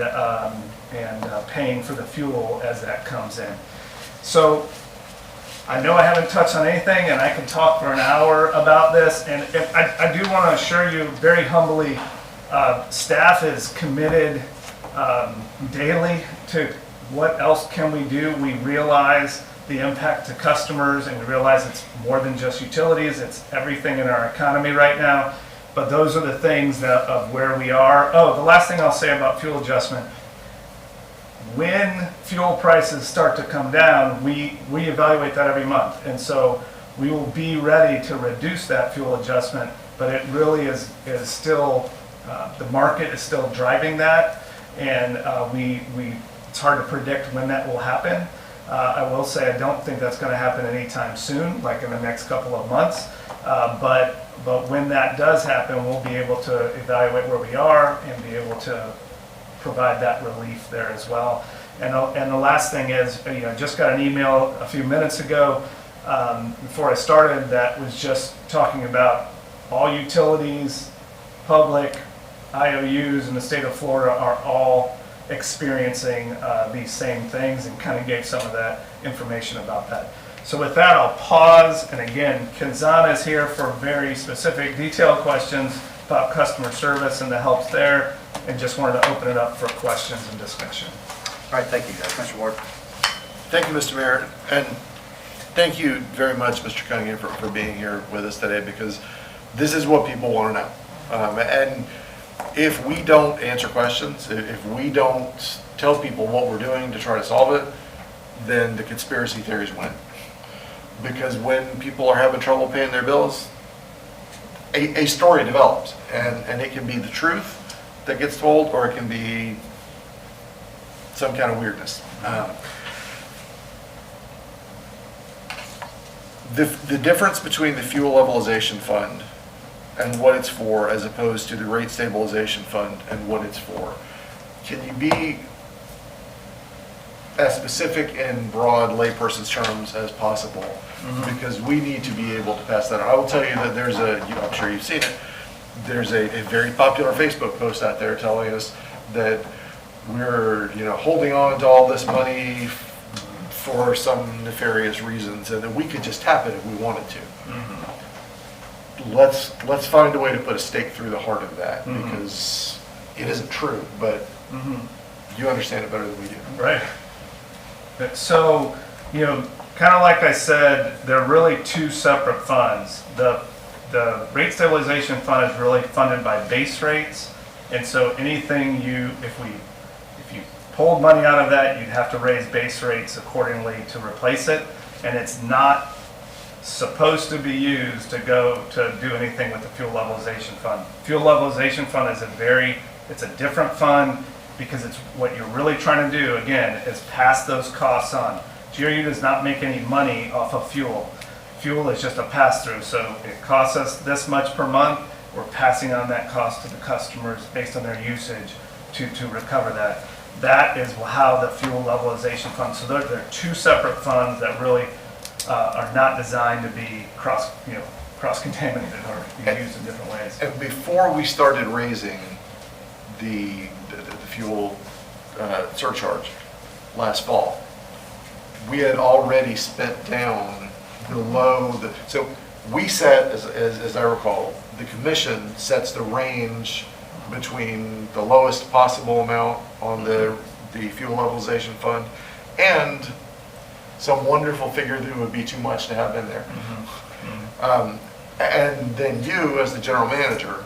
paying for the fuel as that comes in. So I know I haven't touched on anything, and I can talk for an hour about this. And I do want to assure you very humbly, staff is committed daily to what else can we do. We realize the impact to customers, and we realize it's more than just utilities, it's everything in our economy right now. But those are the things of where we are. Oh, the last thing I'll say about fuel adjustment. When fuel prices start to come down, we evaluate that every month. And so we will be ready to reduce that fuel adjustment, but it really is still, the market is still driving that. And it's hard to predict when that will happen. I will say I don't think that's going to happen anytime soon, like in the next couple of months. But when that does happen, we'll be able to evaluate where we are and be able to provide that relief there as well. And the last thing is, just got an email a few minutes ago before I started that was just talking about all utilities, public, IOUs in the state of Florida are all experiencing these same things, and kind of gave some of that information about that. So with that, I'll pause, and again, Kanzana is here for very specific, detailed questions about customer service and the help there, and just wanted to open it up for questions and discussion. All right, thank you, guys. Commissioner Ward. Thank you, Mr. Mayor, and thank you very much, Mr. Cunningham, for being here with us today, because this is what people want to know. And if we don't answer questions, if we don't tell people what we're doing to try to solve it, then the conspiracy theories win. Because when people are having trouble paying their bills, a story develops, and it can be the truth that gets told, or it can be some kind of weirdness. The difference between the fuel levelization fund and what it's for, as opposed to the rate stabilization fund and what it's for, can you be as specific in broad layperson's terms as possible? Because we need to be able to pass that on. I will tell you that there's I'm sure you've seen it, there's a very popular Facebook post out there telling us that we're holding on to all this money for some nefarious reasons, and that we could just tap it if we wanted to. Let's find a way to put a stake through the heart of that, because it isn't true, but you understand it better than we do. Right. So, kind of like I said, they're really two separate funds. The rate stabilization fund is really funded by base rates, and so anything if you pulled money out of that, you'd have to raise base rates accordingly to replace it, and it's not supposed to be used to go to do anything with the fuel levelization fund. Fuel levelization fund is it's a different fund, because it's what you're really trying to do, again, is pass those costs on. GRU does not make any money off of fuel. Fuel is just a pass-through, so it costs us this much per month, we're passing on that cost to the customers based on their usage to recover that. That is how the fuel levelization fund, so they're two separate funds that really are not designed to be cross-contaminated or be used in different ways. And before we started raising the fuel surcharge last fall, we had already spent down below so we set, as I recall, the commission sets the range between the lowest possible amount on the fuel levelization fund and some wonderful figure that would be too much to have in there. And then you, as the general manager,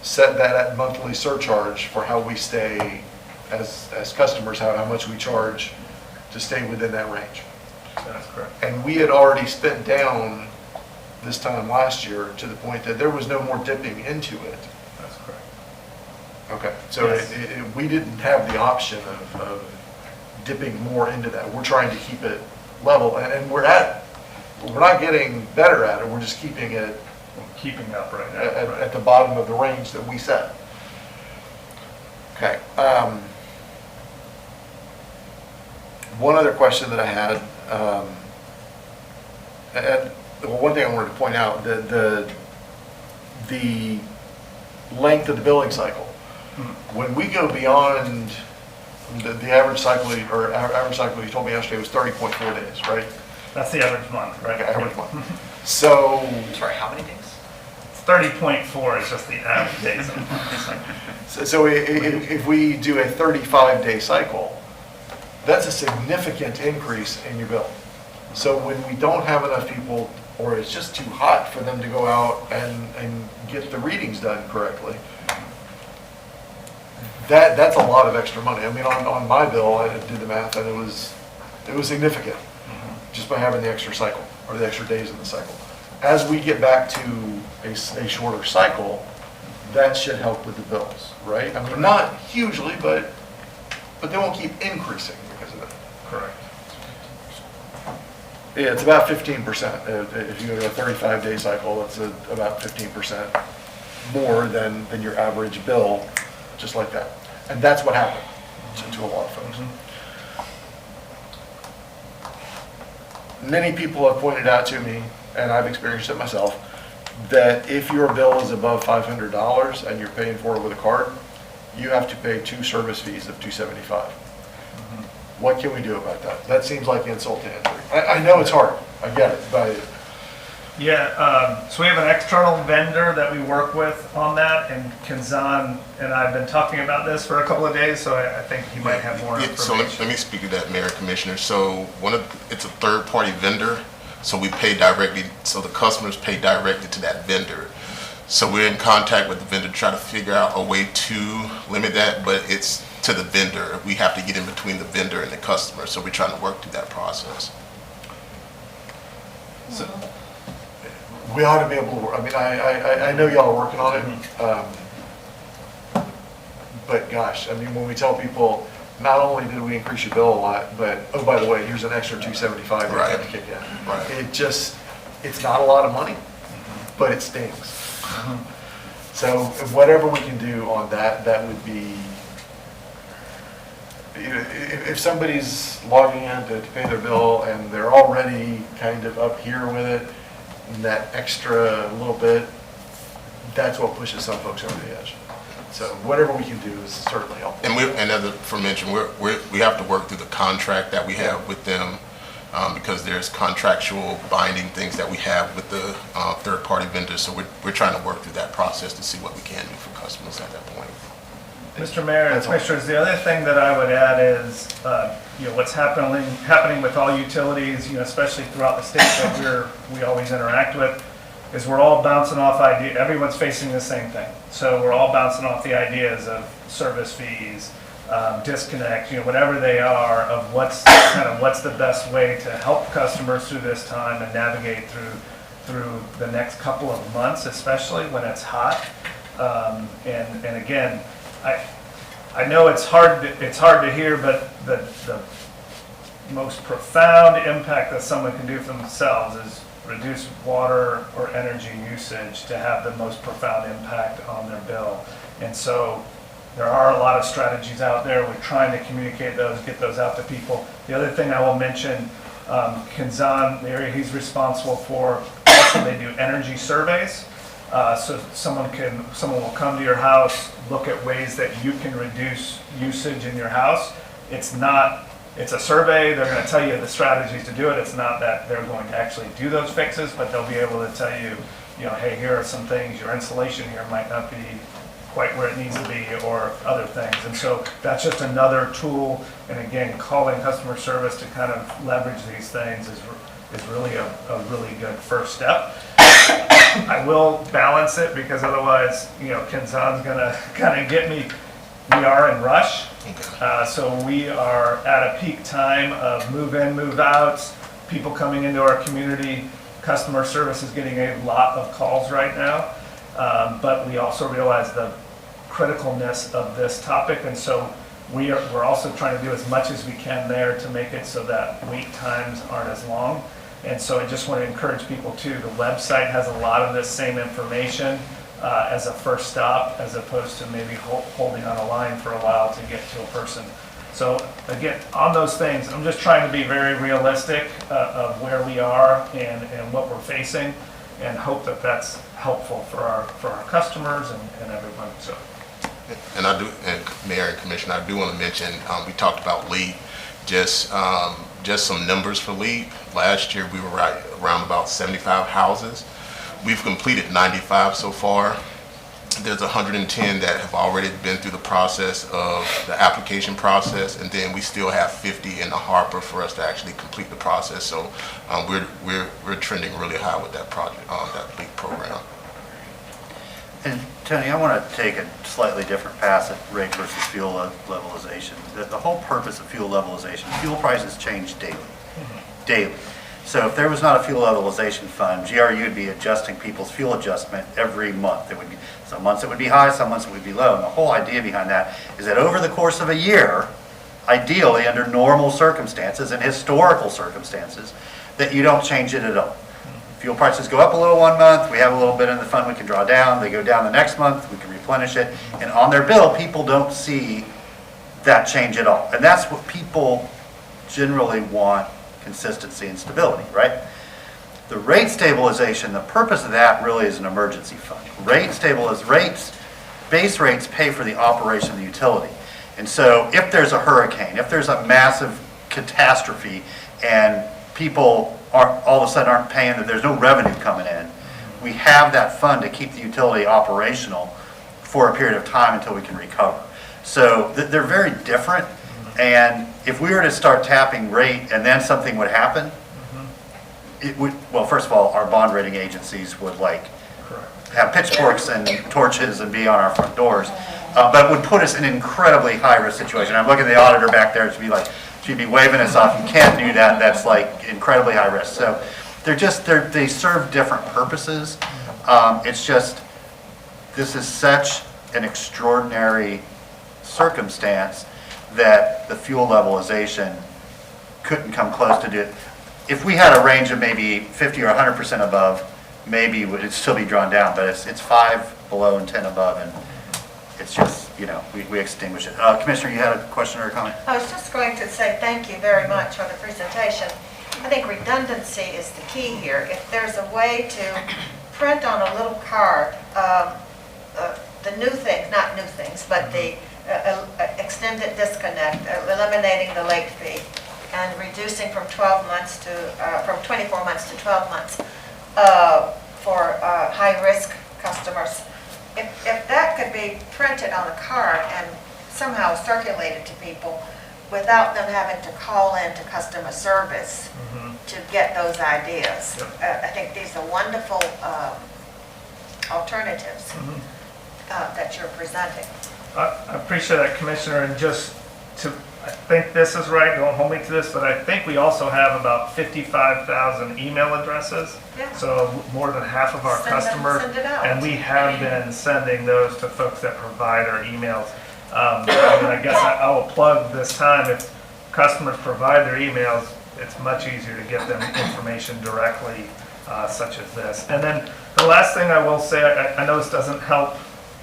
set that monthly surcharge for how we stay as customers, how much we charge to stay within that range. That's correct. And we had already spent down this time last year to the point that there was no more dipping into it. That's correct. Okay, so Yes. we didn't have the option of dipping more into that. We're trying to keep it level, and we're not getting better at it, we're just keeping it Up right now. at the bottom of the range that we set. Okay. One other question that I had, one thing I wanted to point out, the length of the billing cycle. When we go beyond the average cycle, average cycle you told me yesterday was 30.4 days, right? That's the average month, right? Okay, average month. So. Sorry, how many days? 30.4 is just the average days of the month. So if we do a 35-day cycle, that's a significant increase in your bill. So when we don't have enough people, or it's just too hot for them to go out and get the readings done correctly, that's a lot of extra money. I mean, on my bill, I did the math, and it was significant, just by having the extra cycle, or the extra days in the cycle. As we get back to a shorter cycle, that should help with the bills, right? I mean, not hugely, but they won't keep increasing because of it. Correct. Yeah, it's about 15%. If you go to a 35-day cycle, it's about 15% more than your average bill, just like that. And that's what happened to a lot of folks. Many people have pointed out to me, and I've experienced it myself, that if your bill is above $500 and you're paying for it with a card, you have to pay 2 service fees of $275. What can we do about that? That seems like insult to injury. I know it's hard, I get it, but Yeah, so we have an external vendor that we work with on that, and Kanzan and I have been talking about this for a couple of days, so I think he might have more Yeah, so information. let me speak to that, Mayor and Commissioner. So it's a third-party vendor, so we pay directly, so the customers pay directly to that vendor. So we're in contact with the vendor to try to figure out a way to limit that, but it's to the vendor. We have to get in between the vendor and the customer, so we're trying to work through that process. we ought to be able to, I mean, I know y'all are working on it, but gosh, I mean, when we tell people, not only did we increase your bill a lot, but, oh, by the way, here's an extra $275 you're gonna kick in. Right. It just, it's not a lot of money, but it stings. So whatever we can do on that, that would be, if somebody's logging in to pay their bill and they're already kind of up here with it, and that extra little bit, that's what pushes some folks over the edge. So whatever we can do is certainly helpful. And as aforementioned, we have to work through the contract that we have with them, because there's contractual binding things that we have with the third-party vendors. So we're trying to work through that process to see what we can do for customers at that point. Mr. Mayor and Commissioners, the other thing that I would add is, what's happening with all utilities, especially throughout the state that we always interact with, is we're all bouncing off ideas. Everyone's facing the same thing. So we're all bouncing off the ideas of service fees, disconnect, whatever they are, of what's the best way to help customers through this time and navigate through the next couple of months, especially when it's hot. And again, I know it's hard to hear, but the most profound impact that someone can do for themselves is reduce water or energy usage to have the most profound impact on their bill. And so there are a lot of strategies out there. We're trying to communicate those, get those out to people. The other thing I will mention, Kanzan, the area he's responsible for, also they do energy surveys. So someone will come to your house, look at ways that you can reduce usage in your house. It's a survey. They're going to tell you the strategies to do it. It's not that they're going to actually do those fixes, but they'll be able to tell you, hey, here are some things. Your insulation here might not be quite where it needs to be, or other things. And so that's just another tool. And again, calling customer service to kind of leverage these things is really a really good first step. I will balance it, because otherwise, Kanzan's gonna kind of get me. We are in rush, so we are at a peak time of move-in, move-outs, people coming into our community. Customer service is getting a lot of calls right now, but we also realize the criticalness of this topic, and so we're also trying to do as much as we can there to make it so that wait times aren't as long. And so I just want to encourage people too, the website has a lot of this same information as a first stop, as opposed to maybe holding on a line for a while to get to a person. So again, on those things, I'm just trying to be very realistic of where we are and what we're facing, and hope that that's helpful for our customers and everyone. So. And Mayor and Commissioner, I do want to mention, we talked about LEAP, just some numbers for LEAP. Last year, we were around about 75 houses. We've completed 95 so far. There's 110 that have already been through the process of the application process, and then we still have 50 in the hopper for us to actually complete the process. So we're trending really high with that project, that LEAP program. And Tony, I want to take a slightly different pass at rate versus fuel levelization. The whole purpose of fuel levelization, fuel prices change daily. So if there was not a fuel levelization fund, GRU would be adjusting people's fuel adjustment every month. Some months it would be high, some months it would be low. And the whole idea behind that is that over the course of a year, ideally under normal circumstances and historical circumstances, that you don't change it at all. Fuel prices go up a little one month, we have a little bit in the fund we can draw down, they go down the next month, we can replenish it, and on their bill, people don't see that change at all. And that's what people generally want, consistency and stability, right? The rate stabilization, the purpose of that really is an emergency fund. Base rates pay for the operation of the utility. And so if there's a hurricane, if there's a massive catastrophe and people all of a sudden aren't paying, that there's no revenue coming in, we have that fund to keep the utility operational for a period of time until we can recover. So they're very different. And if we were to start tapping rate and then something would happen, it would, well, first of all, our bond rating agencies would have pitchforks and torches and be on our front doors. But it would put us in an incredibly high-risk situation. I'm looking at the auditor back there, she'd be waving us off. You can't do that. That's like incredibly high risk. So they serve different purposes. It's just, this is such an extraordinary circumstance that the fuel levelization couldn't come close to do it. If we had a range of maybe 50 or 100% above, maybe it'd still be drawn down, but it's 5 below and 10 above, and it's just, we extinguish it. Commissioner, you had a question or a comment? I was just going to say thank you very much for the presentation. I think redundancy is the key here. If there's a way to print on a little card the new things, not new things, but the extended disconnect, eliminating the late fee, and reducing from 12 months to, from 24 months to 12 months for high-risk customers. If that could be printed on a card and somehow circulated to people without them having to call in to customer service to get those ideas, I think these are wonderful alternatives that you're presenting. I appreciate that, Commissioner, and just to, I think this is right, don't hold me to this, but I think we also have about 55,000 email addresses. Yeah. So more than half of our customers. Send it out. And we have been sending those to folks that provide our emails. And I guess I will plug this time, if customers provide their emails, it's much easier to get them information directly, such as this. And then the last thing I will say, I know this doesn't help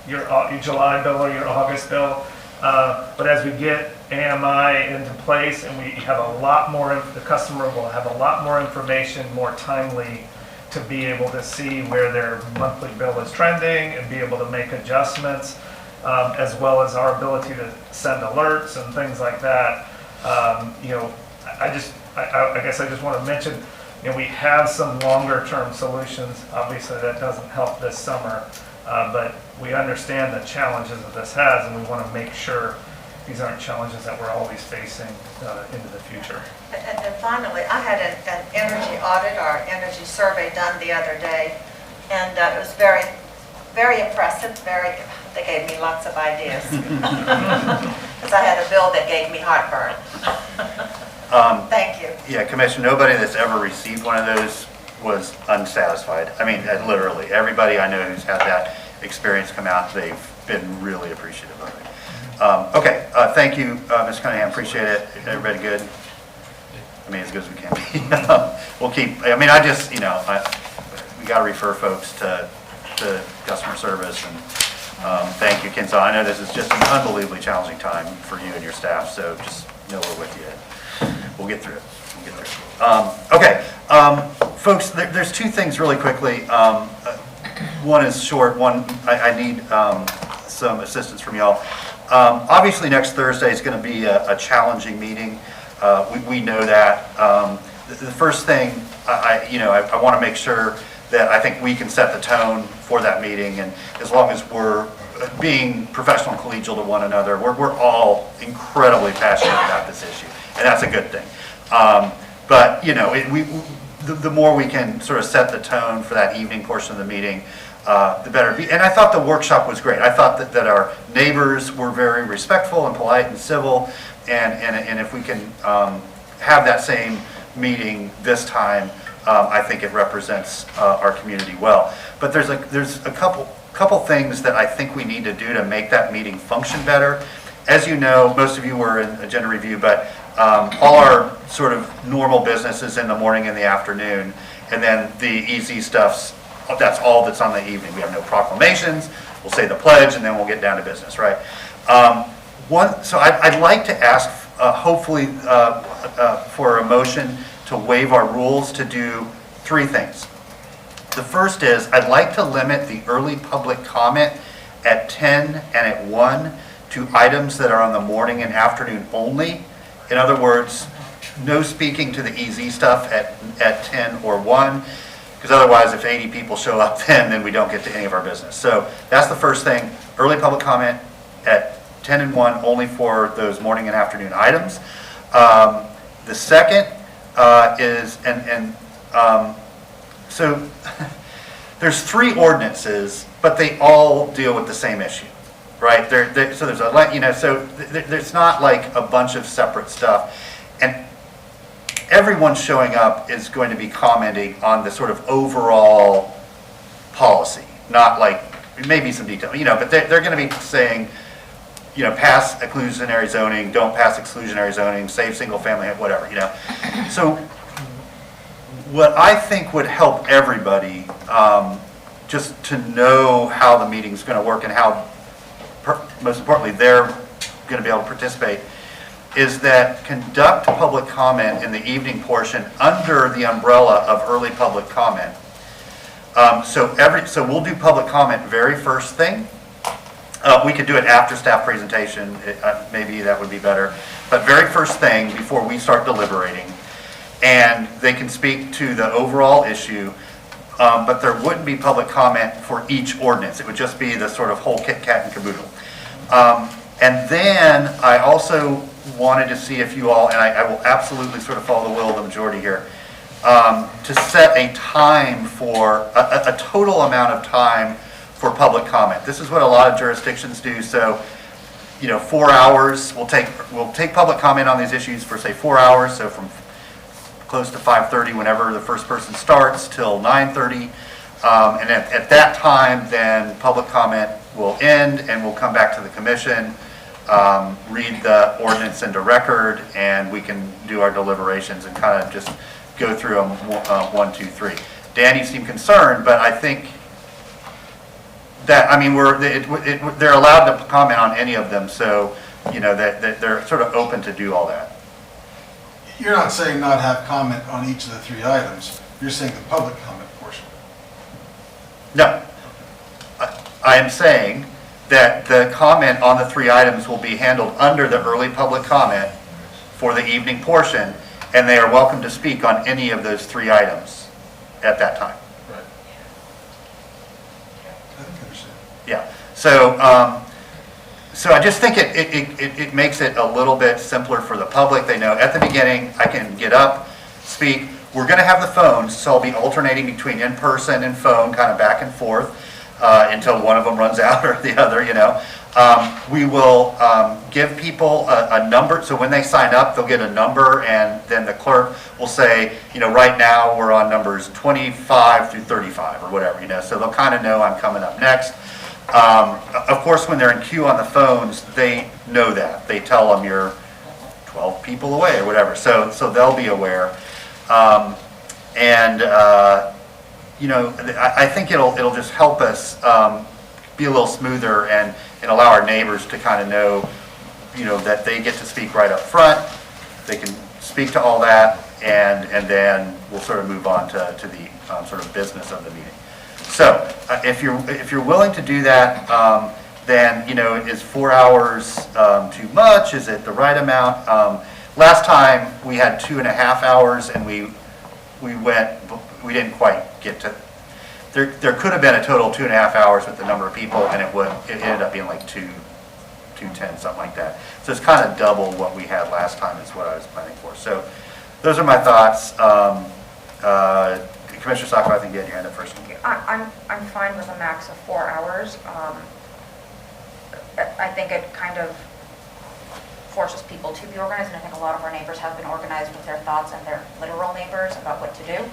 your July bill or your August bill, but as we get AMI into place and we have a lot more, the customer will have a lot more information more timely to be able to see where their monthly bill is trending and be able to make adjustments, as well as our ability to send alerts and things like that. I guess I just want to mention, we have some longer term solutions. Obviously that doesn't help this summer, but we understand the challenges that this has, and we want to make sure these aren't challenges that we're always facing into the future. And finally, I had an energy audit or energy survey done the other day, and it was very, very impressive. They gave me lots of ideas because I had a bill that gave me heartburn. Thank you. Yeah, Commissioner, nobody that's ever received one of those was unsatisfied. I mean, literally, everybody I know who's had that experience come out, they've been really appreciative of it. Okay, thank you, Ms. Cunningham, appreciate it. Everybody good? I mean, as good as we can be. We'll keep, we got to refer folks to customer service, and thank you, Ken. So I know this is just an unbelievably challenging time for you and your staff, so just know we're with you. We'll get through it. Okay, folks, there's two things really quickly. One is short, one I need some assistance from y'all. Obviously next Thursday is going to be a challenging meeting. We know that. The first thing, I want to make sure that I think we can set the tone for that meeting, and as long as we're being professional and collegial to one another, we're all incredibly passionate about this issue, and that's a good thing. But the more we can sort of set the tone for that evening portion of the meeting, the better it be. And I thought the workshop was great. I thought that our neighbors were very respectful and polite and civil, and if we can have that same meeting this time, I think it represents our community well. But there's a couple things that I think we need to do to make that meeting function better. As you know, most of you were in agenda review, but all our sort of normal business is in the morning and the afternoon, and then the easy stuff's, that's all that's on the evening. We have no proclamations, we'll say the pledge, and then we'll get down to business, right? So I'd like to ask, hopefully, for a motion to waive our rules to do three things. The first is, I'd like to limit the early public comment at 10 and at 1 to items that are on the morning and afternoon only. In other words, no speaking to the EZ stuff at 10 or 1, because otherwise if 80 people show up then we don't get to any of our business. So that's the first thing, early public comment at 10 and 1 only for those morning and afternoon items. The second is, so there's 3 ordinances, but they all deal with the same issue, right? So there's a, so there's not like a bunch of separate stuff. And everyone showing up is going to be commenting on the sort of overall policy, not like, maybe some detail, but they're going to be saying, pass exclusionary zoning, don't pass exclusionary zoning, save single family, whatever, So what I think would help everybody, just to know how the meeting's going to work and how, most importantly, they're going to be able to participate, is that conduct public comment in the evening portion under the umbrella of early public comment. So we'll do public comment very first thing. We could do it after staff presentation, maybe that would be better. But very first thing before we start deliberating, and they can speak to the overall issue, but there wouldn't be public comment for each ordinance. It would just be the sort of whole kit, kat, and caboodle. And then I also wanted to see if you all, and I will absolutely sort of follow the will of the majority here, to set a time for, a total amount of time for public comment. This is what a lot of jurisdictions do. So, 4 hours, we'll take public comment on these issues for say 4 hours. So from close to 5:30, whenever the first person starts, till 9:30. And at that time, then public comment will end and we'll come back to the commission, read the ordinance into record, and we can do our deliberations and kind of just go through them 1, 2, 3. Dan, you seem concerned, but I think that, they're allowed to comment on any of them, so, that they're sort of open to do all that. You're not saying not have comment on each of the 3 items. You're saying the public comment portion. No. I am saying that the comment on the 3 items will be handled under the early public comment for the evening portion, and they are welcome to speak on any of those 3 items at that time. Right. I think I understand. Yeah. So I just think it makes it a little bit simpler for the public. They know at the beginning, I can get up, speak. We're going to have the phones, so I'll be alternating between in-person and phone, kind of back and forth, until one of them runs out or the other, We will give people a number, so when they sign up, they'll get a number, and then the clerk will say, right now we're on numbers 25 through 35 or whatever, so they'll kind of know I'm coming up next. Of course, when they're in queue on the phones, they know that. They tell them you're 12 people away or whatever, so they'll be aware. I think it'll just help us be a little smoother and allow our neighbors to kind of know, that they get to speak right up front. They can speak to all that, and then we'll sort of move on to the sort of business of the meeting. So if you're willing to do that, then is 4 hours too much? Is it the right amount? Last time we had 2.5 hours, and we didn't quite get to. There could have been a total of 2.5 hours with the number of people, and it ended up being like 2:10, something like that. So it's kind of double what we had last time is what I was planning for. So those are my thoughts. Commissioner Sacco, I think you had your hand up first. I'm fine with a max of 4 hours. I think it kind of forces people to be organized, and I think a lot of our neighbors have been organized with their thoughts and their literal neighbors about what to do.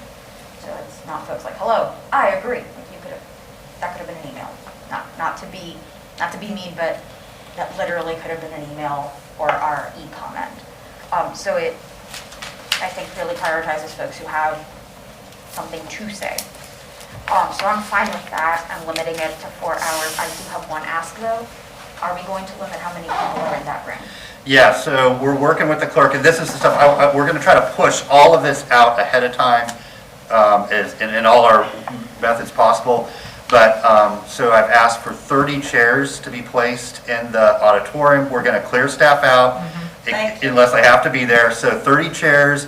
So it's not folks like, hello, I agree. Like that could have been an email. Not to be mean, but that literally could have been an email or our e-comment. So it, I think, really prioritizes folks who have something to say. So I'm fine with that. I'm limiting it to 4 hours. I do have one ask though. Are we going to limit how many people are in that room? Yeah, so we're working with the clerk, and this is the stuff, we're going to try to push all of this out ahead of time in all our methods possible. But, so I've asked for 30 chairs to be placed in the auditorium. We're going to clear staff out unless I have to be there. So 30 chairs,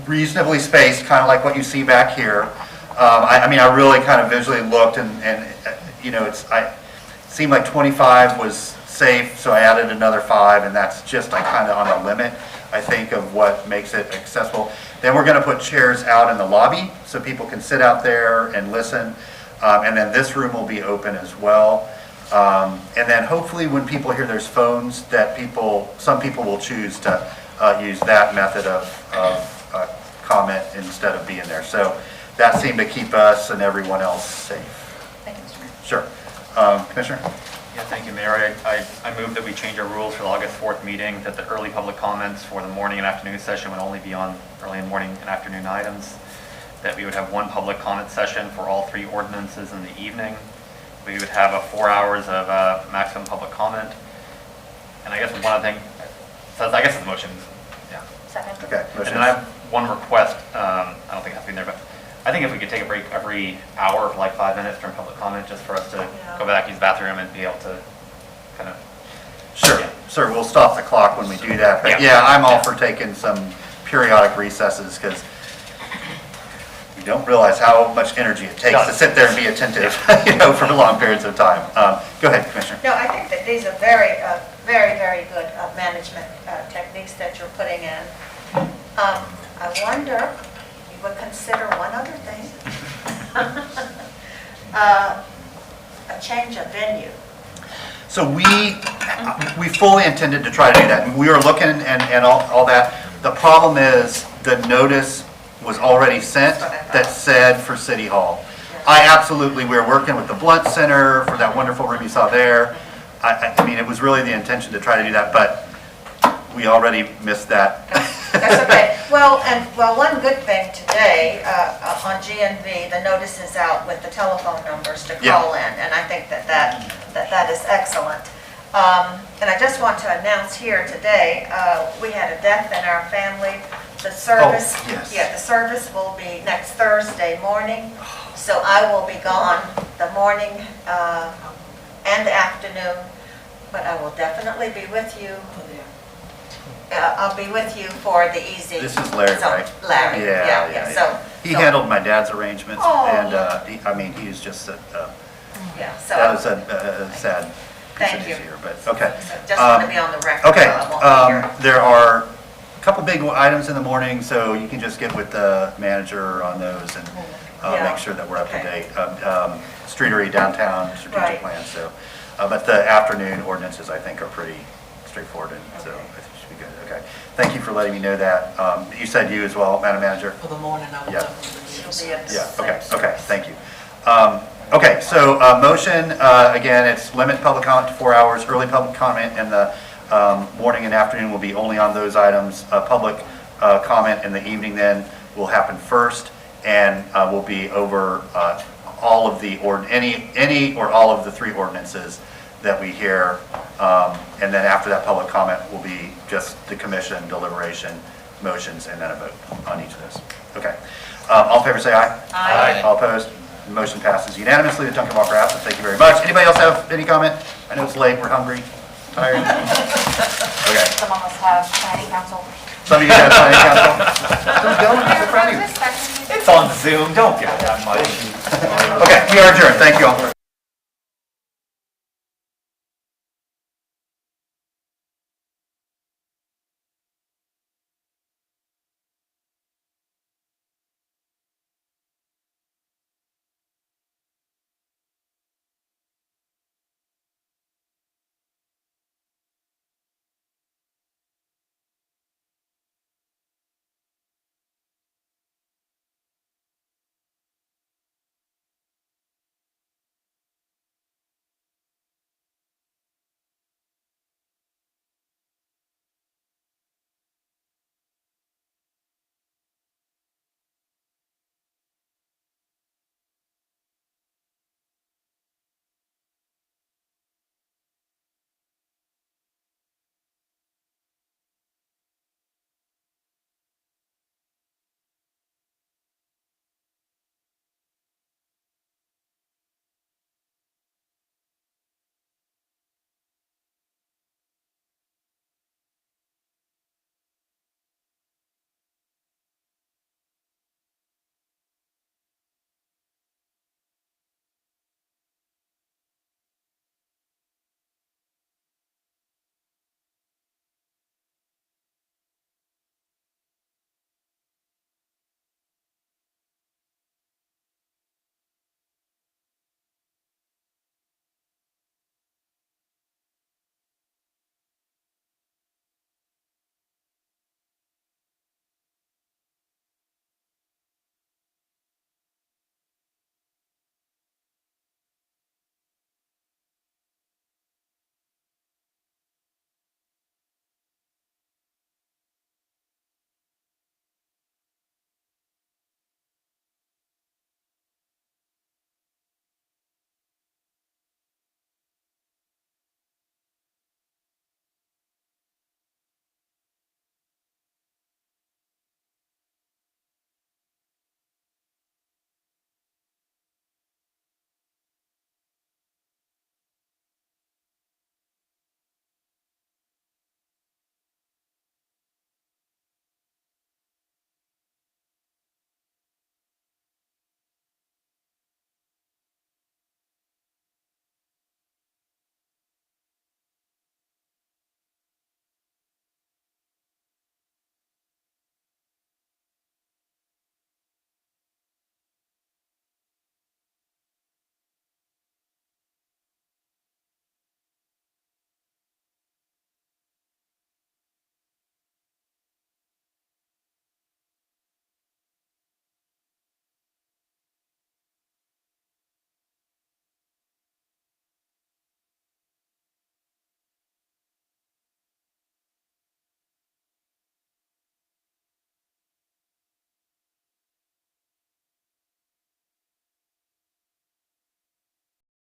reasonably spaced, kind of like what you see back here. I mean, I really kind of visually looked and you know, it seemed like 25 was safe, so I added another 5, and that's just like kind of on the limit, I think, of what makes it accessible. Then we're going to put chairs out in the lobby so people can sit out there and listen. And then this room will be open as well. And then hopefully when people hear there's phones, that some people will choose to use that method of comment instead of being there. So that seemed to keep us and everyone else safe. Thank you, Mr. Mayor. Sure. Commissioner? Yeah, thank you, Mayor. I move that we change our rules for the August 4th meeting, that the early public comments for the morning and afternoon session would only be on early and morning and afternoon items, that we would have one public comment session for all 3 ordinances in the evening. We would have 4 hours of maximum public comment. And I guess one other thing, so I guess it's motion, yeah. Second. Okay. And then I have one request, I don't think it has to be in there, but I think if we could take a break every hour for like 5 minutes during public comment, just for us to go back, use the bathroom, and be able to kind of. Sure, sir, we'll stop the clock when we do that. But yeah, I'm all for taking some periodic recesses, because you don't realize how much energy it takes to sit there and be attentive, you know, for long periods of time. Go ahead, Commissioner. No, I think that these are very, very good management techniques that you're putting in. I wonder, you would consider one other thing. A change of venue. So we fully intended to try to do that. And we were looking and all that. The problem is the notice was already sent that said for City Hall. We were working with the Blunt Center for that wonderful room you saw there. I mean, it was really the intention to try to do that, but we already missed that. That's okay. Well, one good thing today, on GNV, the notice is out with the telephone numbers to call in, and I think that is excellent. And I just want to announce here today, we had a death in our family. The service, the service will be next Thursday morning, so I will be gone the morning and the afternoon, but I will definitely be with you. I'll be with you for the easy. This is Larry, right? Larry, yeah. So he handled my dad's arrangements, and I mean, he's just that was a sad piece of news here, but okay. So just want to be on the record. Okay, I won't be here. there are a couple big items in the morning, so you can just get with the manager on those and make sure that we're up to date. Streetery downtown strategic plan, so, but the afternoon ordinances, I think, are pretty straightforward, and so I think it should be good. Okay, thank you for letting me know that. You said you as well, Madam Manager? For the morning, I will definitely. Okay, thank you. Okay, so motion, again, it's limit public comment to 4 hours, early public comment in the morning and afternoon will be only on those items. Public comment in the evening then will happen first, and will be over all of the, any or all of the 3 ordinances that we hear. And then after that public comment will be just the commission deliberation, motions, and then a vote on each of those. Okay. All in favor say aye. Aye. All opposed? Motion passes unanimously. The Duncan Walker absent. Thank you very much. Anybody else have any comment? I know it's late. We're hungry. Tired. Okay. Some of us have planning council. Some of you have planning council. Don't go. It's friendly. It's on Zoom, don't give it that much. Okay, we are adjourned. Thank you all.